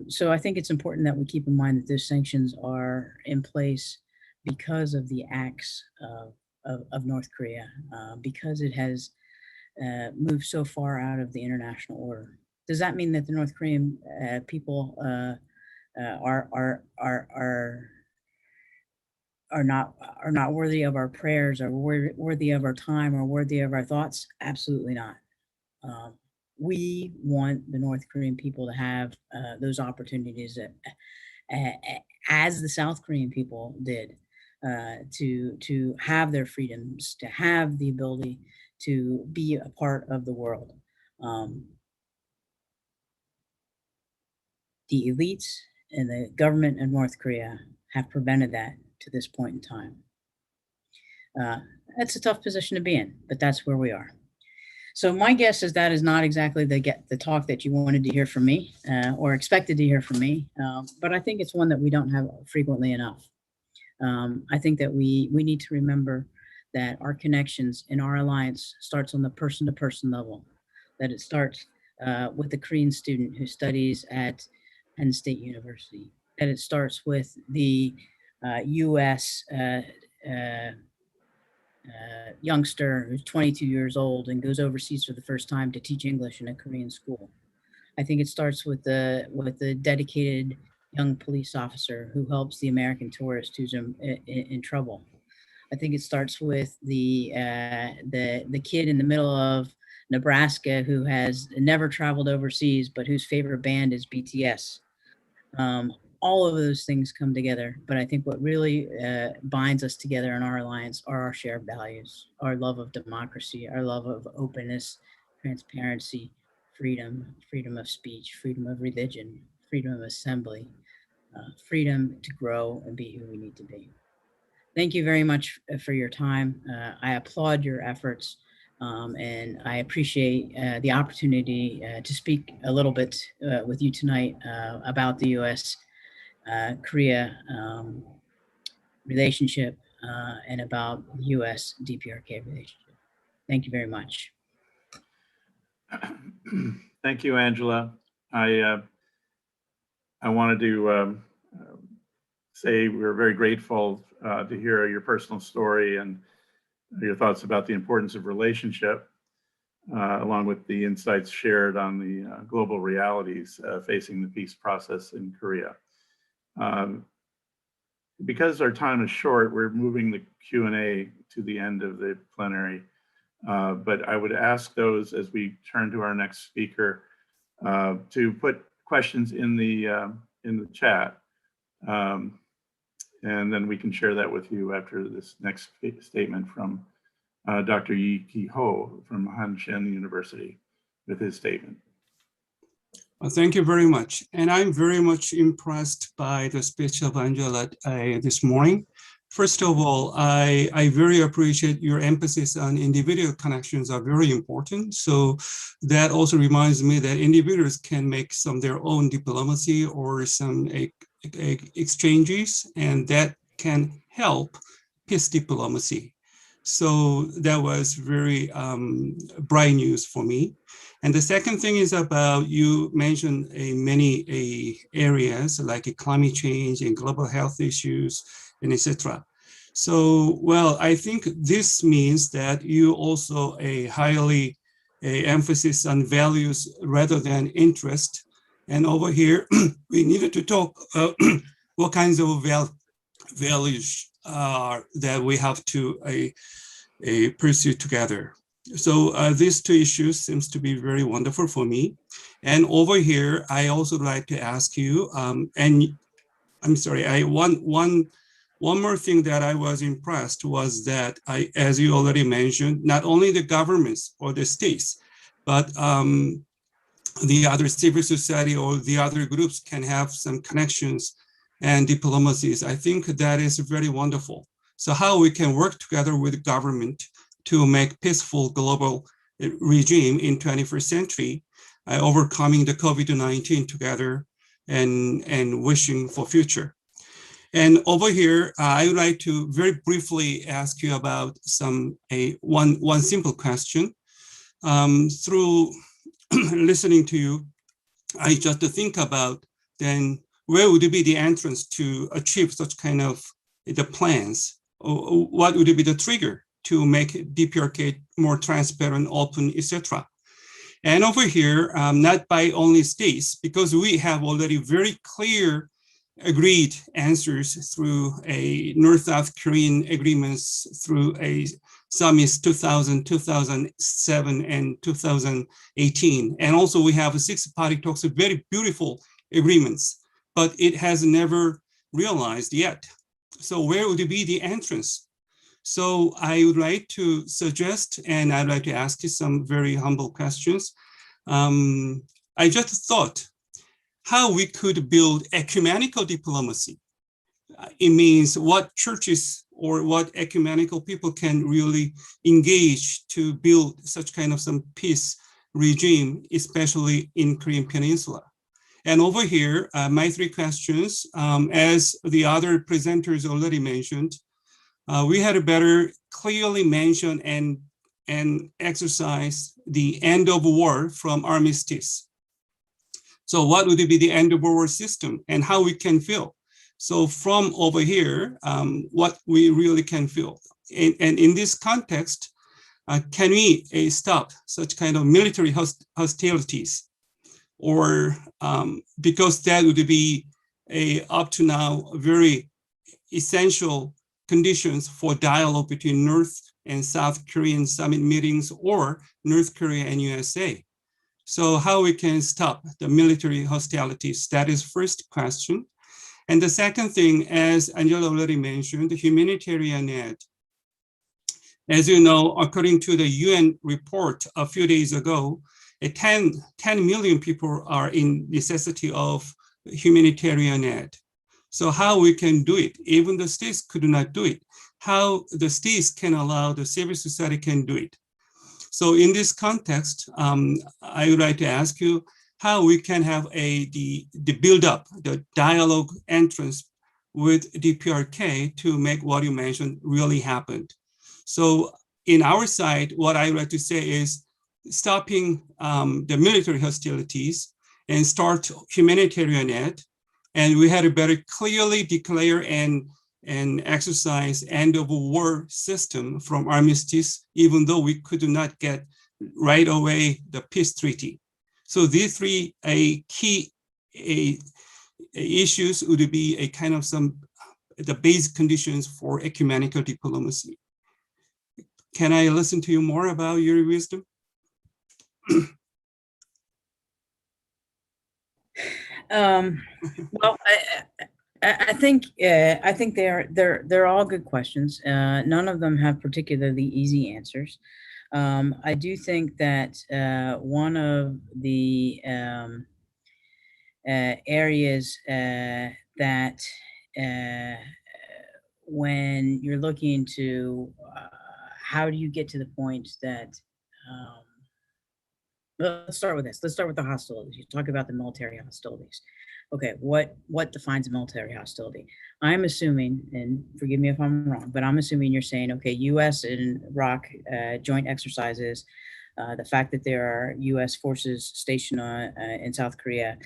So I think it's important that we keep in mind that those sanctions are in place because of the acts of North Korea, because it has moved so far out of the international order. Does that mean that the North Korean people are not worthy of our prayers, or worthy of our time, or worthy of our thoughts? Absolutely not. We want the North Korean people to have those opportunities as the South Korean people did, to have their freedoms, to have the ability to be a part of the world. The elites and the government of North Korea have prevented that to this point in time. That's a tough position to be in, but that's where we are. So my guess is that is not exactly the talk that you wanted to hear from me or expected to hear from me, but I think it's one that we don't have frequently enough. I think that we need to remember that our connections in our alliance starts on the person-to-person level, that it starts with the Korean student who studies at Penn State University, that it starts with the U.S. Youngster who's 22 years old and goes overseas for the first time to teach English in a Korean school. I think it starts with the dedicated young police officer who helps the American tourist who's in trouble. I think it starts with the kid in the middle of Nebraska who has never traveled overseas, but whose favorite band is BTS. All of those things come together, but I think what really binds us together in our alliance are our shared values, our love of democracy, our love of openness, transparency, freedom, freedom of speech, freedom of religion, freedom of assembly, freedom to grow and be who we need to be. Thank you very much for your time. I applaud your efforts, and I appreciate the opportunity to speak a little bit with you tonight about the U.S. Korea relationship and about U.S. DPRK relationship. Thank you very much. Thank you, Angela. I wanted to say we're very grateful to hear your personal story and your thoughts about the importance of relationship, along with the insights shared on the global realities facing the peace process in Korea. Because our time is short, we're moving the Q&A to the end of the plenary. But I would ask those as we turn to our next speaker to put questions in the chat. And then we can share that with you after this next statement from Dr. Yi-Ki Ho from Hanshin University with his statement. Thank you very much. And I'm very much impressed by the speech of Angela this morning. First of all, I very appreciate your emphasis on individual connections are very important. So that also reminds me that individuals can make some their own diplomacy or some exchanges, and that can help peace diplomacy. So that was very bright news for me. And the second thing is about, you mentioned many areas like climate change and global health issues and etc. So, well, I think this means that you also highly emphasis on values rather than interest. And over here, we needed to talk what kinds of values that we have to pursue together. So these two issues seems to be very wonderful for me. And over here, I also like to ask you, and I'm sorry, one more thing that I was impressed was that as you already mentioned, not only the governments or the states, but the other civil society or the other groups can have some connections and diplomacies. I think that is very wonderful. So how we can work together with government to make peaceful global regime in 21st century, overcoming the COVID-19 together and wishing for future. And over here, I would like to very briefly ask you about one simple question. Through listening to you, I just think about then where would be the entrance to achieve such kind of the plans? Or what would be the trigger to make DPRK more transparent, open, etc. And over here, not by only states, because we have already very clear agreed answers through a North-South Korean agreements through a summits 2000, 2007, and 2018. And also we have 6-party talks, very beautiful agreements, but it has never realized yet. So where would be the entrance? So I would like to suggest, and I'd like to ask you some very humble questions. I just thought how we could build ecumenical diplomacy. It means what churches or what ecumenical people can really engage to build such kind of some peace regime, especially in Korean Peninsula. And over here, my three questions, as the other presenters already mentioned, we had to better clearly mention and exercise the end of war from armistice. So what would be the end of war system and how we can feel? So from over here, what we really can feel. And in this context, can we stop such kind of military hostilities? Or because that would be up to now very essential conditions for dialogue between North and South Korean summit meetings or North Korea and USA. So how we can stop the military hostilities? That is first question. And the second thing, as Angela already mentioned, the humanitarian aid. As you know, according to the UN report a few days ago, 10 million people are in necessity of humanitarian aid. So how we can do it? Even the states could not do it. How the states can allow the civil society can do it. So in this context, I would like to ask you how we can have the build up, the dialogue entrance with DPRK to make what you mentioned really happen. So in our side, what I would like to say is stopping the military hostilities and start humanitarian aid. And we had to better clearly declare and exercise end of war system from armistice, even though we could not get right away the peace treaty. So these three key issues would be a kind of the basic conditions for ecumenical diplomacy. Can I listen to you more about your wisdom? Well, I think they're all good questions. None of them have particularly easy answers. I do think that one of the areas that when you're looking to how do you get to the point that let's start with this. Let's start with the hostilities. You talk about the military hostilities. Okay, what defines a military hostility? I'm assuming, and forgive me if I'm wrong, but I'm assuming you're saying, okay, U.S. and ROC joint exercises, the fact that there are U.S. forces stationed in South Korea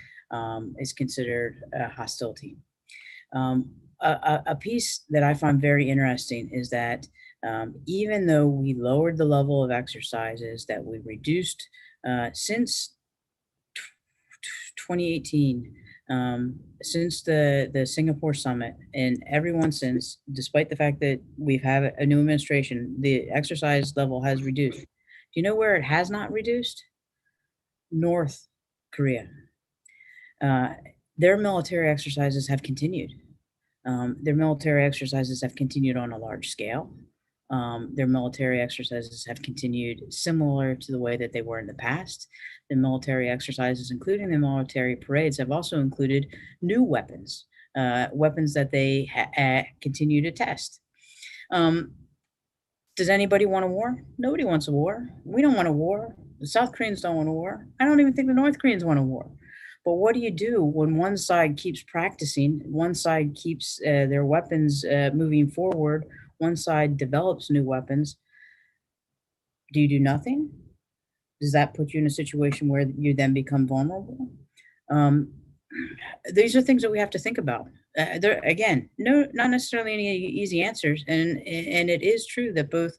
is considered a hostility. A piece that I find very interesting is that even though we lowered the level of exercises, that we reduced since 2018, since the Singapore summit, and everyone since, despite the fact that we've had a new administration, the exercise level has reduced. Do you know where it has not reduced? North Korea. Their military exercises have continued. Their military exercises have continued on a large scale. Their military exercises have continued similar to the way that they were in the past. The military exercises, including the military parades, have also included new weapons, weapons that they continue to test. Does anybody want a war? Nobody wants a war. We don't want a war. The South Koreans don't want a war. I don't even think the North Koreans want a war. But what do you do when one side keeps practicing, one side keeps their weapons moving forward, one side develops new weapons? Do you do nothing? Does that put you in a situation where you then become vulnerable? These are things that we have to think about. There, again, not necessarily any easy answers. And it is true that both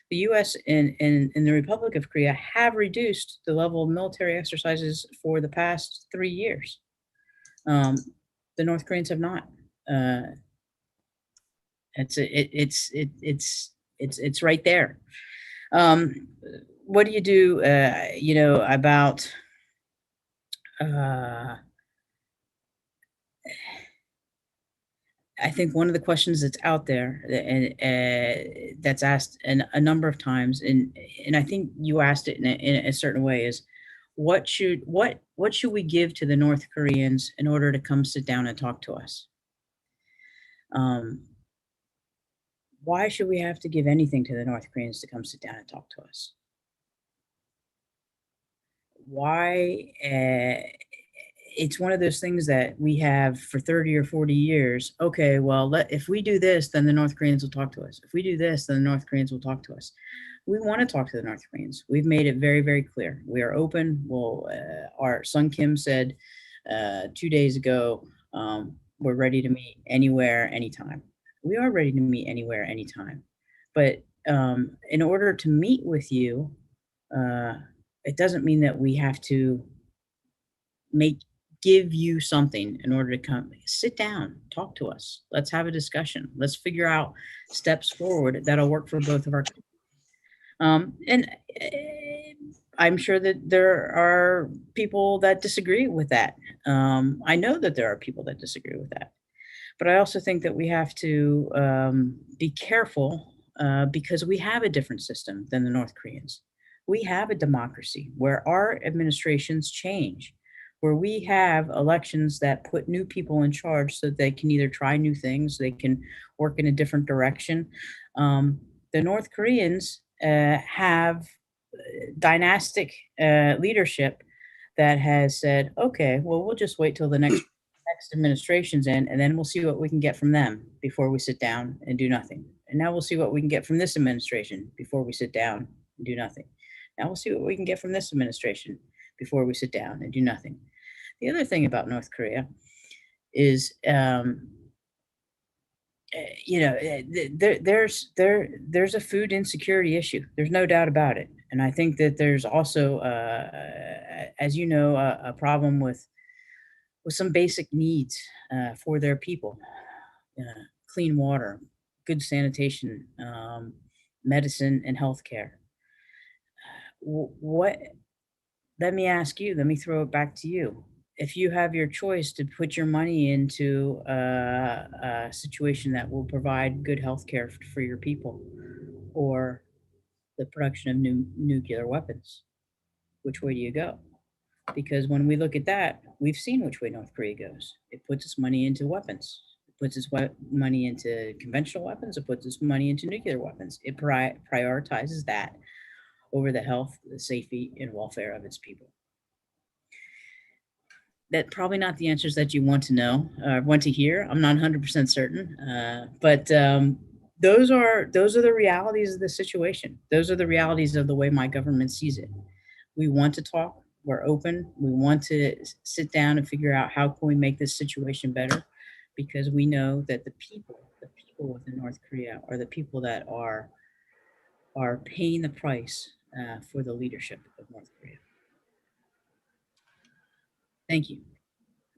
the U.S. and the Republic of Korea have reduced the level of military exercises for the past 3 years. The North Koreans have not. It's right there. What do you do, about I think one of the questions that's out there and that's asked a number of times, and I think you asked it in a certain way, is what should we give to the North Koreans in order to come sit down and talk to us? why should we have to give anything to the North Koreans to come sit down and talk to us? Why? It's one of those things that we have for 30 or 40 years. Okay, well, if we do this, then the North Koreans will talk to us. If we do this, then the North Koreans will talk to us. We want to talk to the North Koreans. We've made it very, very clear. We are open. Well, our Sung Kim said 2 days ago, we're ready to meet anywhere, anytime. We are ready to meet anywhere, anytime. But in order to meet with you, it doesn't mean that we have to give you something in order to come. Sit down, talk to us. Let's have a discussion. Let's figure out steps forward that'll work for both of our countries. And I'm sure that there are people that disagree with that. I know that there are people that disagree with that. But I also think that we have to be careful because we have a different system than the North Koreans. We have a democracy where our administrations change, where we have elections that put new people in charge so they can either try new things, they can work in a different direction. The North Koreans have dynastic leadership that has said, okay, well, we'll just wait till the next administration's in, and then we'll see what we can get from them before we sit down and do nothing. And now we'll see what we can get from this administration before we sit down and do nothing. Now we'll see what we can get from this administration before we sit down and do nothing. The other thing about North Korea is, you know, there's a food insecurity issue. There's no doubt about it. And I think that there's also, as you know, a problem with some basic needs for their people: clean water, good sanitation, medicine, and healthcare. Let me ask you, let me throw it back to you. If you have your choice to put your money into a situation that will provide good healthcare for your people, or the production of new nuclear weapons, which way do you go? Because when we look at that, we've seen which way North Korea goes. It puts its money into weapons. It puts its money into conventional weapons. It puts its money into nuclear weapons. It prioritizes that over the health, the safety, and welfare of its people. That's probably not the answers that you want to know, want to hear. I'm not 100% certain, but those are the realities of the situation. Those are the realities of the way my government sees it. We want to talk. We're open. We want to sit down and figure out how can we make this situation better, because we know that the people within North Korea are the people that are paying the price for the leadership of North Korea. Thank you.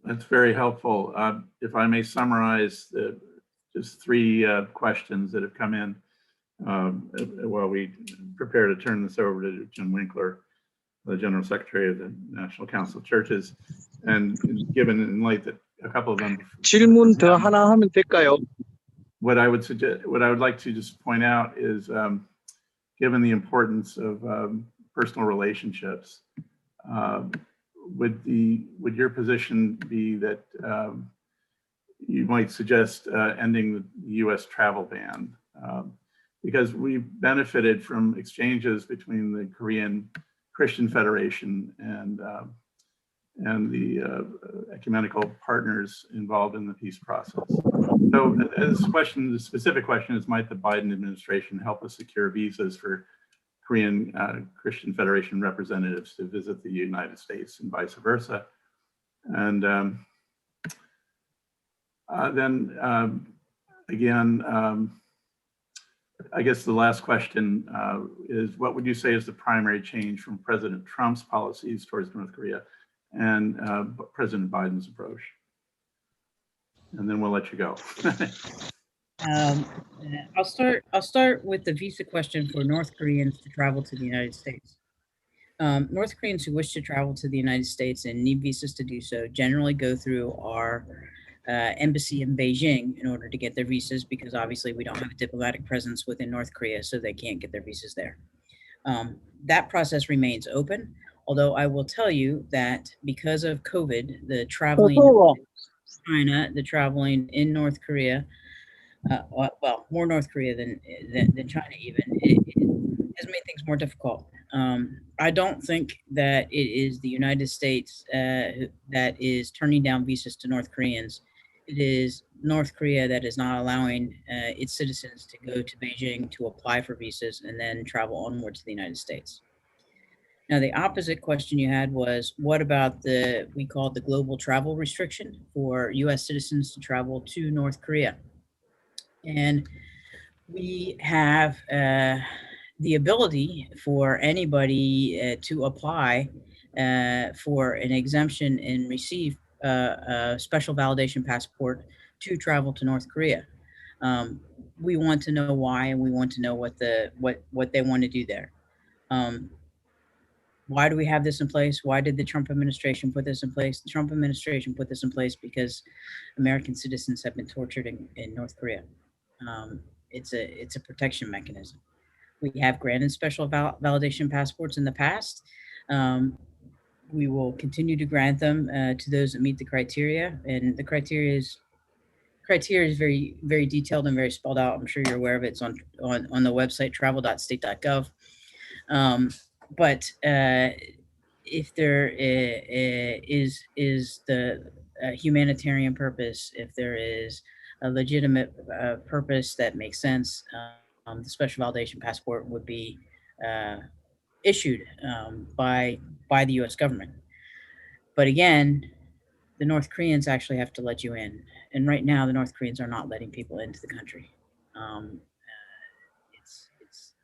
That's very helpful. If I may summarize just three questions that have come in while we prepare to turn this over to Jim Winkler, the General Secretary of the National Council of Churches, and given in light that a couple of them. 질문 더 하나 하면 될까요? What I would like to just point out is, given the importance of personal relationships, would your position be that you might suggest ending the U.S. travel ban? Because we've benefited from exchanges between the Korean Christian Federation and the ecumenical partners involved in the peace process. So the specific question is, might the Biden administration help us secure visas for Korean Christian Federation representatives to visit the United States and vice versa? And then again, I guess the last question is, what would you say is the primary change from President Trump's policies towards North Korea and President Biden's approach? And then we'll let you go. I'll start with the visa question for North Koreans to travel to the United States. North Koreans who wish to travel to the United States and need visas to do so generally go through our embassy in Beijing in order to get their visas, because obviously we don't have a diplomatic presence within North Korea, so they can't get their visas there. That process remains open, although I will tell you that because of COVID, the traveling in China, the traveling in North Korea, well, more North Korea than China even. It has made things more difficult. I don't think that it is the United States that is turning down visas to North Koreans. It is North Korea that is not allowing its citizens to go to Beijing to apply for visas and then travel onward to the United States. Now, the opposite question you had was, what about we call it the global travel restriction for US citizens to travel to North Korea? And we have the ability for anybody to apply for an exemption and receive a special validation passport to travel to North Korea. We want to know why, and we want to know what they want to do there. Why do we have this in place? Why did the Trump administration put this in place? The Trump administration put this in place because American citizens have been tortured in North Korea. It's a protection mechanism. We have granted special validation passports in the past. We will continue to grant them to those that meet the criteria, and the criteria is very, very detailed and very spelled out. I'm sure you're aware of it. It's on the website travel.state.gov. But if there is the humanitarian purpose, if there is a legitimate purpose that makes sense, the special validation passport would be issued by the U.S. government. But again, the North Koreans actually have to let you in, and right now the North Koreans are not letting people into the country.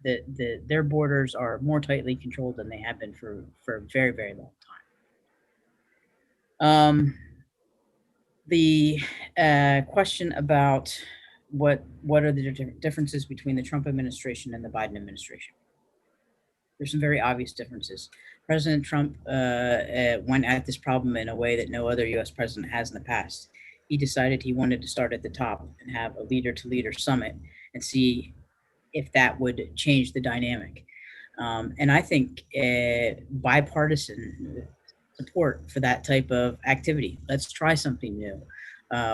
Their borders are more tightly controlled than they have been for a very, very long time. The question about what are the differences between the Trump administration and the Biden administration? There's some very obvious differences. President Trump went at this problem in a way that no other U.S. president has in the past. He decided he wanted to start at the top and have a leader-to-leader summit and see if that would change the dynamic. And I think bipartisan support for that type of activity. Let's try something new.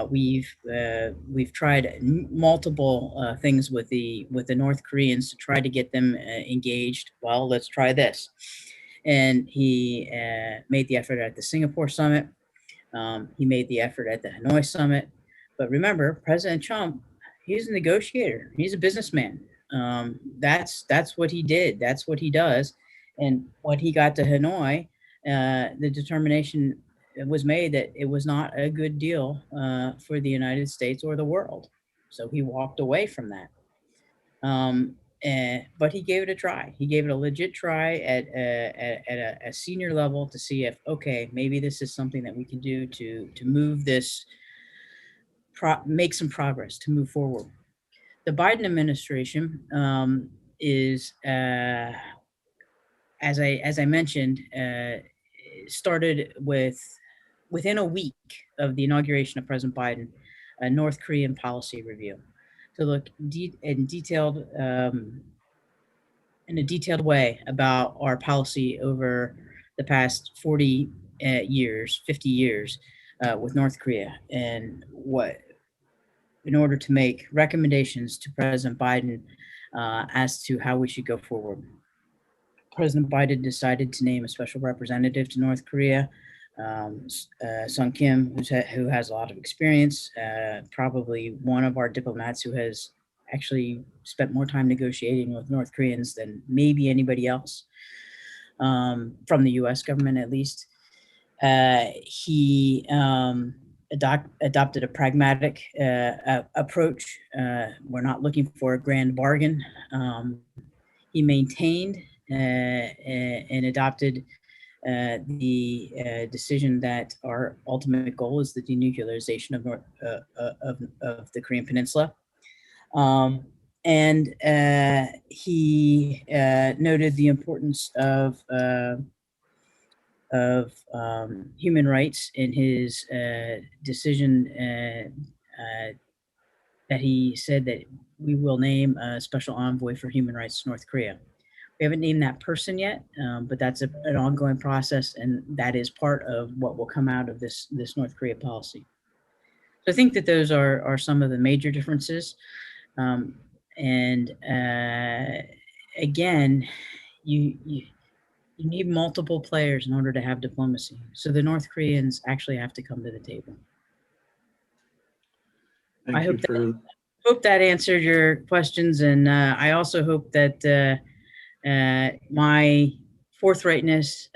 We've tried multiple things with the North Koreans to try to get them engaged. Well, let's try this. And he made the effort at the Singapore summit. He made the effort at the Hanoi summit. But remember, President Trump, he's a negotiator. He's a businessman. That's what he did. That's what he does. And when he got to Hanoi, the determination was made that it was not a good deal for the United States or the world. So he walked away from that. But he gave it a try. He gave it a legit try at a senior level to see if, okay, maybe this is something that we can do to move this, make some progress, to move forward. The Biden administration is, as I mentioned, started within a week of the inauguration of President Biden, a North Korean policy review to look in a detailed way about our policy over the past 40 years, 50 years with North Korea, and in order to make recommendations to President Biden as to how we should go forward. President Biden decided to name a special representative to North Korea, Sung Kim, who has a lot of experience, probably one of our diplomats who has actually spent more time negotiating with North Koreans than maybe anybody else, from the US government at least. He adopted a pragmatic approach. We're not looking for a grand bargain. He maintained and adopted the decision that our ultimate goal is the denuclearization of the Korean Peninsula. And he noted the importance of human rights in his decision that he said that we will name a special envoy for human rights to North Korea. We haven't named that person yet, but that's an ongoing process, and that is part of what will come out of this North Korea policy. So I think that those are some of the major differences. Again, you need multiple players in order to have diplomacy. So the North Koreans actually have to come to the table. I hope that answered your questions, and I also hope that my forthrightness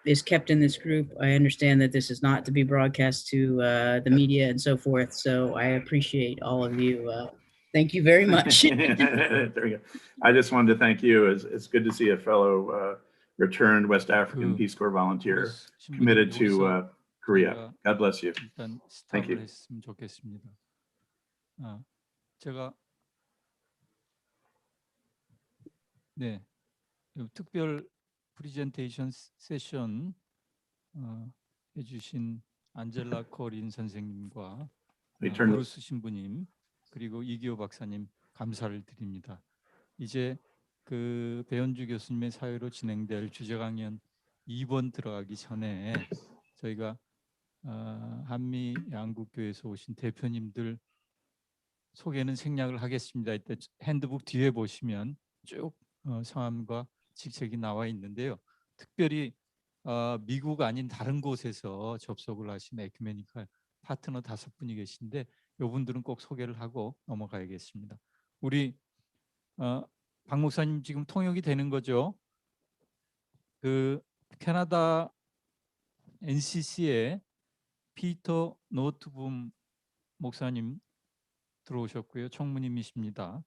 is kept in this group. I understand that this is not to be broadcast to the media and so forth, so I appreciate all of you. Thank you very much. There we go. I just wanted to thank you. It's good to see a fellow returned West African Peace Corps volunteer committed to Korea. God bless you. 일단 Thank 스탑을 you. 했으면 좋겠습니다. 제가 특별 프리젠테이션 세션 해주신 안젤라 코린 선생님과 브루스 신부님 그리고 이기호 박사님 감사를 드립니다. 이제 그 배현주 교수님의 사회로 진행될 주제강연 2번 들어가기 전에 저희가 한미 양국교회에서 오신 대표님들 소개는 생략을 하겠습니다. 이때 핸드북 뒤에 보시면 쭉 성함과 직책이 나와 있는데요. 특별히 미국 아닌 다른 곳에서 접속을 하신 에큐메니컬 파트너 5분이 계신데 이분들은 꼭 소개를 하고 넘어가야겠습니다. 우리 박 목사님 지금 통역이 되는 거죠? 그 캐나다 NCC의 피터 노트붐 목사님 들어오셨고요. 총무님이십니다.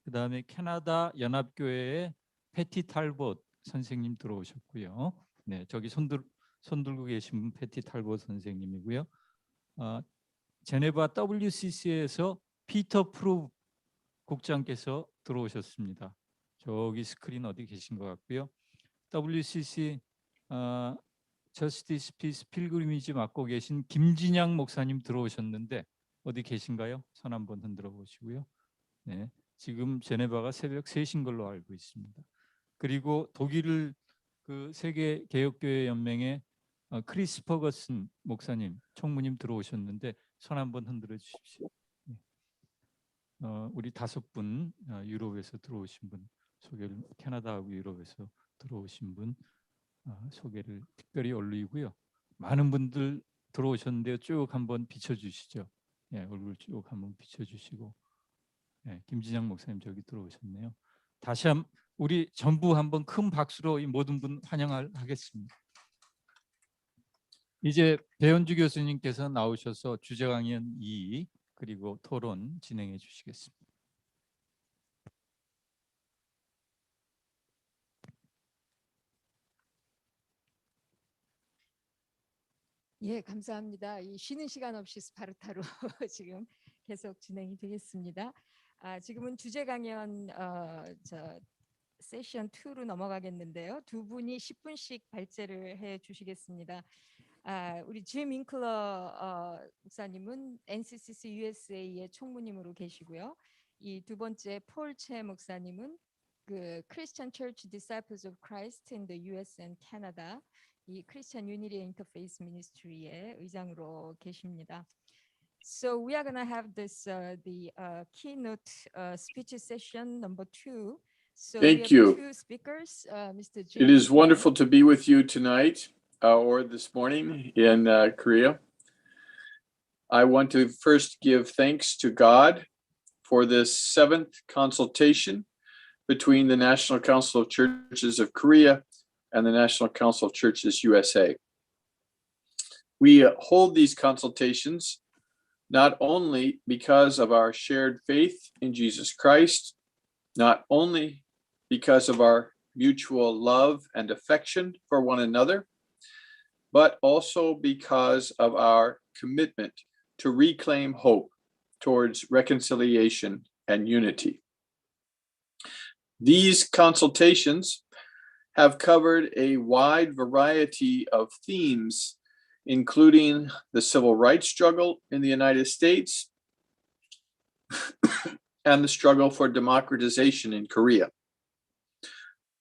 그 다음에 캐나다 연합교회의 패티 탈봇 선생님 들어오셨고요. 네, 저기 손 들고 계신 분 패티 탈봇 선생님이고요. 제네바 WCC에서 피터 프루 국장께서 들어오셨습니다. 저기 스크린 어디 계신 것 같고요. WCC 저스티스 피스 필그리미지 맡고 계신 김진양 목사님 들어오셨는데 어디 계신가요? 손 한번 흔들어 보시고요. 네, 지금 제네바가 새벽 3시인 걸로 알고 있습니다. 그리고 독일 그 세계 개혁교회 연맹의 크리스 퍼거슨 목사님, 총무님 들어오셨는데 손 한번 흔들어 주십시오. 우리 5분 유럽에서 들어오신 분 소개를 캐나다하고 유럽에서 들어오신 분 소개를 특별히 올리고요. 많은 분들 들어오셨는데요. 쭉 한번 비춰주시죠. 예, 얼굴 쭉 한번 비춰주시고, 예, 김진양 목사님 저기 들어오셨네요. 다시 한번 우리 전부 한번 큰 박수로 이 모든 분 환영하겠습니다. 이제 배현주 교수님께서 나오셔서 주제 강연 2 그리고 토론 진행해 주시겠습니다. 예, 감사합니다. 이 쉬는 시간 없이 스파르타로 지금 계속 진행이 되겠습니다. 지금은 주제 강연 세션 2로 넘어가겠는데요. 두 분이 10분씩 발제를 해 주시겠습니다. 우리 짐 윙클러 목사님은 NCCCUSA의 총무님으로 계시고요. 이 두 번째 폴 채 목사님은 그 Christian Church Disciples of Christ in the US and Canada 이 Christian Unity Interfaith Ministry의 의장으로 계십니다. So we are going to have this the keynote speech session number 2. So Thank we have you. two speakers, Mr. It is wonderful to be with you tonight or this morning in Korea. I want to first give thanks to God for this 7th consultation between the National Council of Churches of Korea and the National Council of Churches USA. We hold these consultations not only because of our shared faith in Jesus Christ, not only because of our mutual love and affection for one another, but also because of our commitment to reclaim hope towards reconciliation and unity. These consultations have covered a wide variety of themes, including the civil rights struggle in the United States and the struggle for democratization in Korea.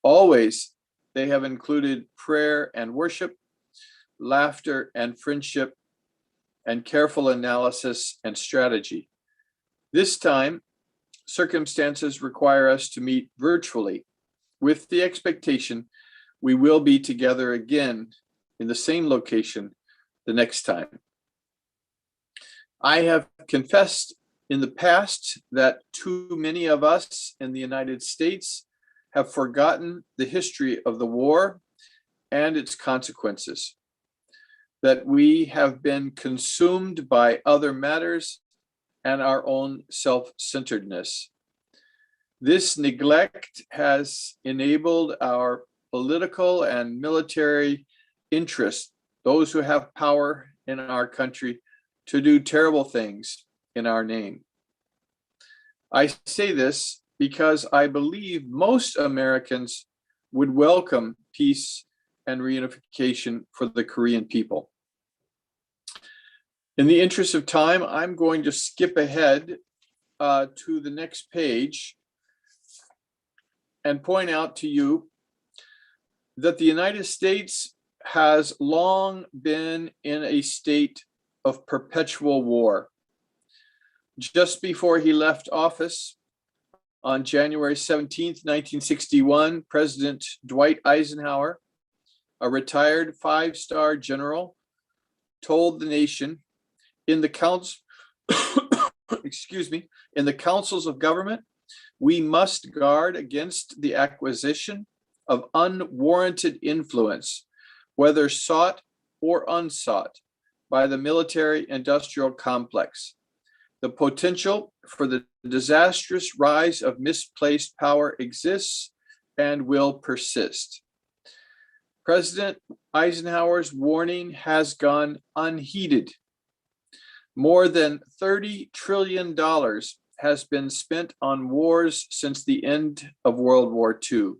Always, they have included prayer and worship, laughter and friendship, and careful analysis and strategy. This time, circumstances require us to meet virtually with the expectation we will be together again in the same location the next time. I have confessed in the past that too many of us in the United States have forgotten the history of the war and its consequences, that we have been consumed by other matters and our own self-centeredness. This neglect has enabled our political and military interests, those who have power in our country, to do terrible things in our name. I say this because I believe most Americans would welcome peace and reunification for the Korean people. In the interest of time, I'm going to skip ahead to the next page and point out to you that the United States has long been in a state of perpetual war. Just before he left office on January 17th, 1961, President Dwight Eisenhower, a retired five-star general, told the nation in the in the councils of government, we must guard against the acquisition of unwarranted influence, whether sought or unsought, by the military-industrial complex. The potential for the disastrous rise of misplaced power exists and will persist. President Eisenhower's warning has gone unheeded. More than $30 trillion has been spent on wars since the end of World War II.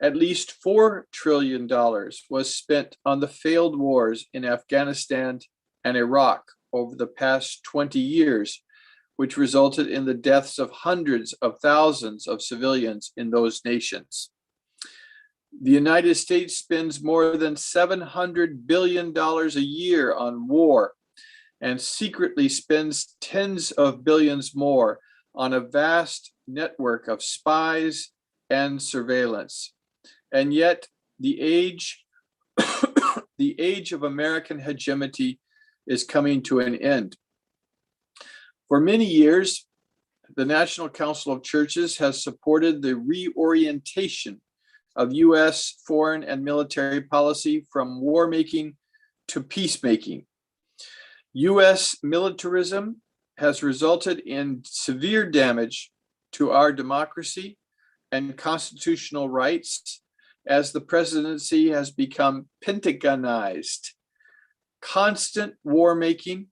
At least $4 trillion was spent on the failed wars in Afghanistan and Iraq over the past 20 years, which resulted in the deaths of hundreds of thousands of civilians in those nations. The United States spends more than $700 billion a year on war and secretly spends tens of billions more on a vast network of spies and surveillance. And yet the age of American hegemony is coming to an end. For many years, the National Council of Churches has supported the reorientation of U.S. foreign and military policy from war making to peacemaking. U.S. militarism has resulted in severe damage to our democracy and constitutional rights as the presidency has become Pentagonized. Constant war making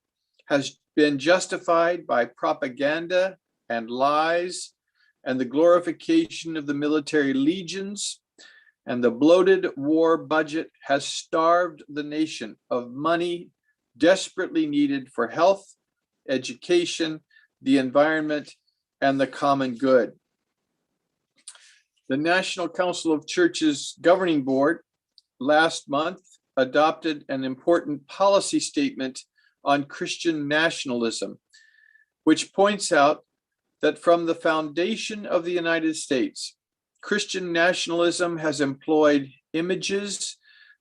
has been justified by propaganda and lies and the glorification of the military legions, and the bloated war budget has starved the nation of money desperately needed for health, education, the environment, and the common good. The National Council of Churches Governing Board last month adopted an important policy statement on Christian nationalism, which points out that from the foundation of the United States, Christian nationalism has employed images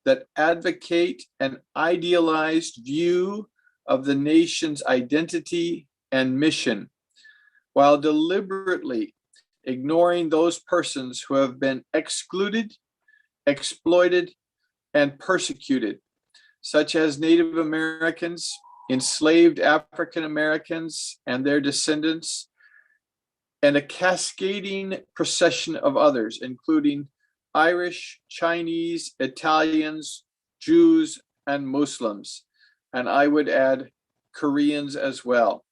that advocate an idealized view of the nation's identity and mission, while deliberately ignoring those persons who have been excluded, exploited, and persecuted, such as Native Americans, enslaved African Americans and their descendants, and a cascading procession of others, including Irish, Chinese, Italians, Jews, and Muslims, and I would add Koreans as well.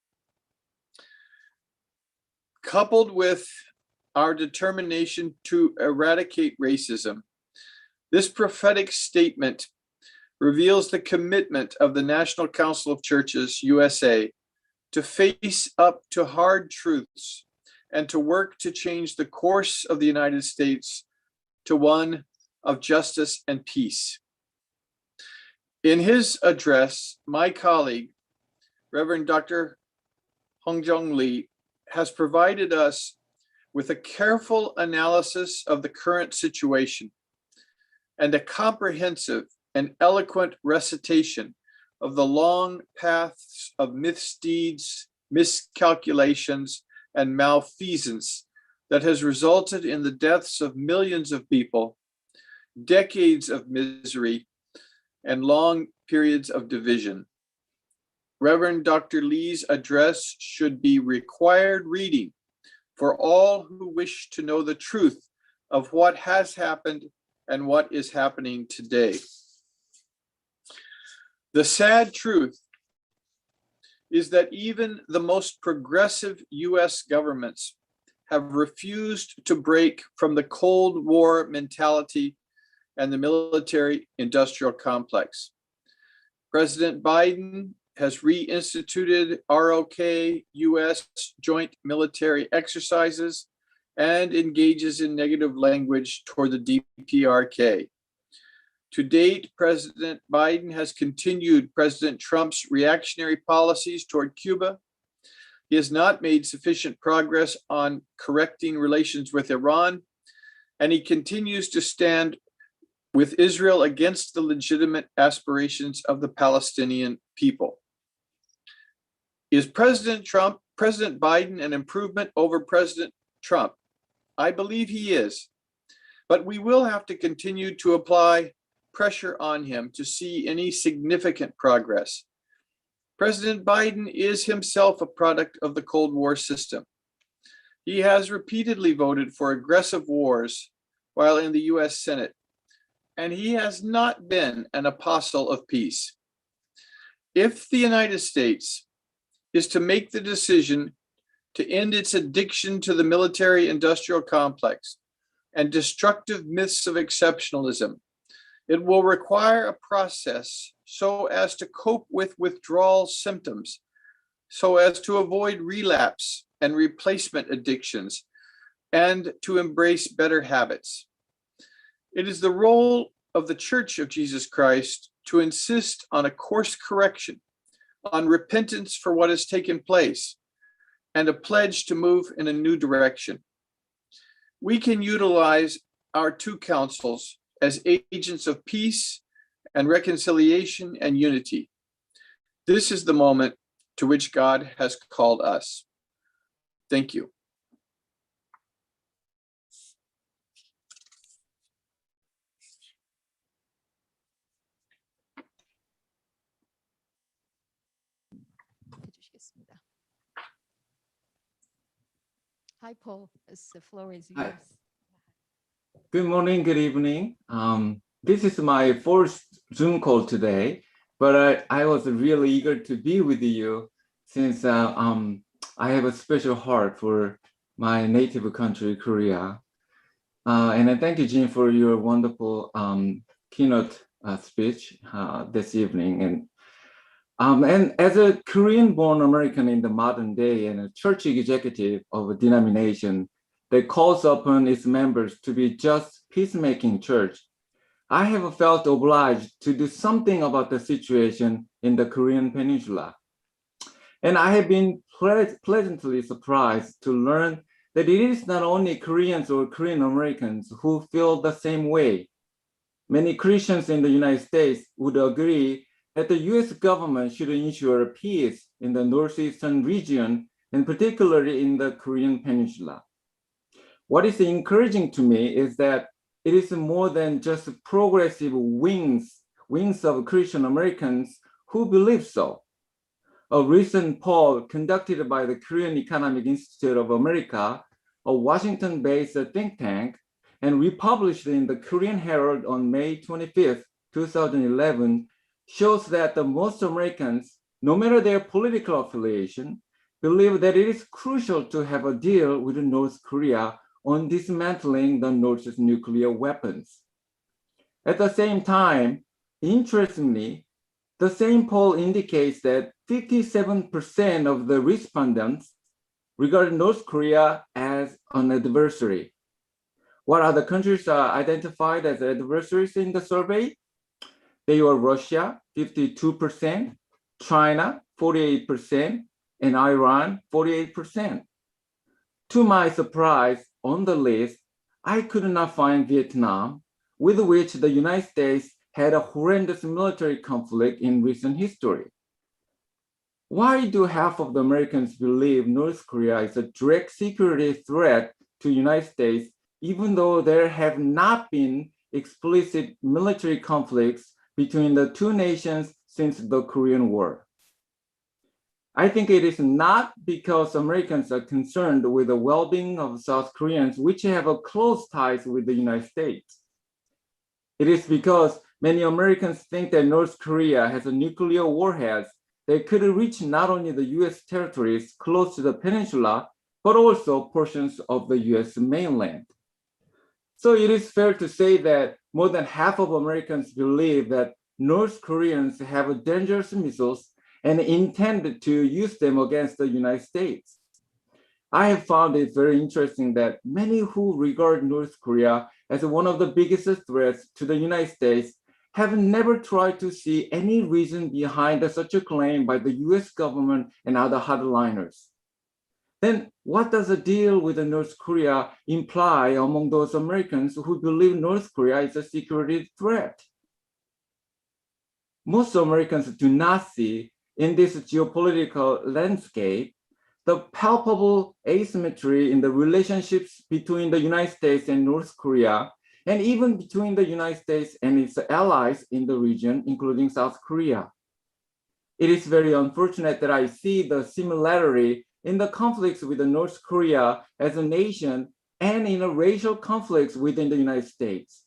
Coupled with our determination to eradicate racism, this prophetic statement reveals the commitment of the National Council of Churches, USA, to face up to hard truths and to work to change the course of the United States to one of justice and peace. In his address, my colleague, Reverend Dr. Hongjung Lee, has provided us with a careful analysis of the current situation and a comprehensive and eloquent recitation of the long paths of misdeeds, miscalculations, and malfeasance that has resulted in the deaths of millions of people, decades of misery, and long periods of division. Reverend Dr. Lee's address should be required reading for all who wish to know the truth of what has happened and what is happening today. The sad truth is that even the most progressive US governments have refused to break from the Cold War mentality and the military-industrial complex. President Biden has reinstituted ROK US joint military exercises and engages in negative language toward the DPRK. To date, President Biden has continued President Trump's reactionary policies toward Cuba. He has not made sufficient progress on correcting relations with Iran, and he continues to stand with Israel against the legitimate aspirations of the Palestinian people. Is President Biden an improvement over President Trump? I believe he is, but we will have to continue to apply pressure on him to see any significant progress. President Biden is himself a product of the Cold War system. He has repeatedly voted for aggressive wars while in the US Senate, and he has not been an apostle of peace. If the United States is to make the decision to end its addiction to the military-industrial complex and destructive myths of exceptionalism, it will require a process so as to cope with withdrawal symptoms, so as to avoid relapse and replacement addictions, and to embrace better habits. It is the role of the Church of Jesus Christ to insist on a course correction, on repentance for what has taken place, and a pledge to move in a new direction. We can utilize our two councils as agents of peace and reconciliation and unity. This is the moment to which God has called us. Thank you. Hi, Paul. The floor is Hi. yours. Good morning, good evening. This is my first Zoom call today, but I was really eager to be with you since I have a special heart for my native country, Korea. And I thank you, Jim, for your wonderful keynote speech this evening. And as a Korean-born American in the modern day and a church executive of a denomination that calls upon its members to be just peacemaking church, I have felt obliged to do something about the situation in the Korean Peninsula. And I have been pleasantly surprised to learn that it is not only Koreans or Korean Americans who feel the same way. Many Christians in the United States would agree that the US government should ensure peace in the northeastern region, and particularly in the Korean Peninsula. What is encouraging to me is that it is more than just progressive wings of Christian Americans who believe so. A recent poll conducted by the Korean Economic Institute of America, a Washington-based think tank, and republished in the Korean Herald on May 25th, 2011, shows that the most Americans, no matter their political affiliation, believe that it is crucial to have a deal with North Korea on dismantling the North's nuclear weapons. At the same time, interestingly, the same poll indicates that 57% of the respondents regard North Korea as an adversary. What other countries are identified as adversaries in the survey? They were Russia, 52%, China, 48%, and Iran, 48%. To my surprise, on the list, I could not find Vietnam, with which the United States had a horrendous military conflict in recent history. Why do half of the Americans believe North Korea is a direct security threat to the United States, even though there have not been explicit military conflicts between the two nations since the Korean War? I think it is not because Americans are concerned with the well-being of South Koreans, which have a close ties with the United States. It is because many Americans think that North Korea has a nuclear warheads that could reach not only the US territories close to the peninsula, but also portions of the US mainland. So it is fair to say that more than half of Americans believe that North Koreans have dangerous missiles and intend to use them against the United States. I have found it very interesting that many who regard North Korea as one of the biggest threats to the United States have never tried to see any reason behind such a claim by the US government and other hardliners. Then what does a deal with North Korea imply among those Americans who believe North Korea is a security threat? Most Americans do not see in this geopolitical landscape the palpable asymmetry in the relationships between the United States and North Korea, and even between the United States and its allies in the region, including South Korea. It is very unfortunate that I see the similarity in the conflicts with North Korea as a nation and in a racial conflicts within the United States.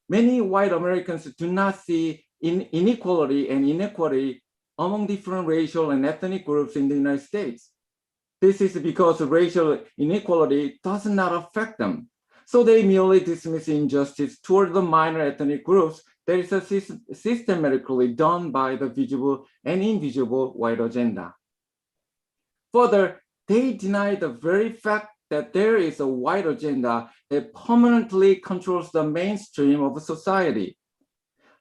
Many white Americans do not see inequality and inequity among different racial and ethnic groups in the United States. This is because racial inequality does not affect them. So they merely dismiss injustice toward the minor ethnic groups that is systematically done by the visible and invisible white agenda. Further, they deny the very fact that there is a white agenda that permanently controls the mainstream of society.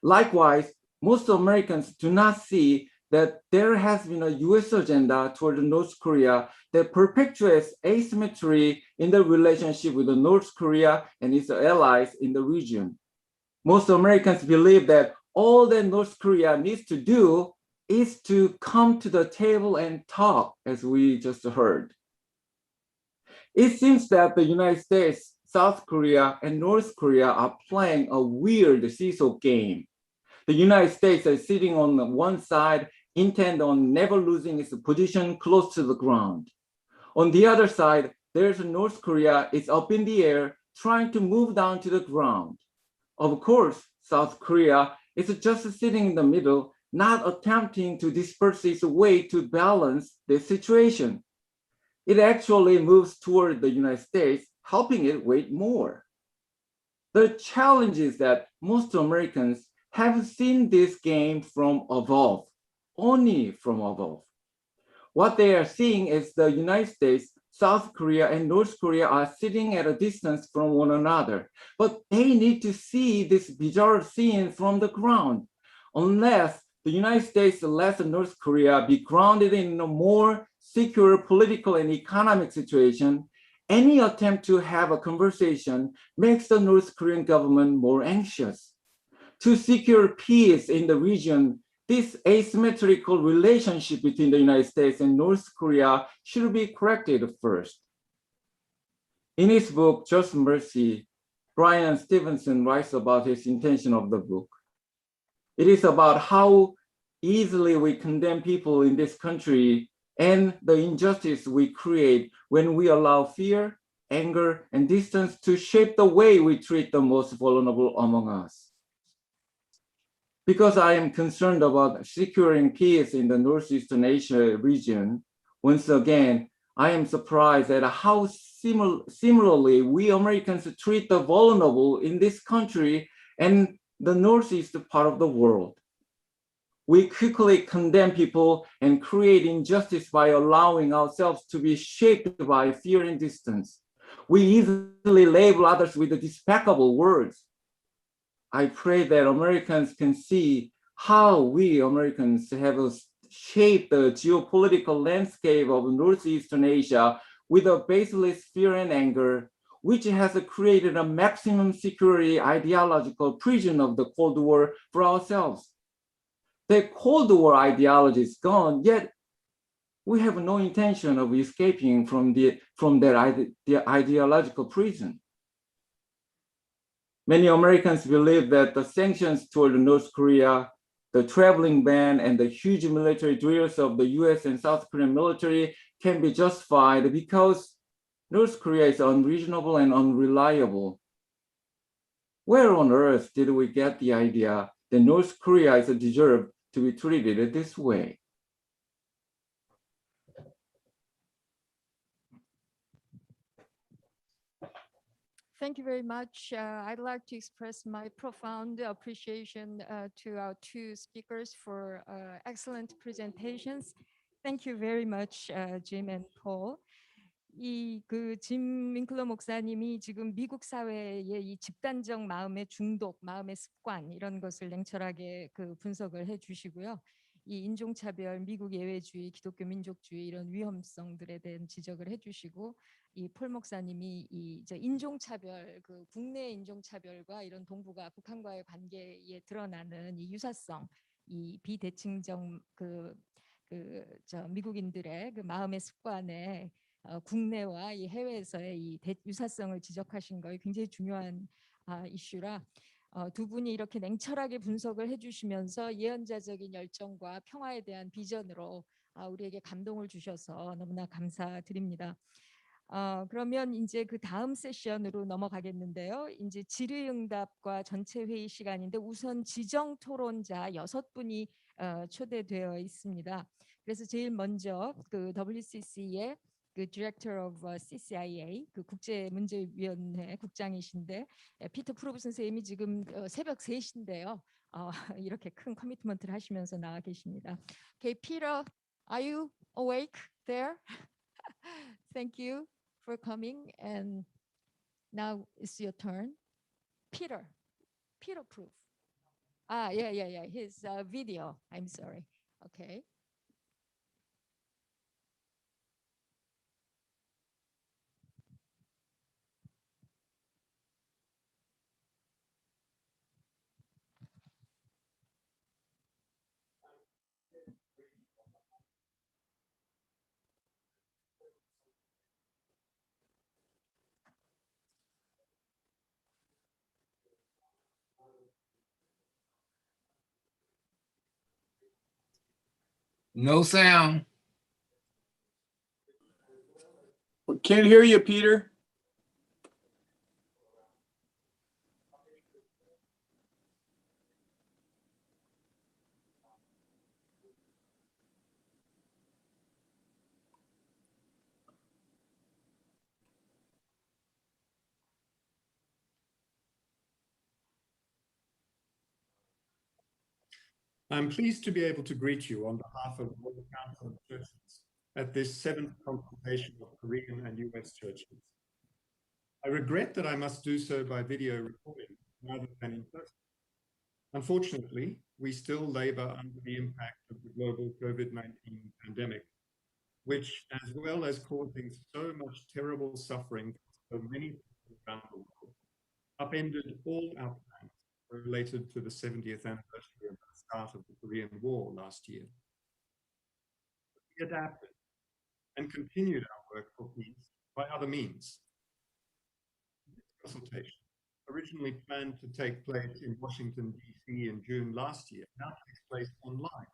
Likewise, most Americans do not see that there has been a US agenda toward North Korea that perpetuates asymmetry in the relationship with North Korea and its allies in the region. Most Americans believe that all that North Korea needs to do is to come to the table and talk, as we just heard. It seems that the United States, South Korea, and North Korea are playing a weird seesaw game. The United States is sitting on one side, intent on never losing its position close to the ground. On the other side, there's North Korea is up in the air, trying to move down to the ground. Of course, South Korea is just sitting in the middle, not attempting to disperse its weight to balance the situation. It actually moves toward the United States, helping it weigh more. The challenge is that most Americans have seen this game from above, only from above. What they are seeing is the United States, South Korea, and North Korea are sitting at a distance from one another, but they need to see this bizarre scene from the ground. Unless the United States lets North Korea be grounded in a more secure political and economic situation, any attempt to have a conversation makes the North Korean government more anxious. To secure peace in the region, this asymmetrical relationship between the United States and North Korea should be corrected first. In his book, Just Mercy, Brian Stevenson writes about his intention of the book. It is about how easily we condemn people in this country and the injustice we create when we allow fear, anger, and distance to shape the way we treat the most vulnerable among us. Because I am concerned about securing peace in the Northeastern Asia region, once again, I am surprised at how similarly we Americans treat the vulnerable in this country and the Northeast part of the world. We quickly condemn people and create injustice by allowing ourselves to be shaped by fear and distance. We easily label others with despicable words. I pray that Americans can see how we Americans have shape the geopolitical landscape of Northeastern Asia with a baseless fear and anger, which has created a maximum security ideological prison of the Cold War for ourselves. The Cold War ideology is gone, yet we have no intention of escaping from that ideological prison. Many Americans believe that the sanctions toward North Korea, the traveling ban, and the huge military drills of the US and South Korean military can be justified because North Korea is unreasonable and unreliable. Where on earth did we get the idea that North Korea is deserved to be treated this way? Thank you very much. I'd like to express my profound appreciation to our two speakers for excellent presentations. Thank you very much, Jim and Paul. 짐 윙클러 목사님이 지금 미국 사회의 이 집단적 마음의 중독, 마음의 습관 이런 것을 냉철하게 분석을 해주시고요. 이 인종차별, 미국 예외주의, 기독교 민족주의 이런 위험성들에 대한 지적을 해주시고, 이 폴 목사님이 이 인종차별, 국내 인종차별과 이런 동북아 북한과의 관계에 드러나는 이 유사성, 이 비대칭적 미국인들의 마음의 습관에 국내와 이 해외에서의 이 유사성을 지적하신 거에 굉장히 중요한 이슈라 두 분이 이렇게 냉철하게 분석을 해주시면서 예언자적인 열정과 평화에 대한 비전으로 우리에게 감동을 주셔서 너무나 감사드립니다. 그러면 이제 그 다음 세션으로 넘어가겠는데요. 이제 질의응답과 전체 회의 시간인데 우선 지정 토론자 6분이 초대되어 있습니다. 그래서 제일 먼저 그 WCC의 그 Director of CCIA, 그 국제문제위원회 국장이신데 피터 프로브 선생님이 지금 새벽 3시인데요. 이렇게 큰 커미트먼트를 하시면서 나와 계십니다. Okay, Peter, are you awake there? Thank you for coming, and now it's your turn. Peter Proof. Yeah. His video. I'm sorry. Okay. No sound. Can't hear you, Peter. I'm pleased to be able to greet you on behalf of the World Council of Churches at this 7th Consultation of Korean and US Churches. I regret that I must do so by video recording rather than in person. Unfortunately, we still labor under the impact of the global COVID-19 pandemic, which, as well as causing so much terrible suffering for so many people around the world, upended all our plans related to the 70th anniversary of the start of the Korean War last year. We adapted and continued our work for peace by other means. This consultation, originally planned to take place in Washington, D.C. in June last year, now takes place online,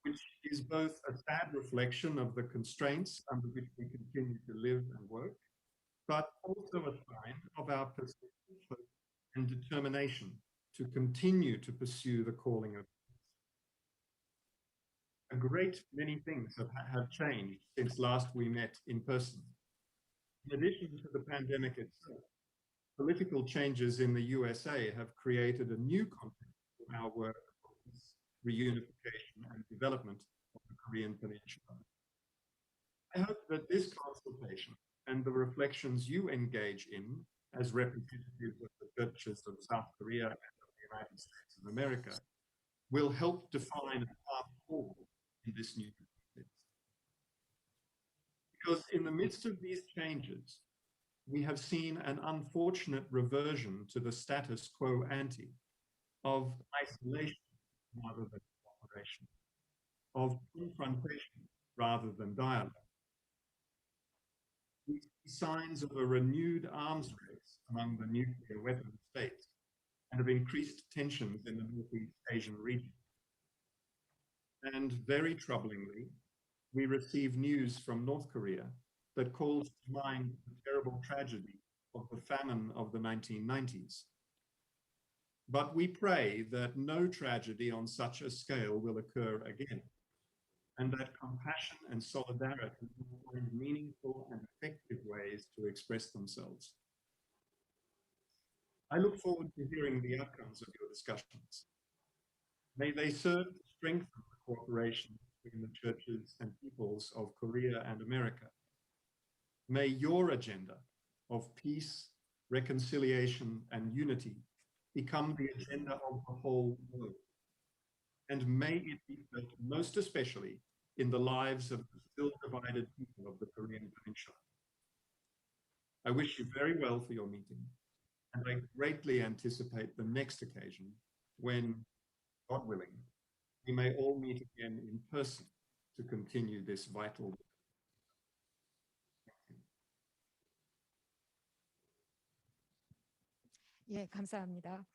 which is both a sad reflection of the constraints under which we continue to live and work, but also a sign of our persistent hope and determination to continue to pursue the calling of peace. A great many things have changed since last we met in person. In addition to the pandemic itself, political changes in the USA have created a new context for our work for peace, reunification, and development of the Korean Peninsula. I hope that this consultation and the reflections you engage in as representatives of the churches of South Korea and of the United States of America will help define a path forward this new context. Because in the midst of these changes, we have seen an unfortunate reversion to the status quo ante of isolation rather than cooperation, of confrontation rather than dialogue. We see signs of a renewed arms race among the nuclear weapon states and of increased tensions in the Northeast Asian region. And very troublingly, we receive news from North Korea that calls to mind the terrible tragedy of the famine of the 1990s. But we pray that no tragedy on such a scale will occur again, and that compassion and solidarity will find meaningful and effective ways to express themselves. I look forward to hearing the outcomes of your discussions. May they serve to strengthen the cooperation between the churches and peoples of Korea and America. May your agenda of peace, reconciliation, and unity become the agenda of the whole world. And may it be felt most especially in the lives of the still divided people of the Korean Peninsula. I wish you very well for your meeting, and I greatly anticipate the next occasion when, God willing, we may all meet again in person to continue this vital work. 예, 감사합니다.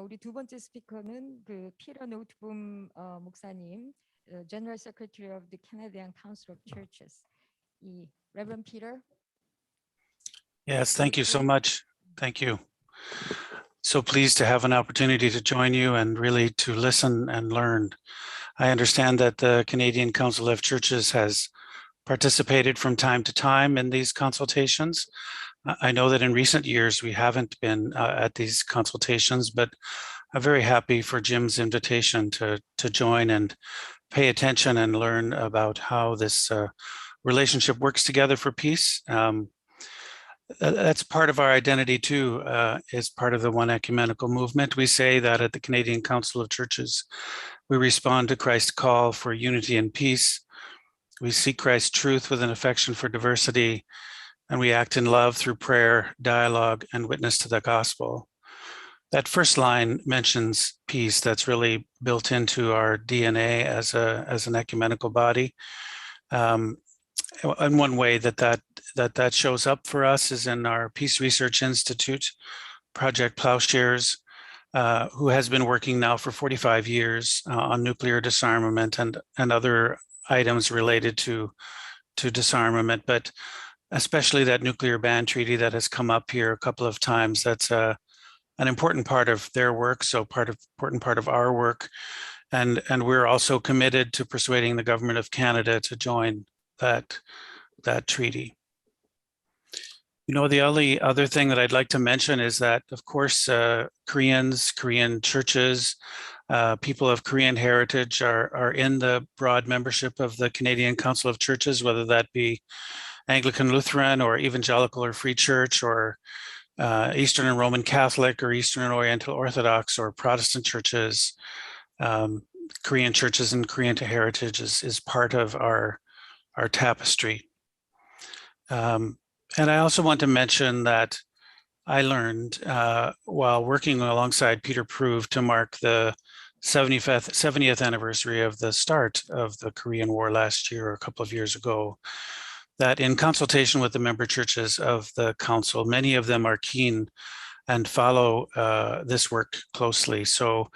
우리 두 번째 스피커는 그 피터 노트붐 목사님, General Secretary of the Canadian Council of Churches. 이 Reverend Peter. Yes, thank you so much. Thank you. So pleased to have an opportunity to join you and really to listen and learn. I understand that the Canadian Council of Churches has participated from time to time in these consultations. I know that in recent years we haven't been at these consultations, but I'm very happy for Jim's invitation to join and pay attention and learn about how this relationship works together for peace. That's part of our identity too, is part of the One Ecumenical Movement. We say that at the Canadian Council of Churches, we respond to Christ's call for unity and peace. We seek Christ's truth with an affection for diversity, and we act in love through prayer, dialogue, and witness to the gospel. That first line mentions peace. That's really built into our DNA as an ecumenical body. And one way that shows up for us is in our Peace Research Institute, Project Plowshares, who has been working now for 45 years on nuclear disarmament and other items related to disarmament, but especially that nuclear ban treaty that has come up here a couple of times. That's an important part of their work, so important part of our work. And we're also committed to persuading the government of Canada to join that treaty. You know, the only other thing that I'd like to mention is that, of course, Koreans, Korean churches, people of Korean heritage are in the broad membership of the Canadian Council of Churches, whether that be Anglican Lutheran or Evangelical or Free Church or Eastern and Roman Catholic or Eastern and Oriental Orthodox or Protestant churches. Korean churches and Korean heritage is part of our tapestry. And I also want to mention that I learned while working alongside Peter Prove to mark the 70th anniversary of the start of the Korean War last year, or a couple of years ago, that in consultation with the member churches of the council, many of them are keen and follow this work closely. So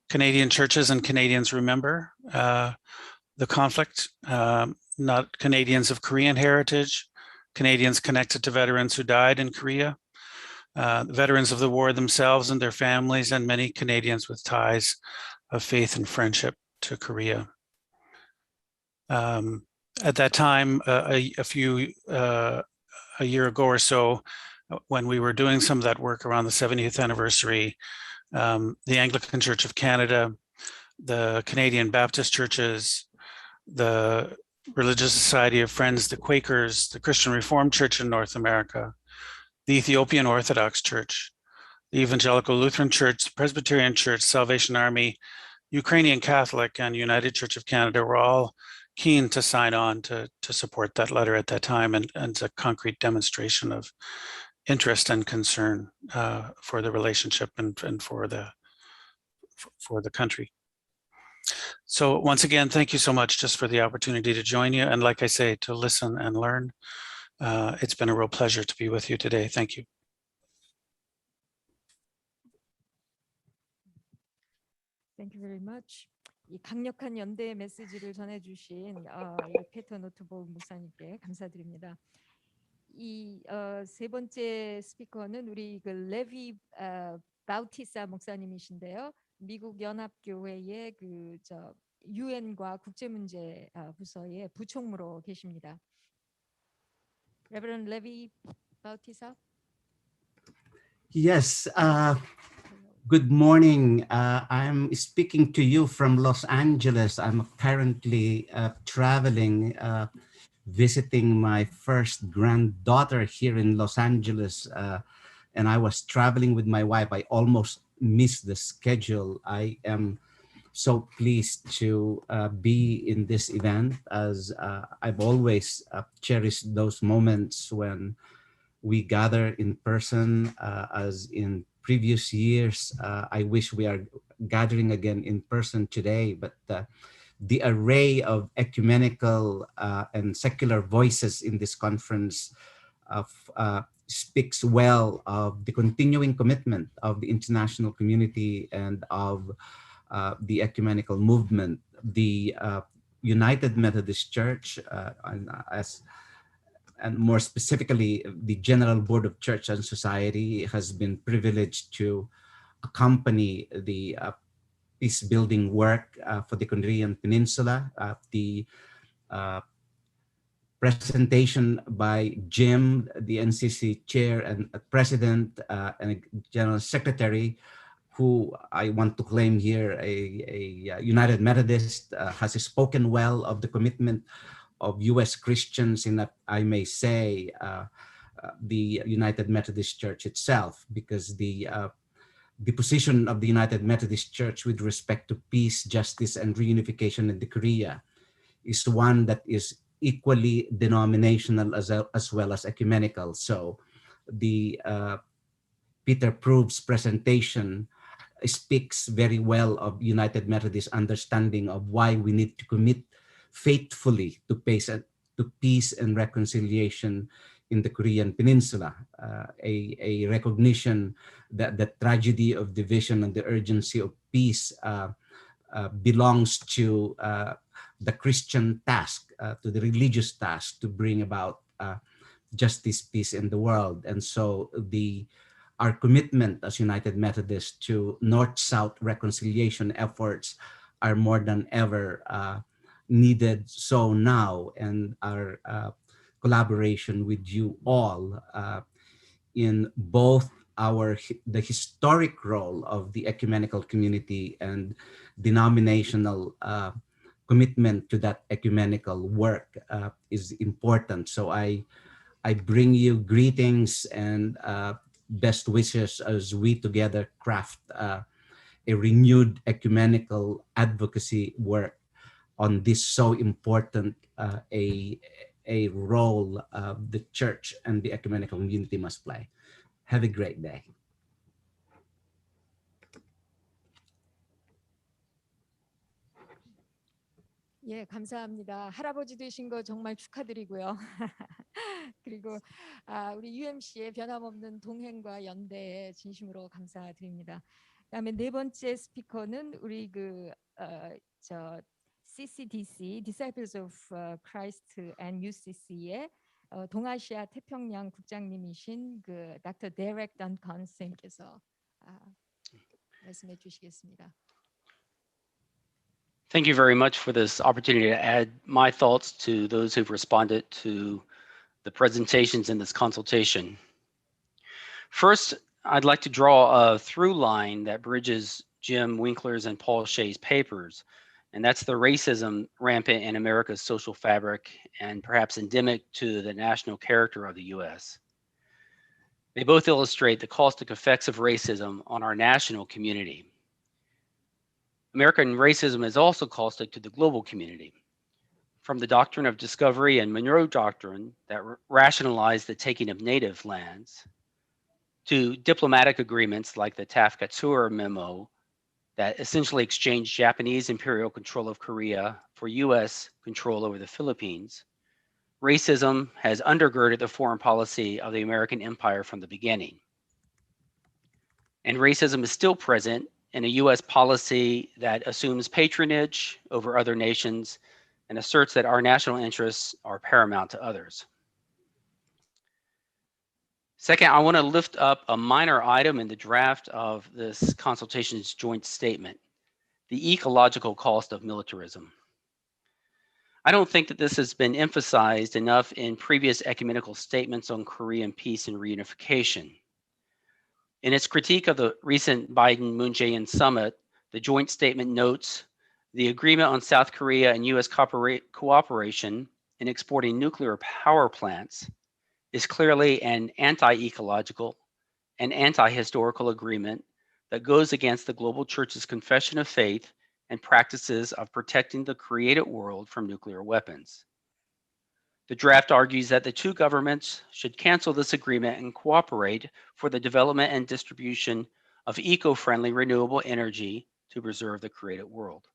Canadian churches and Canadians remember the conflict, not Canadians of Korean heritage, Canadians connected to veterans who died in Korea, veterans of the war themselves and their families, and many Canadians with ties of faith and friendship to Korea. At that time, a year ago or so, when we were doing some of that work around the 70th anniversary, the Anglican Church of Canada, the Canadian Baptist churches, the Religious Society of Friends, the Quakers, the Christian Reformed Church in North America, the Ethiopian Orthodox Church, the Evangelical Lutheran Church, the Presbyterian Church, Salvation Army, Ukrainian Catholic and United Church of Canada were all keen to sign on to support that letter at that time, and it's a concrete demonstration of interest and concern for the relationship and for the country. So once again, thank you so much just for the opportunity to join you, and like I say, to listen and learn. It's been a real pleasure to be with you today. Thank you. Thank you very much. 이 강력한 연대의 메시지를 전해주신 피터 노트볼 목사님께 감사드립니다. 이 세 번째 스피커는 우리 그 레비 바우티사 목사님이신데요. 미국 연합교회의 그 유엔과 국제문제 부서의 부총무로 계십니다. Reverend Levi Bautista. Yes. Good morning. I'm speaking to you from Los Angeles. I'm currently traveling, visiting my first granddaughter here in Los Angeles. And I was traveling with my wife. I almost missed the schedule. I am so pleased to be in this event, as I've always cherished those moments when we gather in person, as in previous years. I wish we are gathering again in person today, but the array of ecumenical and secular voices in this conference speaks well of the continuing commitment of the international community and of the ecumenical movement. The United Methodist Church, and more specifically, the General Board of Church and Society has been privileged to accompany the peace-building work for the Korean Peninsula. The presentation by Jim, the NCC chair and president and general secretary, who I want to claim here a United Methodist, has spoken well of the commitment of U.S. Christians in that, I may say, the United Methodist Church itself, because the position of the United Methodist Church with respect to peace, justice, and reunification in the Korea is one that is equally denominational as well as ecumenical. So the Peter Prove's presentation speaks very well of United Methodist understanding of why we need to commit faithfully to peace and reconciliation in the Korean Peninsula, a recognition that the tragedy of division and the urgency of peace belongs to the Christian task, to the religious task to bring about justice, peace in the world. And so our commitment as United Methodists to North-South reconciliation efforts are more than ever needed so now, and our collaboration with you all in both the historic role of the ecumenical community and denominational commitment to that ecumenical work is important. So I bring you greetings and best wishes as we together craft a renewed ecumenical advocacy work on this so important a role the church and the ecumenical community must play. Have a great day. 예, 감사합니다. 할아버지 되신 거 정말 축하드리고요. 그리고 우리 UMC의 변함없는 동행과 연대에 진심으로 감사드립니다. 그다음에 네 번째 스피커는 우리 CCDC, Disciples of Christ and UCC의 동아시아 태평양 국장님이신 Dr. Derek Duncan 선생님께서 말씀해 주시겠습니다. Thank you very much for this opportunity to add my thoughts to those who've responded to the presentations in this consultation. First, I'd like to draw a through line that bridges Jim Winkler's and Paul Shea's papers, and that's the racism rampant in America's social fabric and perhaps endemic to the national character of the US. They both illustrate the caustic effects of racism on our national community. American racism is also caustic to the global community. From the doctrine of discovery and Monroe Doctrine that rationalized the taking of native lands, to diplomatic agreements like the Taft-Katsura Memo that essentially exchanged Japanese imperial control of Korea for US control over the Philippines, racism has undergirded the foreign policy of the American empire from the beginning. And racism is still present in a US policy that assumes patronage over other nations and asserts that our national interests are paramount to others. Second, I want to lift up a minor item in the draft of this consultation's joint statement, the ecological cost of militarism. I don't think that this has been emphasized enough in previous ecumenical statements on Korean peace and reunification. In its critique of the recent Biden-Moon Jae-in summit, the joint statement notes the agreement on South Korea and US cooperation in exporting nuclear power plants is clearly an anti-ecological and anti-historical agreement that goes against the global church's confession of faith and practices of protecting the created world from nuclear weapons. The draft argues that the two governments should cancel this agreement and cooperate for the development and distribution of eco-friendly renewable energy to preserve the created world.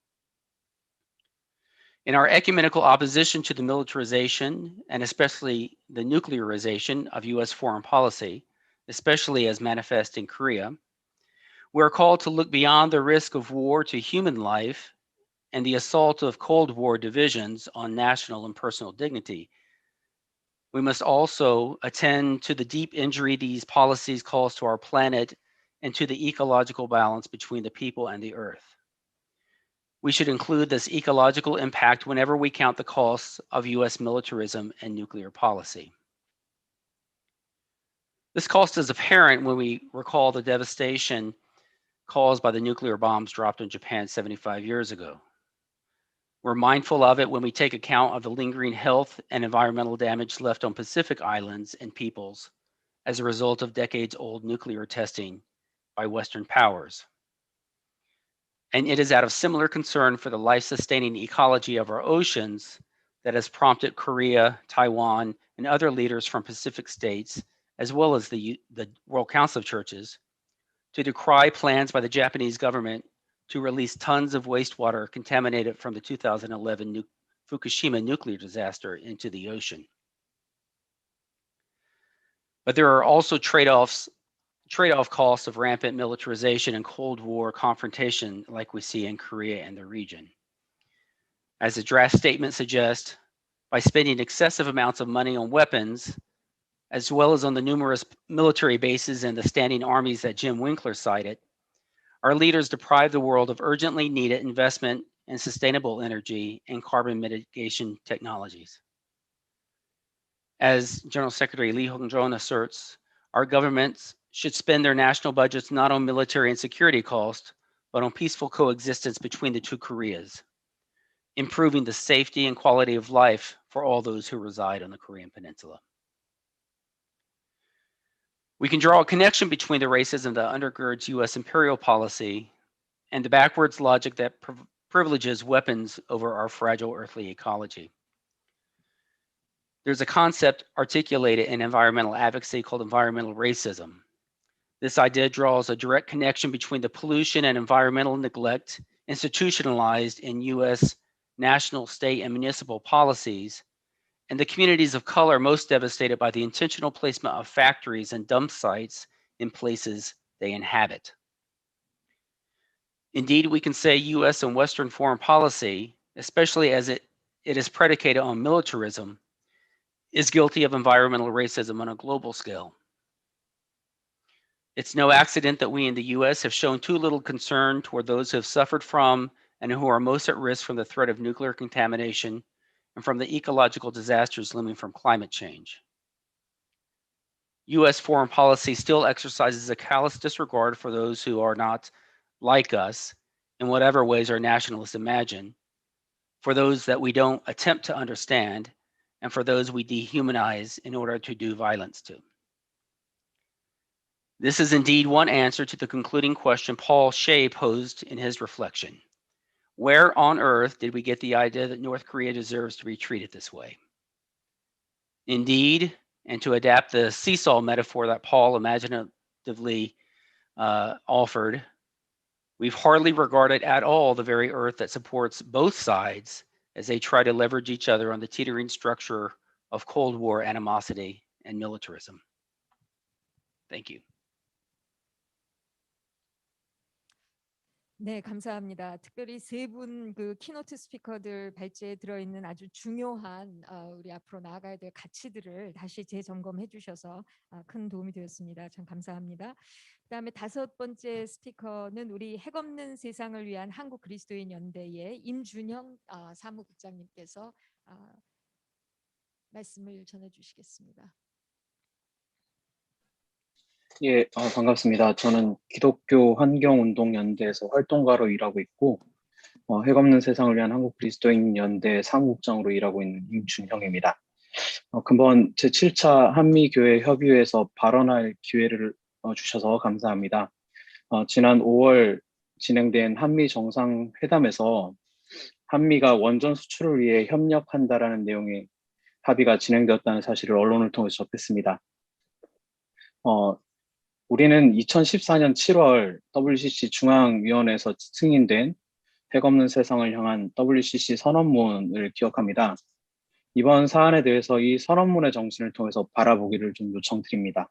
In our ecumenical opposition to the militarization and especially the nuclearization of US foreign policy, especially as manifest in Korea, we are called to look beyond the risk of war to human life and the assault of Cold War divisions on national and personal dignity. We must also attend to the deep injury these policies cause to our planet and to the ecological balance between the people and the earth. We should include this ecological impact whenever we count the costs of US militarism and nuclear policy. This cost is apparent when we recall the devastation caused by the nuclear bombs dropped on Japan 75 years ago. We're mindful of it when we take account of the lingering health and environmental damage left on Pacific islands and peoples as a result of decades-old nuclear testing by Western powers. And it is out of similar concern for the life-sustaining ecology of our oceans that has prompted Korea, Taiwan, and other leaders from Pacific states, as well as the World Council of Churches, to decry plans by the Japanese government to release tons of wastewater contaminated from the 2011 Fukushima nuclear disaster into the ocean. But there are also trade-off costs of rampant militarization and Cold War confrontation like we see in Korea and the region. As the draft statement suggests, by spending excessive amounts of money on weapons, as well as on the numerous military bases and the standing armies that Jim Winkler cited, our leaders deprive the world of urgently needed investment in sustainable energy and carbon mitigation technologies. As General Secretary Lee Hong-joon asserts, our governments should spend their national budgets not on military and security costs, but on peaceful coexistence between the two Koreas, improving the safety and quality of life for all those who reside on the Korean Peninsula. We can draw a connection between the racism that undergirds US imperial policy and the backwards logic that privileges weapons over our fragile earthly ecology. There's a concept articulated in environmental advocacy called environmental racism. This idea draws a direct connection between the pollution and environmental neglect institutionalized in US national, state, and municipal policies, and the communities of color most devastated by the intentional placement of factories and dump sites in places they inhabit. Indeed, we can say US and Western foreign policy, especially as it is predicated on militarism, is guilty of environmental racism on a global scale. It's no accident that we in the US have shown too little concern toward those who have suffered from and who are most at risk from the threat of nuclear contamination and from the ecological disasters looming from climate change. US foreign policy still exercises a callous disregard for those who are not like us in whatever ways our nationalists imagine, for those that we don't attempt to understand, and for those we dehumanize in order to do violence to. This is indeed one answer to the concluding question Paul Shea posed in his reflection. Where on earth did we get the idea that North Korea deserves to be treated this way? Indeed, and to adapt the seesaw metaphor that Paul imaginatively offered, we've hardly regarded at all the very earth that supports both sides as they try to leverage each other on the teetering structure of Cold War animosity and militarism. Thank you. 네, 감사합니다. 특별히 세 분 그 키노트 스피커들 발제에 들어있는 아주 중요한 우리 앞으로 나아가야 될 가치들을 다시 재점검해 주셔서 큰 도움이 되었습니다. 참 감사합니다. 그다음에 다섯 번째 스피커는 우리 핵없는 세상을 위한 한국 그리스도인 연대의 임준형 사무국장님께서 말씀을 전해 주시겠습니다. 예, 반갑습니다. 저는 기독교 환경운동연대에서 활동가로 일하고 있고 핵없는 세상을 위한 한국 그리스도인 연대 사무국장으로 일하고 있는 임준형입니다. 금번 제7차 한미교회협의회에서 발언할 기회를 주셔서 감사합니다. 지난 5월 진행된 한미 정상회담에서 한미가 원전 수출을 위해 협력한다라는 내용의 합의가 진행되었다는 사실을 언론을 통해서 접했습니다. 우리는 2014년 7월 WCC 중앙위원회에서 승인된 핵없는 세상을 향한 WCC 선언문을 기억합니다. 이번 사안에 대해서 이 선언문의 정신을 통해서 바라보기를 좀 요청드립니다.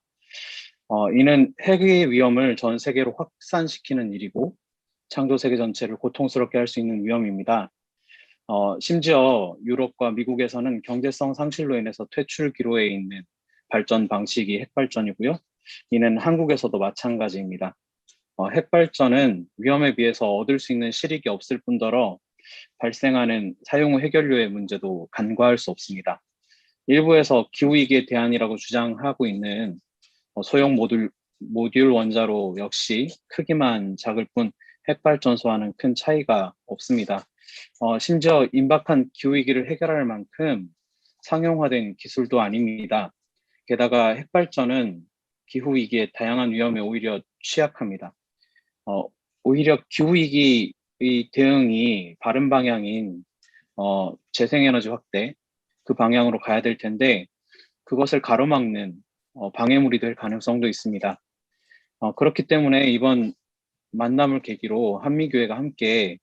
이는 핵의 위험을 전 세계로 확산시키는 일이고 창조 세계 전체를 고통스럽게 할 수 있는 위험입니다. 심지어 유럽과 미국에서는 경제성 상실로 인해서 퇴출 기로에 있는 발전 방식이 핵발전이고요. 이는 한국에서도 마찬가지입니다. 핵발전은 위험에 비해서 얻을 수 있는 실익이 없을 뿐더러 발생하는 사용 후 해결료의 문제도 간과할 수 없습니다. 일부에서 기후위기의 대안이라고 주장하고 있는 소형 모듈 원자로 역시 크기만 작을 뿐 핵발전소와는 큰 차이가 없습니다. 심지어 임박한 기후위기를 해결할 만큼 상용화된 기술도 아닙니다. 게다가 핵발전은 기후위기의 다양한 위험에 오히려 취약합니다. 오히려 기후위기의 대응이 바른 방향인 재생에너지 확대, 그 방향으로 가야 될 텐데 그것을 가로막는 방해물이 될 가능성도 있습니다. 그렇기 때문에 이번 만남을 계기로 한미교회가 함께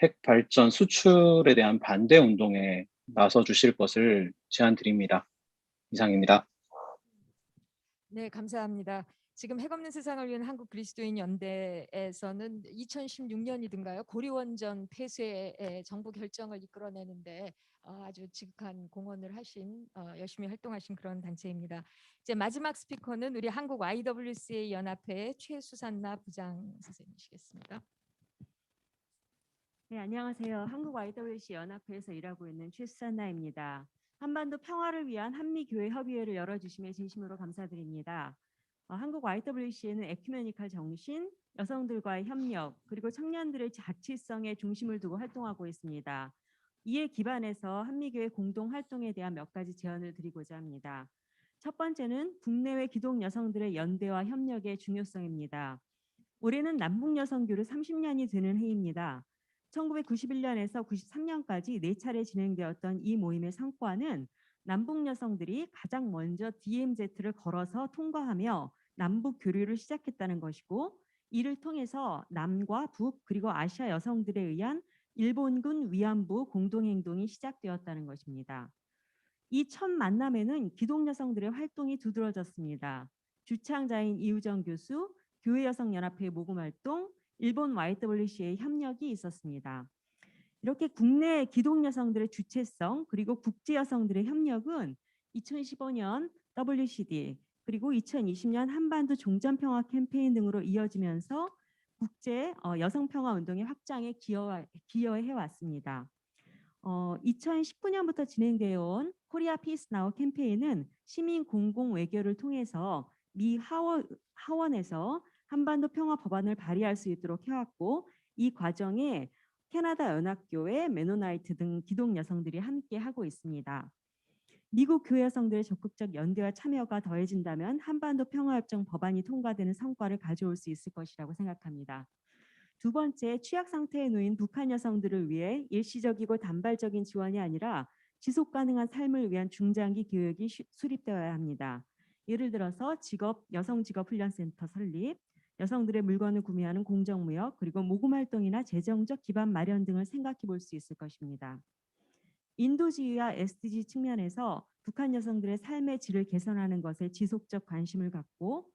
핵발전 수출에 대한 반대 운동에 나서 주실 것을 제안드립니다. 이상입니다. 네, 감사합니다. 지금 핵없는 세상을 위한 한국 그리스도인 연대에서는 2016년이든가요 고리원전 폐쇄의 정부 결정을 이끌어내는데 아주 지극한 공헌을 하신 열심히 활동하신 그런 단체입니다. 이제 마지막 스피커는 우리 한국 IWCA 연합회 최수산나 부장 선생님이시겠습니다. 네, 안녕하세요. 한국 IWC 연합회에서 일하고 있는 최수산나입니다. 한반도 평화를 위한 한미교회 협의회를 열어주심에 진심으로 감사드립니다. 한국 IWC에는 에큐메니칼 정신, 여성들과의 협력, 그리고 청년들의 가치성에 중심을 두고 활동하고 있습니다. 이에 기반해서 한미교회 공동 활동에 대한 몇 가지 제안을 드리고자 합니다. 첫 번째는 국내외 기독 여성들의 연대와 협력의 중요성입니다. 올해는 남북 여성교류 30년이 되는 해입니다. 1991년에서 93년까지 4차례 진행되었던 이 모임의 성과는 남북 여성들이 가장 먼저 DMZ를 걸어서 통과하며 남북 교류를 시작했다는 것이고 이를 통해서 남과 북 그리고 아시아 여성들에 의한 일본군 위안부 공동행동이 시작되었다는 것입니다. 이 첫 만남에는 기독 여성들의 활동이 두드러졌습니다. 주창자인 이우정 교수, 교회여성연합회 모금활동, 일본 YWCA 협력이 있었습니다. 이렇게 국내 기독 여성들의 주체성 그리고 국제 여성들의 협력은 2015년 WCD 그리고 2020년 한반도 종전평화 캠페인 등으로 이어지면서 국제 여성평화 운동의 확장에 기여해 왔습니다. 2019년부터 진행되어 온 코리아 피스 나우 캠페인은 시민 공공 외교를 통해서 미 하원에서 한반도 평화 법안을 발의할 수 있도록 해왔고 이 과정에 캐나다 연합교회, 메노나이트 등 기독 여성들이 함께 하고 있습니다. 미국 교회 여성들의 적극적 연대와 참여가 더해진다면 한반도 평화협정 법안이 통과되는 성과를 가져올 수 있을 것이라고 생각합니다. 두 번째, 취약 상태에 놓인 북한 여성들을 위해 일시적이고 단발적인 지원이 아니라 지속 가능한 삶을 위한 중장기 교육이 수립되어야 합니다. 예를 들어서 여성 직업훈련센터 설립, 여성들의 물건을 구매하는 공정무역, 그리고 모금 활동이나 재정적 기반 마련 등을 생각해 볼 수 있을 것입니다. 인도주의와 SDG 측면에서 북한 여성들의 삶의 질을 개선하는 것에 지속적 관심을 갖고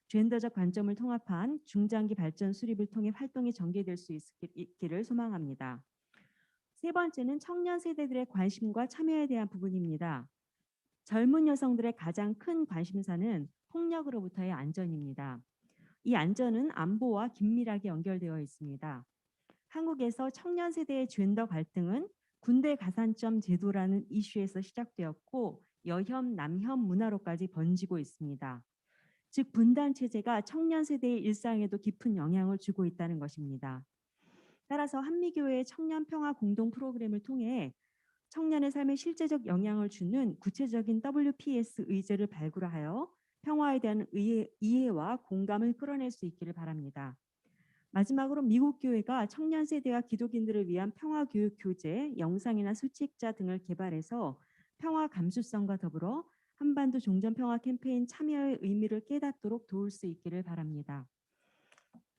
젠더적 관점을 통합한 중장기 발전 수립을 통해 활동이 전개될 수 있기를 소망합니다. 세 번째는 청년 세대들의 관심과 참여에 대한 부분입니다. 젊은 여성들의 가장 큰 관심사는 폭력으로부터의 안전입니다. 이 안전은 안보와 긴밀하게 연결되어 있습니다. 한국에서 청년 세대의 젠더 갈등은 군대 가산점 제도라는 이슈에서 시작되었고 여혐, 남혐 문화로까지 번지고 있습니다. 즉 분단 체제가 청년 세대의 일상에도 깊은 영향을 주고 있다는 것입니다. 따라서 한미교회의 청년 평화 공동 프로그램을 통해 청년의 삶에 실제적 영향을 주는 구체적인 WPS 의제를 발굴하여 평화에 대한 이해와 공감을 끌어낼 수 있기를 바랍니다. 마지막으로 미국 교회가 청년 세대와 기독인들을 위한 평화 교육 교재, 영상이나 수칙자 등을 개발해서 평화 감수성과 더불어 한반도 종전 평화 캠페인 참여의 의미를 깨닫도록 도울 수 있기를 바랍니다.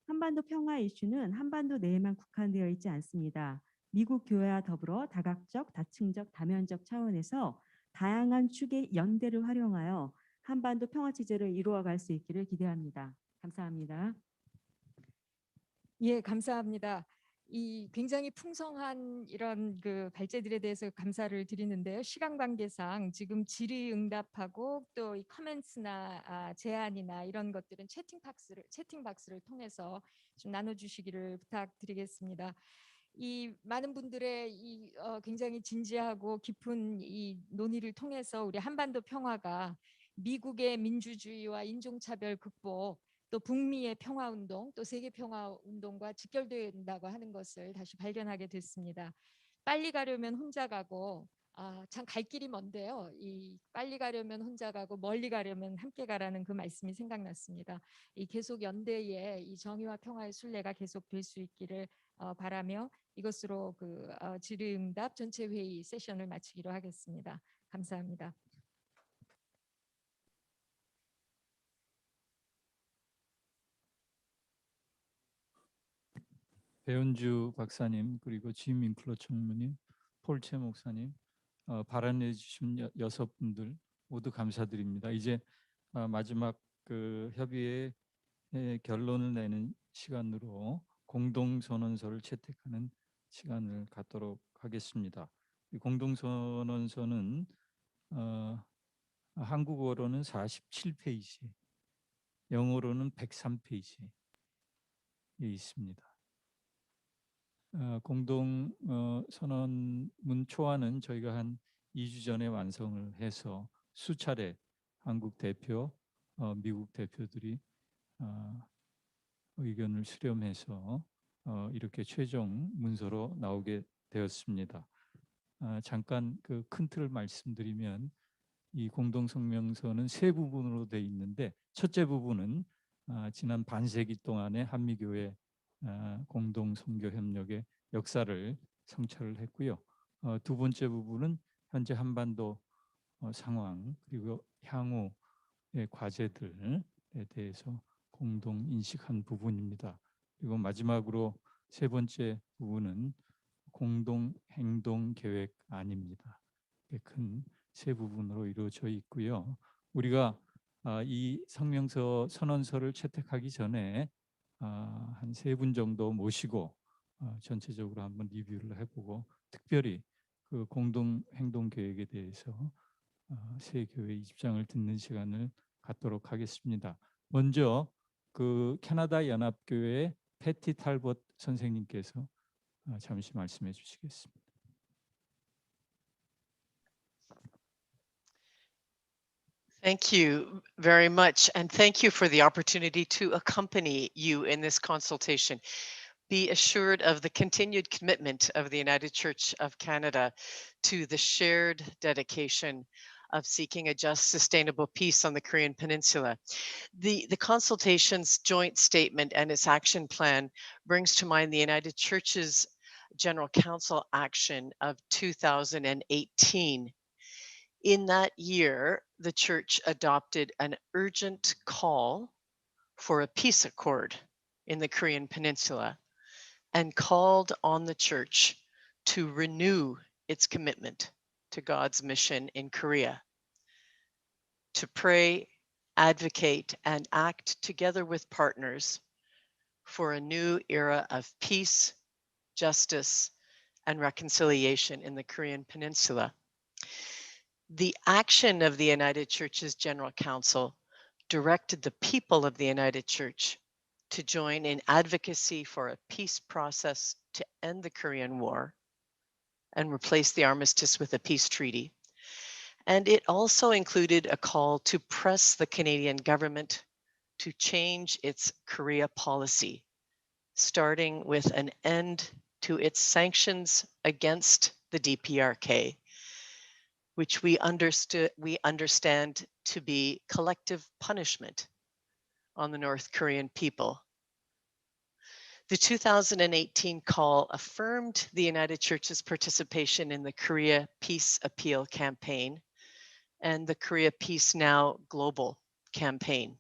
한반도 평화 이슈는 한반도 내에만 국한되어 있지 않습니다. 미국 교회와 더불어 다각적, 다층적, 다면적 차원에서 다양한 축의 연대를 활용하여 한반도 평화 체제를 이루어갈 수 있기를 기대합니다. 감사합니다. 예, 감사합니다. 이 굉장히 풍성한 이런 그 발제들에 대해서 감사를 드리는데요. 시간 관계상 지금 질의응답하고 또 이 커멘트나 제안이나 이런 것들은 채팅 박스를 통해서 좀 나눠주시기를 부탁드리겠습니다. 이 많은 분들의 이 굉장히 진지하고 깊은 이 논의를 통해서 우리 한반도 평화가 미국의 민주주의와 인종차별 극복, 또 북미의 평화운동, 또 세계 평화운동과 직결된다고 하는 것을 다시 발견하게 됐습니다. 빨리 가려면 혼자 가고 참 갈 길이 먼데요. 이 빨리 가려면 혼자 가고 멀리 가려면 함께 가라는 그 말씀이 생각났습니다. 이 계속 연대의 이 정의와 평화의 순례가 계속될 수 있기를 바라며 이것으로 그 질의응답 전체 회의 세션을 마치기로 하겠습니다. 감사합니다. 배은주 박사님, 그리고 짐 윙클러 총무님, 폴체 목사님, 발언해 주신 6분들 모두 감사드립니다. 이제 마지막 그 협의회 결론을 내는 시간으로 공동선언서를 채택하는 시간을 갖도록 하겠습니다. 이 공동선언서는 한국어로는 47페이지, 영어로는 103페이지에 있습니다. 공동 선언문 초안은 저희가 한 2주 전에 완성을 해서 수차례 한국 대표, 미국 대표들이 의견을 수렴해서 이렇게 최종 문서로 나오게 되었습니다. 잠깐 그 큰 틀을 말씀드리면 이 공동성명서는 세 부분으로 되어 있는데 첫째 부분은 지난 반세기 동안의 한미교회 공동선교협력의 역사를 성찰을 했고요. 두 번째 부분은 현재 한반도 상황 그리고 향후의 과제들에 대해서 공동 인식한 부분입니다. 그리고 마지막으로 세 번째 부분은 공동 행동 계획안입니다. 큰 세 부분으로 이루어져 있고요. 우리가 이 성명서 선언서를 채택하기 전에 한 3분 정도 모시고 전체적으로 한번 리뷰를 해보고 특별히 그 공동 행동 계획에 대해서 세 교회의 입장을 듣는 시간을 갖도록 하겠습니다. 먼저 그 캐나다 연합교회 패티 탈벗 선생님께서 잠시 말씀해 주시겠습니다. Thank you very much, and thank you for the opportunity to accompany you in this consultation. Be assured of the continued commitment of the United Church of Canada to the shared dedication of seeking a just, sustainable peace on the Korean Peninsula. The consultation's joint statement and its action plan brings to mind the United Church's General Council action of 2018. In that year, the church adopted an urgent call for a peace accord in the Korean Peninsula and called on the church to renew its commitment to God's mission in Korea, to pray, advocate, and act together with partners for a new era of peace, justice, and reconciliation in the Korean Peninsula. The action of the United Church's General Council directed the people of the United Church to join in advocacy for a peace process to end the Korean War and replace the armistice with a peace treaty. And it also included a call to press the Canadian government to change its Korea policy, starting with an end to its sanctions against the DPRK, which we understand to be collective punishment on the North Korean people. The 2018 call affirmed the United Church's participation in the Korea Peace Appeal campaign and the Korea Peace Now Global campaign.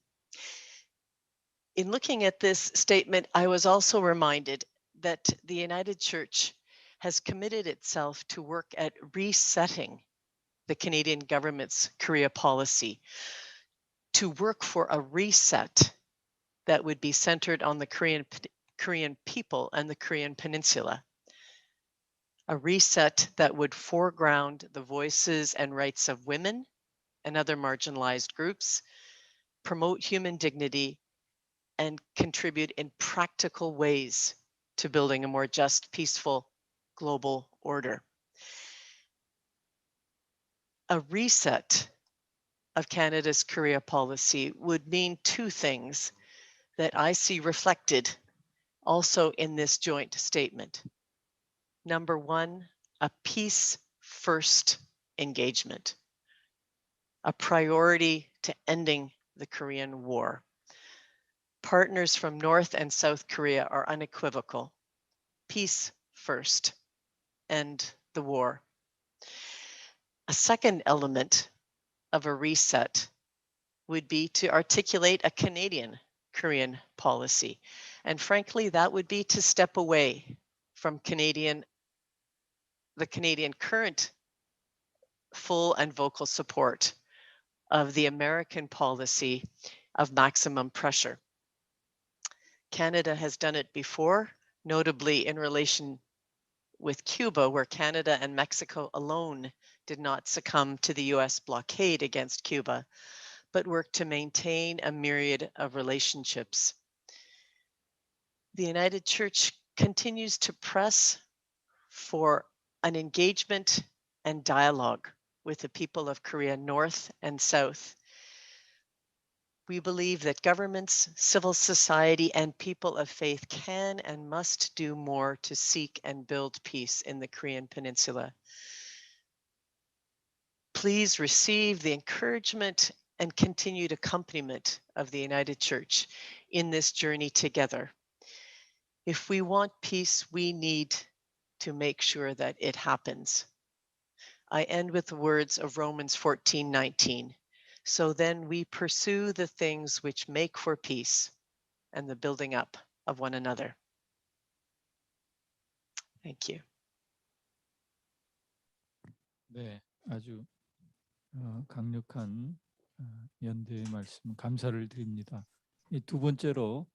In looking at this statement, I was also reminded that the United Church has committed itself to work at resetting the Canadian government's Korea policy, to work for a reset that would be centered on the Korean people and the Korean Peninsula. A reset that would foreground the voices and rights of women and other marginalized groups, promote human dignity, and contribute in practical ways to building a more just, peaceful global order. A reset of Canada's Korea policy would mean two things that I see reflected also in this joint statement. Number one, a peace first engagement, a priority to ending the Korean War. Partners from North and South Korea are unequivocal. Peace first, end the war. A second element of a reset would be to articulate a Canadian Korean policy. And frankly, that would be to step away from the Canadian current full and vocal support of the American policy of maximum pressure. Canada has done it before, notably in relation with Cuba, where Canada and Mexico alone did not succumb to the US blockade against Cuba, but worked to maintain a myriad of relationships. The United Church continues to press for an engagement and dialogue with the people of Korea, North and South. We believe that governments, civil society, and people of faith can and must do more to seek and build peace in the Korean Peninsula. Please receive the encouragement and continued accompaniment of the United Church in this journey together. If we want peace, we need to make sure that it happens. I end with the words of Romans 14:19. So then we pursue the things which make for peace and the building up of one another. Thank you. 네, 아주 강력한 연대의 말씀 감사를 드립니다. 이 두 번째로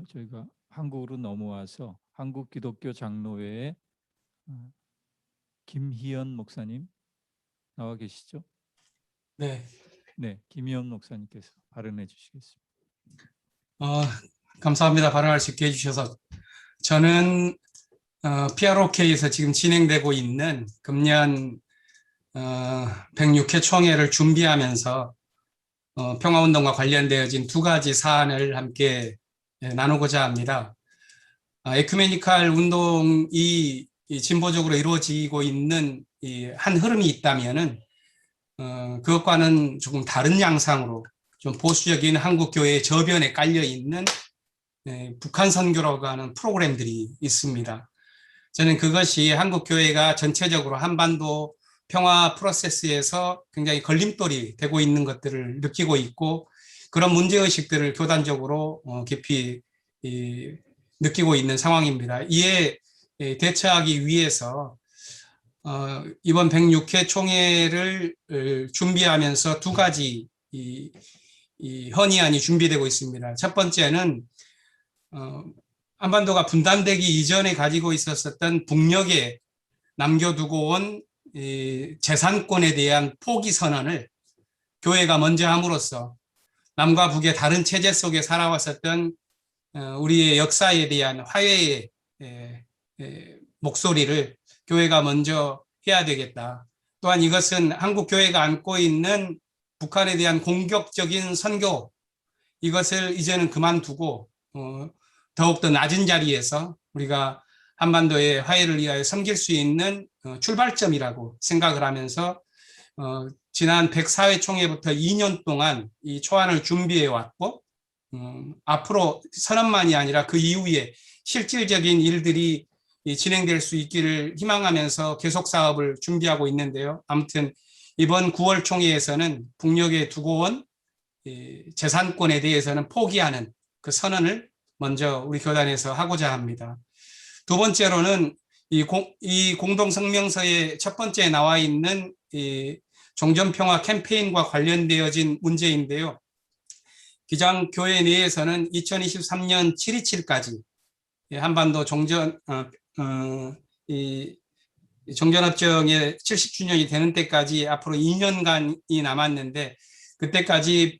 저희가 한국으로 넘어와서 한국기독교 장로회의 김희연 목사님 나와 계시죠? 네. 네, 김희연 목사님께서 발언해 주시겠습니다. 감사합니다. 발언할 수 있게 해주셔서. 저는 PROK에서 지금 진행되고 있는 금년 106회 총회를 준비하면서 평화운동과 관련되어진 두 가지 사안을 함께 나누고자 합니다. 에큐메니칼 운동이 진보적으로 이루어지고 있는 한 흐름이 있다면은 그것과는 조금 다른 양상으로 좀 보수적인 한국 교회의 저변에 깔려 있는 북한 선교라고 하는 프로그램들이 있습니다. 저는 그것이 한국 교회가 전체적으로 한반도 평화 프로세스에서 굉장히 걸림돌이 되고 있는 것들을 느끼고 있고 그런 문제의식들을 교단적으로 깊이 느끼고 있는 상황입니다. 이에 대처하기 위해서 이번 106회 총회를 준비하면서 두 가지 헌의안이 준비되고 있습니다. 첫 번째는 한반도가 분단되기 이전에 가지고 있었던 북녘에 남겨두고 온 재산권에 대한 포기 선언을 교회가 먼저 함으로써 남과 북의 다른 체제 속에 살아왔었던 우리의 역사에 대한 화해의 목소리를 교회가 먼저 해야 되겠다. 또한 이것은 한국 교회가 안고 있는 북한에 대한 공격적인 선교, 이것을 이제는 그만두고 더욱더 낮은 자리에서 우리가 한반도의 화해를 위하여 섬길 수 있는 출발점이라고 생각을 하면서 지난 104회 총회부터 2년 동안 이 초안을 준비해 왔고 앞으로 선언만이 아니라 그 이후에 실질적인 일들이 진행될 수 있기를 희망하면서 계속 사업을 준비하고 있는데요. 아무튼 이번 9월 총회에서는 북녘에 두고 온 재산권에 대해서는 포기하는 그 선언을 먼저 우리 교단에서 하고자 합니다. 두 번째로는 이 공동성명서의 첫 번째에 나와 있는 종전평화 캠페인과 관련되어진 문제인데요. 기장교회 내에서는 2023년 7.27까지 한반도 종전협정의 70주년이 되는 때까지 앞으로 2년간이 남았는데 그때까지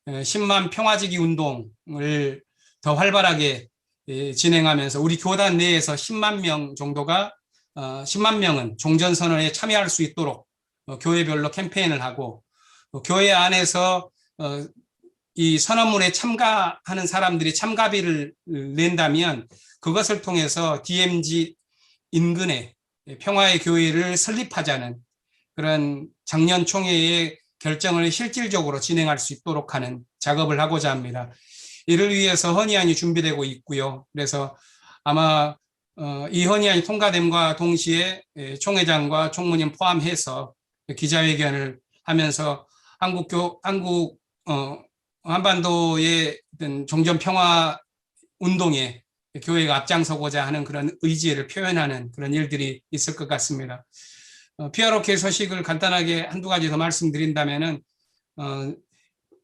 10만 평화지기 운동을 더 활발하게 진행하면서 우리 교단 내에서 10만 명 정도가 10만 명은 종전선언에 참여할 수 있도록 교회별로 캠페인을 하고 교회 안에서 이 선언문에 참가하는 사람들이 참가비를 낸다면 그것을 통해서 DMZ 인근에 평화의 교회를 설립하자는 그런 작년 총회의 결정을 실질적으로 진행할 수 있도록 하는 작업을 하고자 합니다. 이를 위해서 헌의안이 준비되고 있고요. 그래서 아마 이 헌의안이 통과됨과 동시에 총회장과 총무님 포함해서 기자회견을 하면서 한반도의 종전평화 운동에 교회가 앞장서고자 하는 그런 의지를 표현하는 그런 일들이 있을 것 같습니다. PROK 소식을 간단하게 한두 가지 더 말씀드린다면은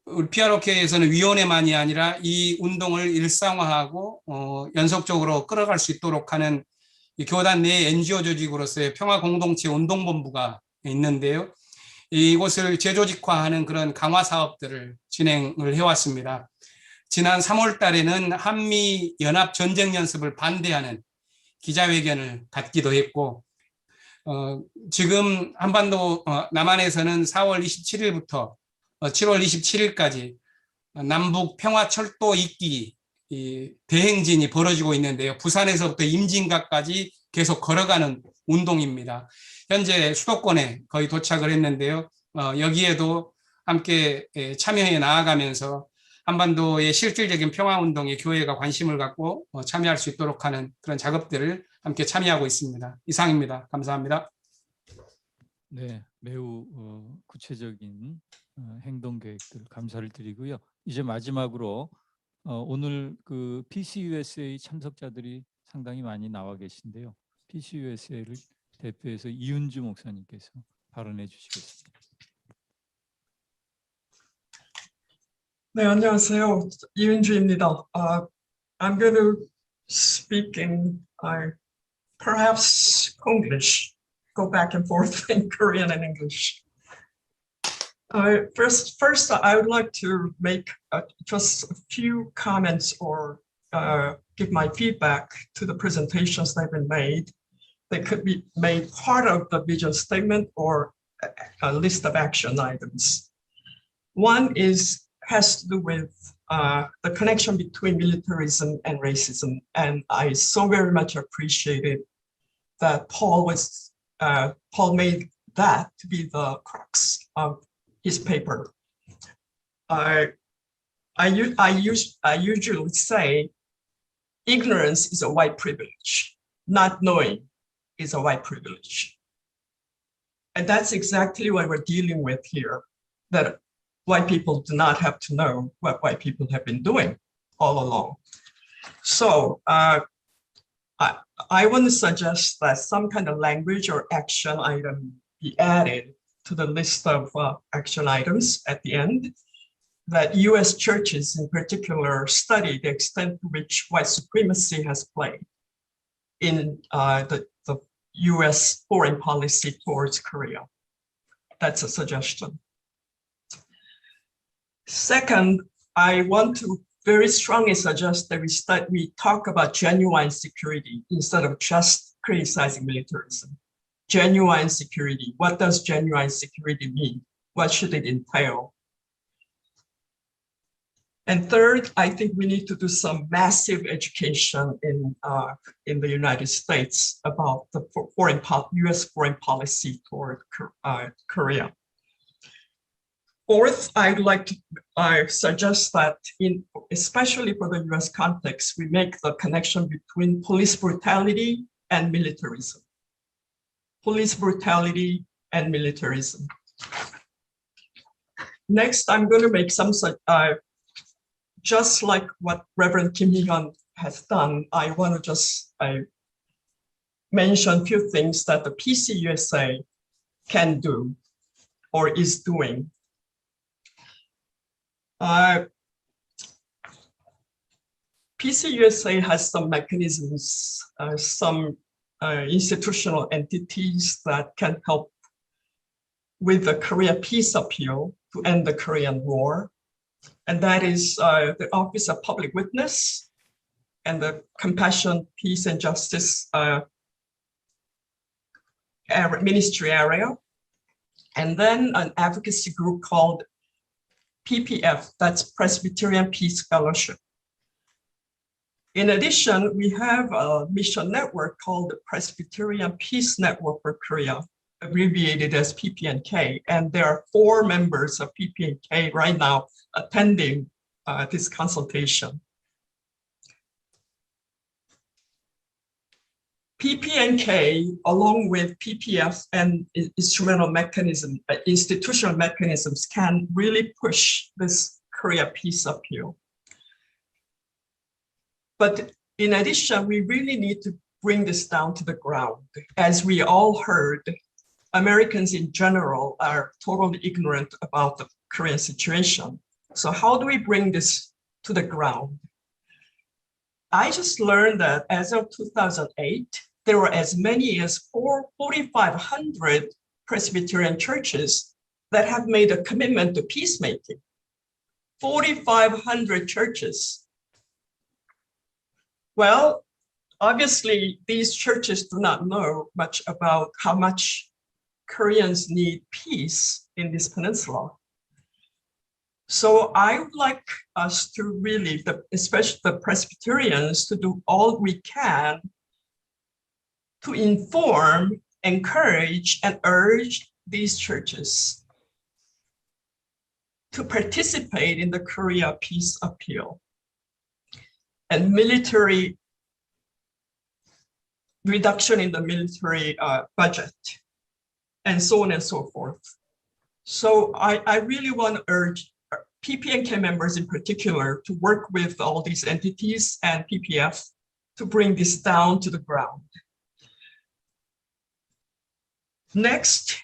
우리 PROK에서는 위원회만이 아니라 이 운동을 일상화하고 연속적으로 끌어갈 수 있도록 하는 이 교단 내 NGO 조직으로서의 평화공동체 운동본부가 있는데요. 이곳을 재조직화하는 그런 강화 사업들을 진행을 해왔습니다. 지난 3월 달에는 한미 연합 전쟁 연습을 반대하는 기자회견을 갖기도 했고 지금 한반도 남한에서는 4월 27일부터 7월 27일까지 남북 평화철도 잇기 대행진이 벌어지고 있는데요. 부산에서부터 임진각까지 계속 걸어가는 운동입니다. 현재 수도권에 거의 도착을 했는데요. 여기에도 함께 참여해 나아가면서 한반도의 실질적인 평화운동에 교회가 관심을 갖고 참여할 수 있도록 하는 그런 작업들을 함께 참여하고 있습니다. 이상입니다. 감사합니다. 네, 매우 구체적인 행동 계획들 감사를 드리고요. 이제 마지막으로 오늘 그 PCUSA 참석자들이 상당히 많이 나와 계신데요. PCUSA를 대표해서 이은주 목사님께서 발언해 주시겠습니다. 네, 안녕하세요. 이은주입니다. I'm going to speak in perhaps English, go back and forth in Korean and English. First, I would like to make just a few comments or give my feedback to the presentations that have been made. They could be made part of the vision statement or a list of action items. One has to do with the connection between militarism and racism. And I so very much appreciated that Paul made that to be the crux of his paper. I usually say ignorance is a white privilege. Not knowing is a white privilege. And that's exactly what we're dealing with here, that white people do not have to know what white people have been doing all along. So I want to suggest that some kind of language or action item be added to the list of action items at the end, that US churches in particular study the extent to which white supremacy has played in the US foreign policy towards Korea. That's a suggestion. Second, I want to very strongly suggest that we talk about genuine security instead of just criticizing militarism. Genuine security. What does genuine security mean? What should it entail? And third, I think we need to do some massive education in the United States about the US foreign policy toward Korea. Fourth, I'd like to suggest that especially for the US context, we make the connection between police brutality and militarism. Police brutality and militarism. Next, I'm going to make some, just like what Reverend Kim Hee-hyun has done, I want to just mention a few things that the PCUSA can do or is doing. PCUSA has some mechanisms, some institutional entities that can help with the Korea peace appeal to end the Korean War. And that is the Office of Public Witness and the Compassion, Peace and Justice ministry area. And then an advocacy group called PPF, that's Presbyterian Peace Fellowship. In addition, we have a mission network called the Presbyterian Peace Network for Korea, abbreviated as PPNK. And there are 4 members of PPNK right now attending this consultation. PPNK, along with PPF and institutional mechanisms can really push this Korea peace appeal. But in addition, we really need to bring this down to the ground. As we all heard, Americans in general are totally ignorant about the Korean situation. So how do we bring this to the ground? I just learned that as of 2008, there were as many as 4,500 Presbyterian churches that have made a commitment to peacemaking. 4,500 churches. Well, obviously, these churches do not know much about how much Koreans need peace in this peninsula. So I would like us to really, especially the Presbyterians, to do all we can to inform, encourage, and urge these churches to participate in the Korea peace appeal and military reduction in the military budget, and so on and so forth. So I really want to urge PPNK members in particular to work with all these entities and PPF to bring this down to the ground. Next,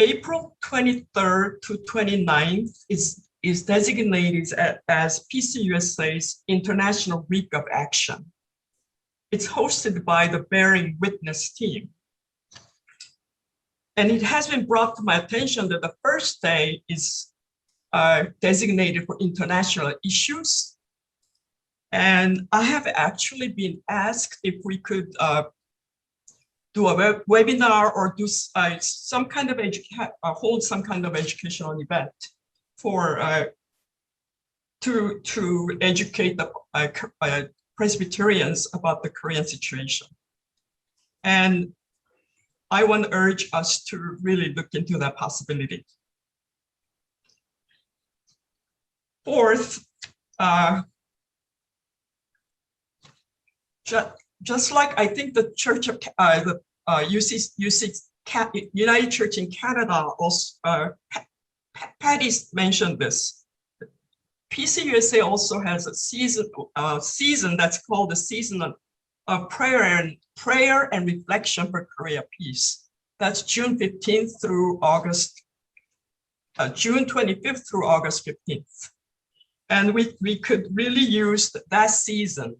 April 23rd to 29th is designated as PCUSA's International Week of Action. It's hosted by the Bearing Witness team. And it has been brought to my attention that the first day is designated for international issues. And I have actually been asked if we could do a webinar or do some kind of hold some kind of educational event for to educate the Presbyterians about the Korean situation. And I want to urge us to really look into that possibility. Fourth, just like I think the Church of United Church in Canada also, Patty mentioned this. PCUSA also has a season that's called the season of prayer and reflection for Korea peace. That's June 15th through June 25th through August 15th. And we could really use that season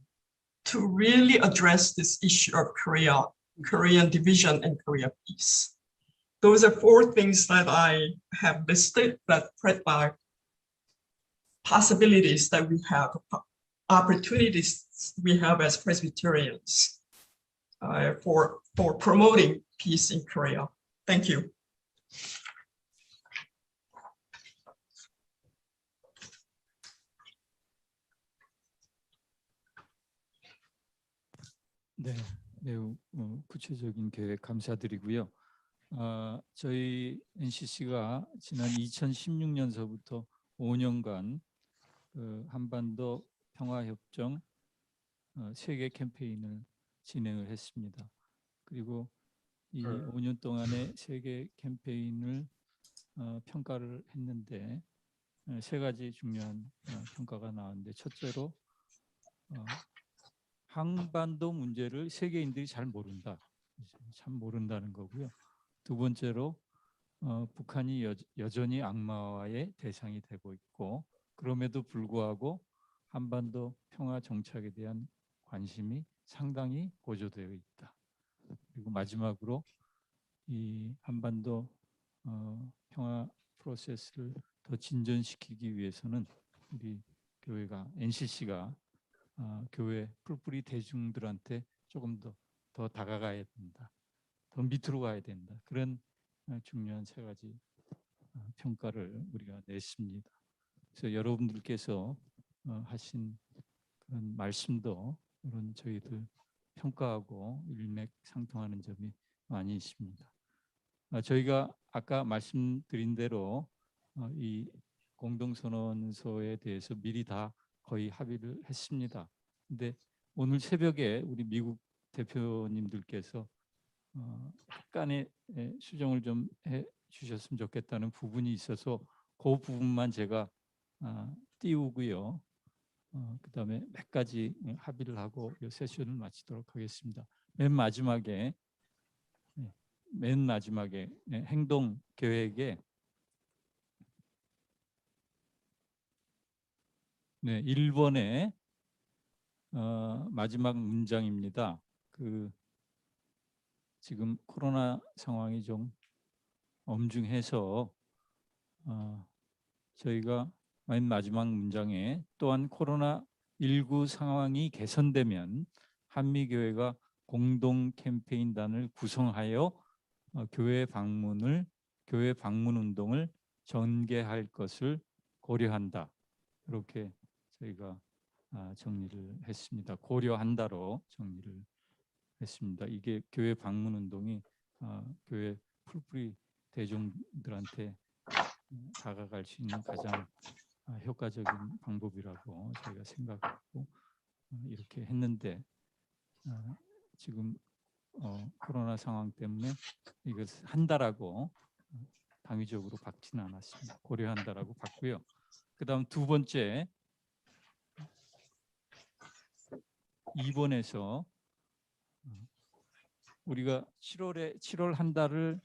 to really address this issue of Korean division and Korea peace. Those are four things that I have listed that possibilities that we have, opportunities we have as Presbyterians for promoting peace in Korea. Thank you. 네, 매우 구체적인 계획 감사드리고요. 저희 NCC가 지난 2016년서부터 5년간 한반도 평화협정 세계 캠페인을 진행을 했습니다. 그리고 이 5년 동안의 세계 캠페인을 평가를 했는데 세 가지 중요한 평가가 나왔는데, 첫째로 한반도 문제를 세계인들이 잘 모른다는 거고요. 두 번째로 북한이 여전히 악마와의 대상이 되고 있고, 그럼에도 불구하고 한반도 평화 정착에 대한 관심이 상당히 고조되어 있다. 그리고 마지막으로 이 한반도 평화 프로세스를 더 진전시키기 위해서는 우리 교회가, NCC가 교회 풀뿌리 대중들한테 조금 더 다가가야 된다. 더 밑으로 가야 된다. 그런 중요한 세 가지 평가를 우리가 냈습니다. 그래서 여러분들께서 하신 그런 말씀도 그런 저희들 평가하고 일맥상통하는 점이 많이 있습니다. 저희가 아까 말씀드린 대로 이 공동선언서에 대해서 미리 다 거의 합의를 했습니다. 근데 오늘 새벽에 우리 미국 대표님들께서 약간의 수정을 좀 해 주셨으면 좋겠다는 부분이 있어서 그 부분만 제가 띄우고요. 그다음에 몇 가지 합의를 하고 이 세션을 마치도록 하겠습니다. 맨 마지막에 행동 계획에 네, 1번의 마지막 문장입니다. 지금 코로나 상황이 좀 엄중해서 저희가 맨 마지막 문장에 또한 코로나19 상황이 개선되면 한미교회가 공동 캠페인단을 구성하여 교회 방문 운동을 전개할 것을 고려한다. 이렇게 저희가 정리를 했습니다. 고려한다로 정리를 했습니다. 이게 교회 방문 운동이 교회 풀뿌리 대중들한테 다가갈 수 있는 가장 효과적인 방법이라고 저희가 생각하고 이렇게 했는데, 지금 코로나 상황 때문에 이것을 한다라고 당위적으로 받지는 않았습니다. 고려한다라고 받고요. 그다음 두 번째 2번에서 우리가 7월 한 달을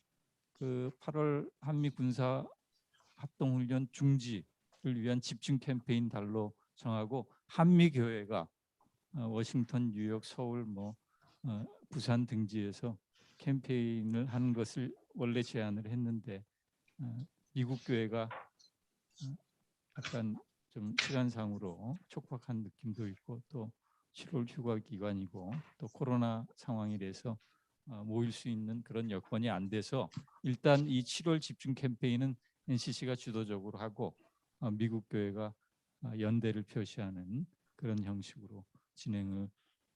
8월 한미 군사 합동 훈련 중지를 위한 집중 캠페인 달로 정하고, 한미 교회가 워싱턴, 뉴욕, 서울, 부산 등지에서 캠페인을 하는 것을 원래 제안을 했는데 미국 교회가 약간 좀 시간상으로 촉박한 느낌도 있고, 또 7월 휴가 기간이고 또 코로나 상황이라서 모일 수 있는 그런 여건이 안 돼서 일단 이 7월 집중 캠페인은 NCC가 주도적으로 하고 미국 교회가 연대를 표시하는 그런 형식으로 진행을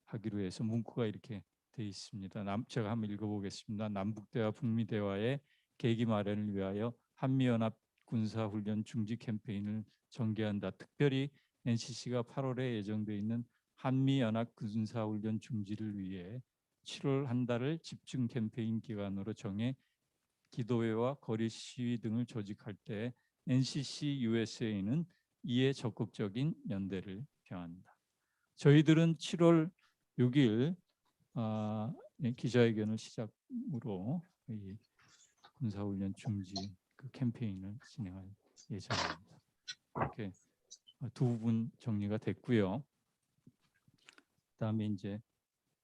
하기로 해서 문구가 이렇게 돼 있습니다. 제가 한번 읽어보겠습니다. 남북대화 북미대화의 계기 마련을 위하여 한미연합 군사훈련 중지 캠페인을 전개한다. 특별히 NCC가 8월에 예정돼 있는 한미연합 군사훈련 중지를 위해 7월 한 달을 집중 캠페인 기간으로 정해 기도회와 거리 시위 등을 조직할 때 NCCUSA는 이에 적극적인 연대를 표한다. 저희들은 7월 6일 기자회견을 시작으로 이 군사훈련 중지 그 캠페인을 진행할 예정입니다. 이렇게 두 부분 정리가 됐고요. 그다음에 이제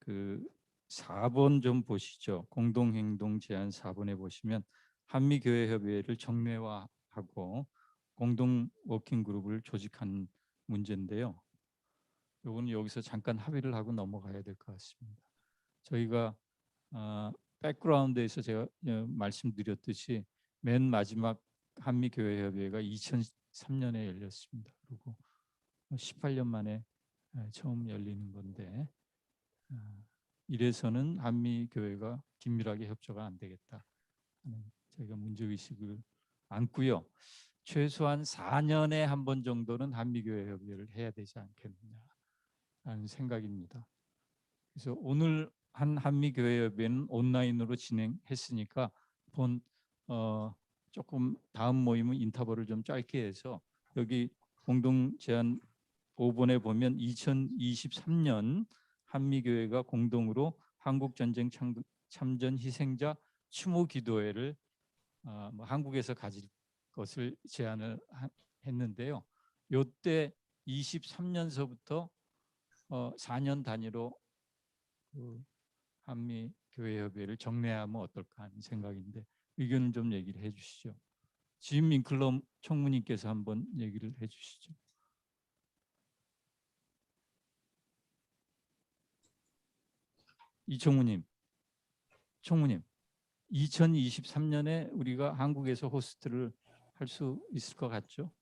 그 4번 좀 보시죠. 공동행동 제안 4번에 보시면 한미교회협의회를 정례화하고 공동 워킹그룹을 조직한 문제인데요. 요거는 여기서 잠깐 합의를 하고 넘어가야 될 것 같습니다. 저희가 백그라운드에서 제가 말씀드렸듯이 맨 마지막 한미교회협의회가 2003년에 열렸습니다. 그리고 18년 만에 처음 열리는 건데 이래서는 한미교회가 긴밀하게 협조가 안 되겠다 하는 저희가 문제의식을 안고요. 최소한 4년에 한 번 정도는 한미교회협의회를 해야 되지 않겠느냐 하는 생각입니다. 그래서 오늘 한 한미교회협의회는 온라인으로 진행했으니까 조금 다음 모임은 인터벌을 좀 짧게 해서 여기 공동 제안 5번에 보면 2023년 한미교회가 공동으로 한국전쟁 참전 희생자 추모 기도회를 한국에서 가질 것을 제안을 했는데요. 이때 23년서부터 4년 단위로 그 한미교회협의회를 정례하면 어떨까 하는 생각인데 의견을 좀 얘기를 해주시죠. 짐 윙클러 총무님께서 한번 얘기를 해주시죠. 총무님, 2023년에 우리가 한국에서 호스트를 할 수 있을 것 같죠?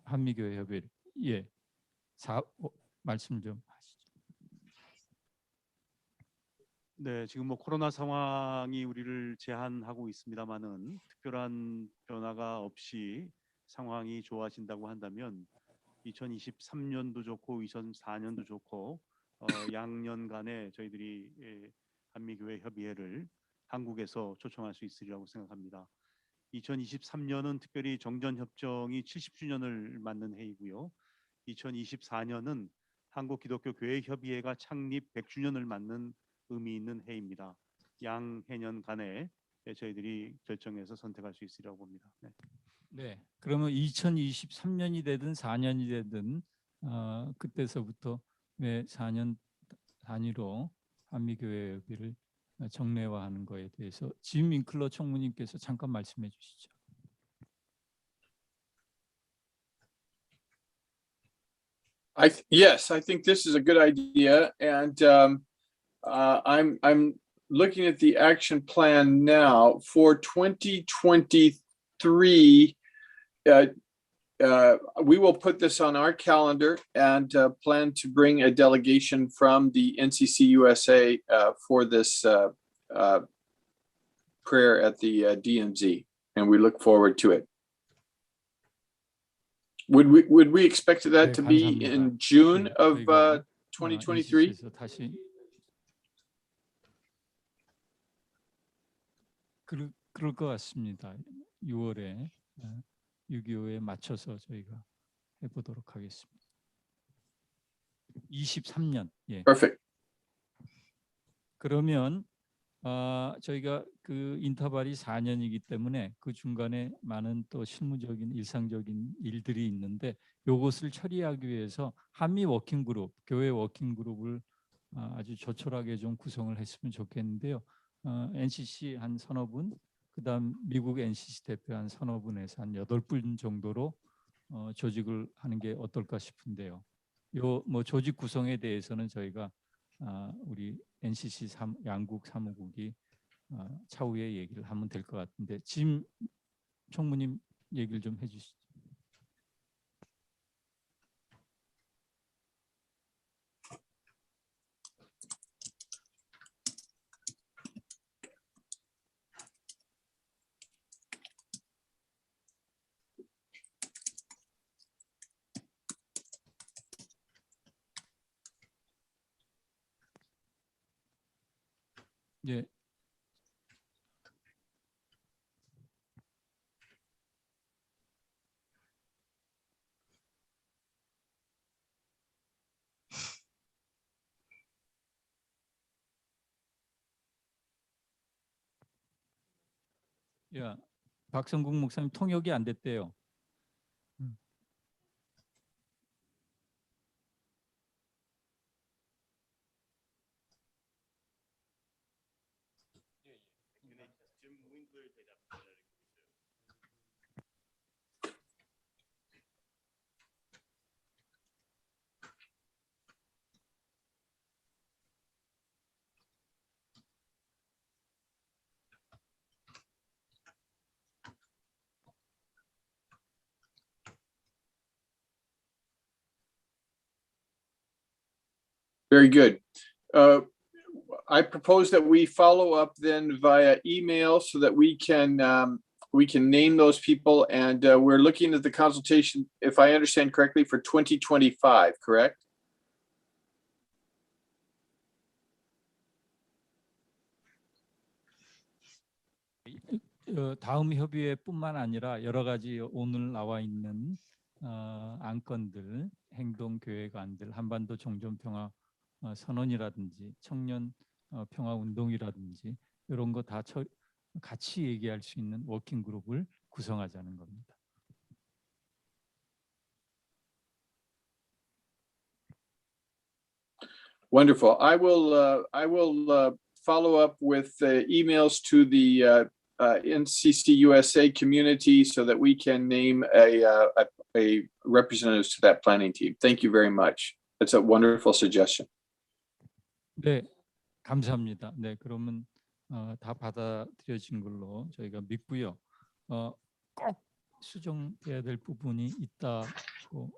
한미교회 협의회. 예, 말씀 좀 하시죠. 네, 지금 뭐 코로나 상황이 우리를 제한하고 있습니다만은 특별한 변화가 없이 상황이 좋아진다고 한다면 2023년도 좋고 2024년도 좋고 양년간에 저희들이 한미교회 협의회를 한국에서 초청할 수 있으리라고 생각합니다. 2023년은 특별히 정전협정이 70주년을 맞는 해이고요. 2024년은 한국기독교교회협의회가 창립 100주년을 맞는 의미 있는 해입니다. 양 해년 간에 저희들이 결정해서 선택할 수 있으리라고 봅니다. 네. 네, 그러면 2023년이 되든 4년이 되든 그때서부터 매 4년 단위로 한미교회 협의를 정례화하는 거에 대해서 짐 윙클러 총무님께서 잠깐 말씀해 주시죠. Yes, I think this is a good idea, and I'm looking at the action plan now for 2023. We will put this on our calendar and plan to bring a delegation from the NCCUSA for this prayer at the DMZ, and we look forward to it. Would we expect that to be in June of 2023? 다시 그럴 것 같습니다. 6월에 6.25에 맞춰서 저희가 해보도록 하겠습니다. 23년. 예. Perfect. 그러면 저희가 그 인터벌이 4년이기 때문에 그 중간에 많은 또 실무적인 일상적인 일들이 있는데 요것을 처리하기 위해서 한미 워킹그룹, 교회 워킹그룹을 아주 조촐하게 좀 구성을 했으면 좋겠는데요. NCC 한 서너 분, 그다음 미국 NCC 대표 한 서너 분에서 한 8분 정도로 조직을 하는 게 어떨까 싶은데요. 요 뭐 조직 구성에 대해서는 저희가 우리 NCC 양국 사무국이 차후에 얘기를 하면 될 것 같은데 짐 총무님 얘기를 좀 해주시죠. 예. 야, 박성국 목사님 통역이 안 됐대요. Very good. I propose that we follow up then via email so that we can name those people, and we're looking at the consultation, if I understand correctly, for 2025, correct? 다음 협의회뿐만 아니라 여러 가지 오늘 나와 있는 안건들, 행동 계획안들, 한반도 종전평화 선언이라든지 청년 평화 운동이라든지 이런 거 다 같이 얘기할 수 있는 워킹 그룹을 구성하자는 겁니다. Wonderful. I will follow up with emails to the NCCUSA community so that we can name a representative to that planning team. Thank you very much. That's a wonderful suggestion. 네, 감사합니다. 네, 그러면 다 받아들여진 걸로 저희가 믿고요. 꼭 수정해야 될 부분이 있다고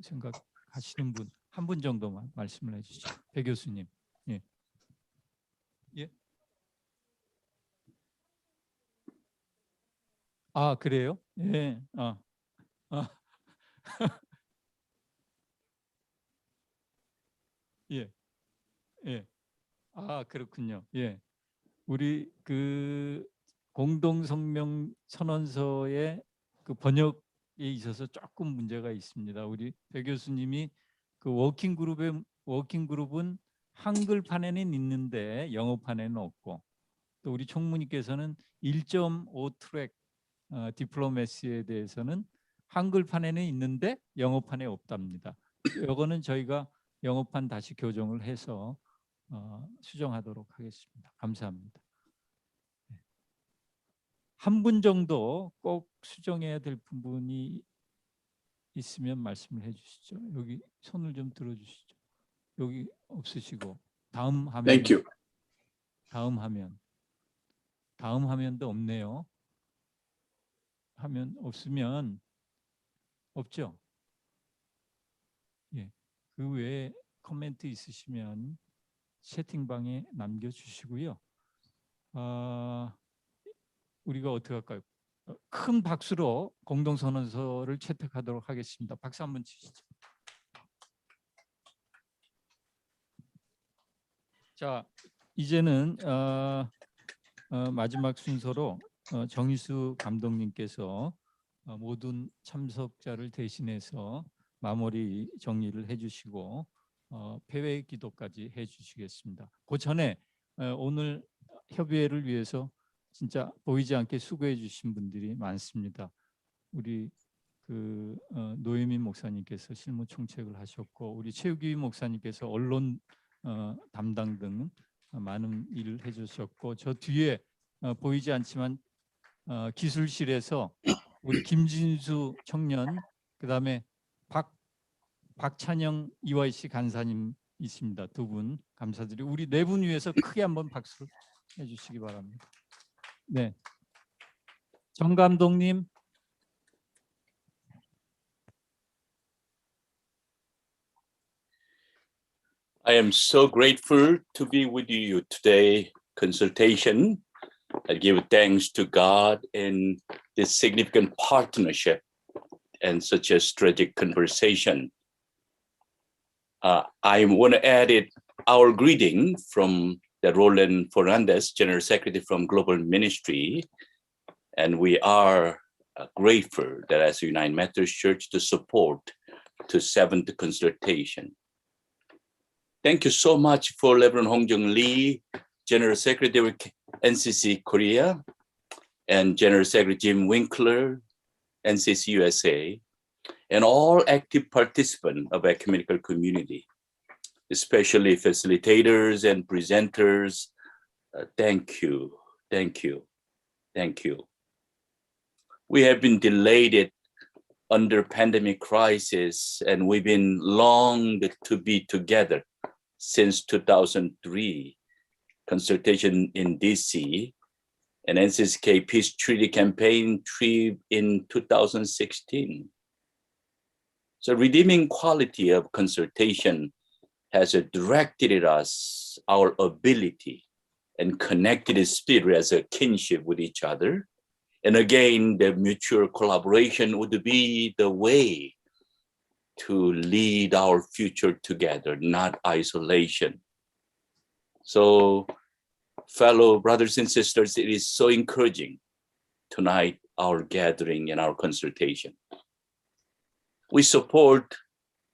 생각하시는 분 한 분 정도만 말씀을 해주시죠. 배 교수님. 예. 예. 아, 그래요? 예. 예. 예. 아, 그렇군요. 예. 우리 그 공동성명 선언서의 그 번역에 있어서 조금 문제가 있습니다. 우리 배 교수님이 그 워킹그룹은 한글판에는 있는데 영어판에는 없고, 또 우리 총무님께서는 1.5 트랙 디플로매시에 대해서는 한글판에는 있는데 영어판에 없답니다. 이거는 저희가 영어판 다시 교정을 해서 수정하도록 하겠습니다. 감사합니다. 한 분 정도 꼭 수정해야 될 부분이 있으면 말씀을 해주시죠. 여기 손을 좀 들어주시죠. 여기 없으시고 다음 화면. Thank you. 다음 화면도 없네요. 화면 없으면 없죠. 예, 그 외에 코멘트 있으시면 채팅방에 남겨주시고요. 우리가 어떻게 할까요? 큰 박수로 공동선언서를 채택하도록 하겠습니다. 박수 한번 치시죠. 자, 이제는 마지막 순서로 정희수 감독님께서 모든 참석자를 대신해서 마무리 정리를 해주시고 폐회 기도까지 해주시겠습니다. 그 전에 오늘 협의회를 위해서 진짜 보이지 않게 수고해 주신 분들이 많습니다. 우리 그 노예민 목사님께서 실무 총책을 하셨고, 우리 최우기 목사님께서 언론 담당 등 많은 일을 해주셨고, 저 뒤에 보이지 않지만 기술실에서 우리 김진수 청년, 그다음에 박찬영 EYC 간사님 있습니다. 두 분 감사드리고, 우리 네 분 위해서 크게 한번 박수를 해주시기 바랍니다. 네, 정 감독님. I am so grateful to be with you today consultation. I give thanks to God in this significant partnership and such a strategic conversation. I want to add our greeting from that Roland Fernandez, General Secretary from Global Ministry, and we are grateful that as a United Methodist Church to support to 7th Consultation. Thank you so much for Reverend Hong Jung Lee, General Secretary NCC Korea, and General Secretary Jim Winkler, NCCUSA, and all active participants of ecumenical community, especially facilitators and presenters. Thank you, thank you, thank you. We have been delayed under pandemic crisis, and we've been longed to be together since 2003 consultation in DC and NCCK Peace Treaty Campaign trip in 2016. So redeeming quality of consultation has directed us our ability and connected spirit as a kinship with each other. And again, the mutual collaboration would be the way to lead our future together, not isolation. So, fellow brothers and sisters, it is so encouraging tonight, our gathering and our consultation. We support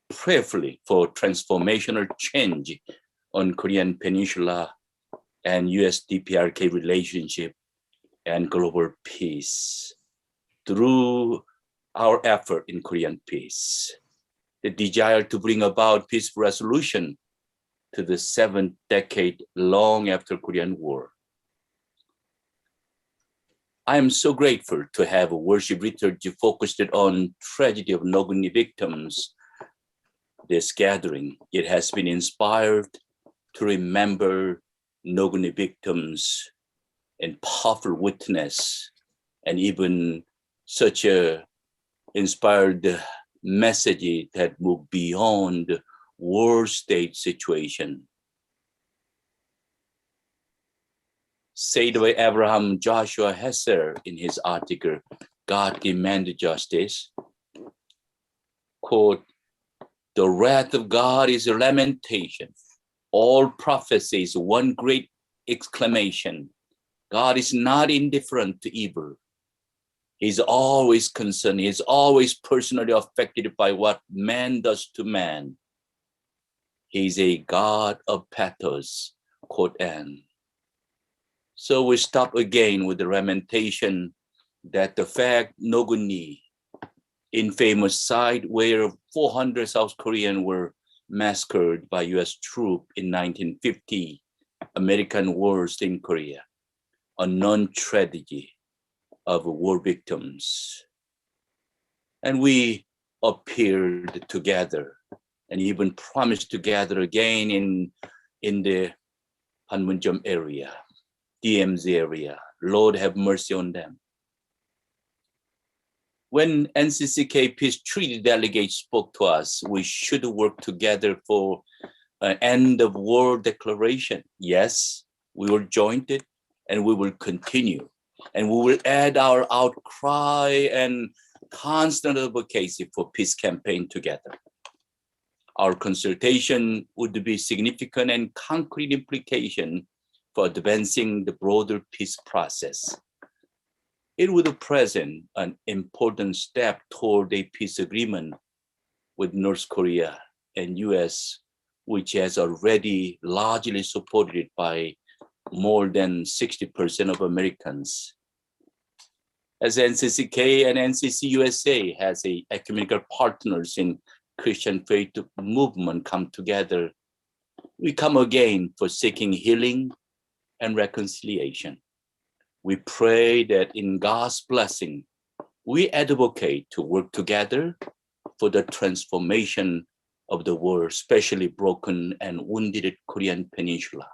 prayerfully for transformational change on Korean Peninsula and US-DPRK relationship and global peace through our effort in Korean peace. The desire to bring about peaceful resolution to the 7th decade long after Korean War. I am so grateful to have a worship liturgy focused on tragedy of Noguni victims. This gathering, it has been inspired to remember Noguni victims and powerful witness, and even such a inspired message that moved beyond war state situation. Said by Abraham Joshua Hesser in his article, God Demanded Justice, quote, the wrath of God is a lamentation. All prophecy is one great exclamation. God is not indifferent to evil. He's always concerned. He's always personally affected by what man does to man. He's a God of pathos, quote end. So we stop again with the lamentation that the fact Noguni, infamous site where 400 South Koreans were massacred by US troops in 1950, American wars in Korea, a non-tragedy of war victims. And we appeared together and even promised to gather again in the Panmunjom area, DMZ area. Lord have mercy on them. When NCCK Peace Treaty delegates spoke to us, we should work together for an end of war declaration. Yes, we will join it and we will continue. And we will add our outcry and constant advocacy for peace campaign together. Our consultation would be significant and concrete implication for advancing the broader peace process. It would present an important step toward a peace agreement with North Korea and US, which has already largely supported by more than 60% of Americans. As NCCK and NCCUSA has a ecumenical partners in Christian faith movement come together, we come again for seeking healing and reconciliation. We pray that in God's blessing, we advocate to work together for the transformation of the world, especially broken and wounded Korean Peninsula.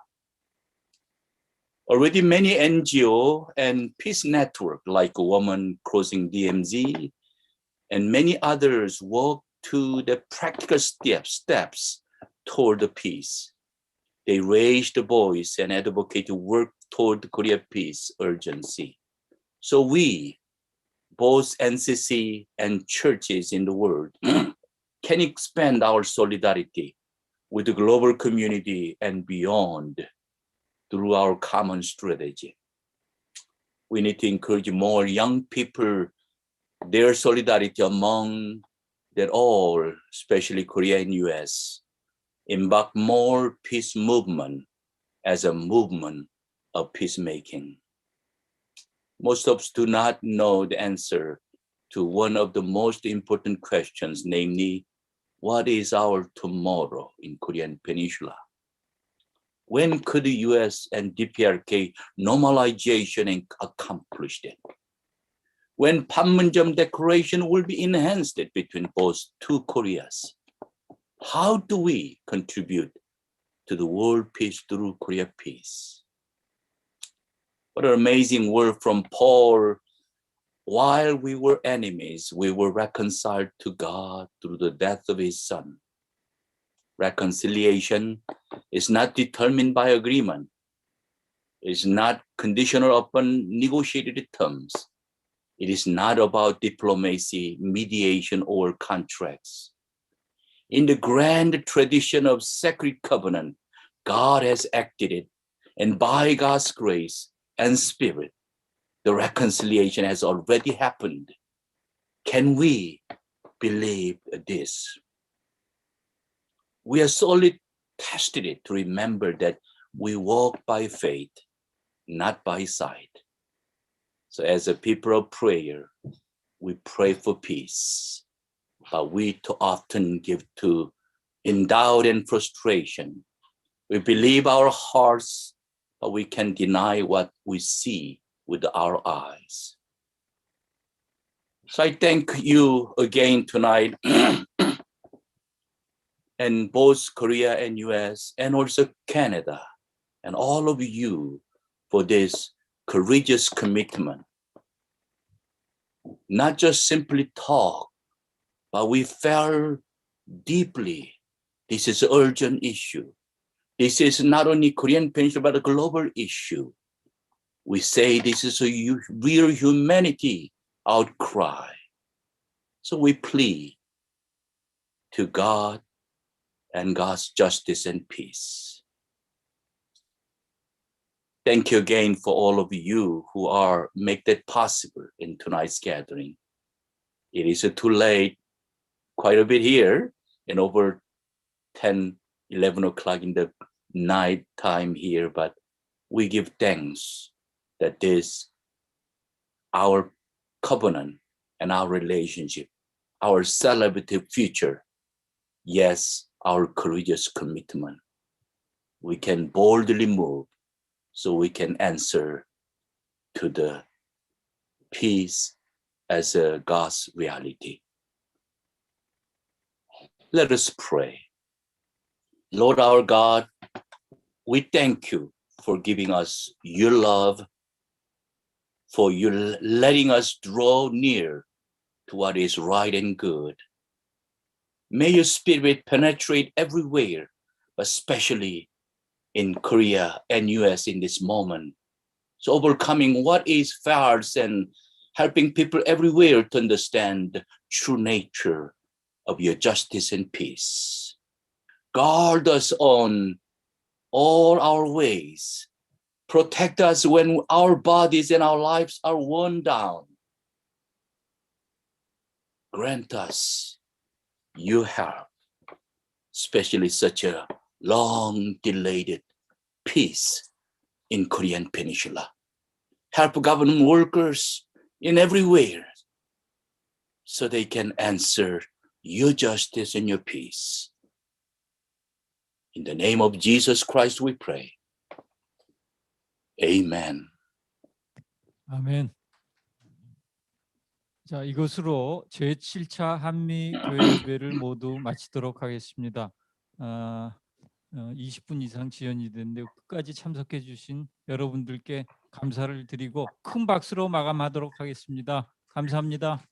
Already many NGO and peace network like Women Crossing DMZ and many others work to the practical steps toward the peace. They raise the voice and advocate to work toward Korea peace urgency. So we, both NCC and churches in the world, can expand our solidarity with the global community and beyond through our common strategy. We need to encourage more young people, their solidarity among that all, especially Korea and US, embark more peace movement as a movement of peacemaking. Most of us do not know the answer to one of the most important questions, namely, what is our tomorrow in Korean Peninsula? When could the US and DPRK normalization accomplish it? When Panmunjom Declaration will be enhanced between both two Koreas? How do we contribute to the world peace through Korea peace? What an amazing word from Paul. While we were enemies, we were reconciled to God through the death of his son. Reconciliation is not determined by agreement. It's not conditional upon negotiated terms. It is not about diplomacy, mediation, or contracts. In the grand tradition of sacred covenant, God has acted it, and by God's grace and spirit, the reconciliation has already happened. Can we believe this? We are solely tested it to remember that we walk by faith, not by sight. So as a people of prayer, we pray for peace, but we too often give to doubt and frustration. We believe our hearts, but we can deny what we see with our eyes. So I thank you again tonight, and both Korea and US, and also Canada, and all of you for this courageous commitment. Not just simply talk, but we felt deeply this is an urgent issue. This is not only Korean Peninsula, but a global issue. We say this is a real humanity outcry. So we plead to God and God's justice and peace. Thank you again for all of you who make that possible in tonight's gathering. It is too late, quite a bit here, and over 10, 11 o'clock in the night time here, but we give thanks that this, our covenant and our relationship, our celebrative future, yes, our courageous commitment, we can boldly move so we can answer to the peace as a God's reality. Let us pray. Lord our God, we thank you for giving us your love, for you letting us draw near to what is right and good. May your spirit penetrate everywhere, especially in Korea and US in this moment. So overcoming what is false and helping people everywhere to understand the true nature of your justice and peace. Guard us on all our ways. Protect us when our bodies and our lives are worn down. Grant us your help, especially such a long-delayed peace in Korean Peninsula. Help government workers in everywhere so they can answer your justice and your peace. In the name of Jesus Christ we pray. Amen. 아멘. 자, 이것으로 제7차 한미교회협의회를 모두 마치도록 하겠습니다. 20분 이상 지연이 됐는데 끝까지 참석해 주신 여러분들께 감사를 드리고 큰 박수로 마감하도록 하겠습니다. 감사합니다.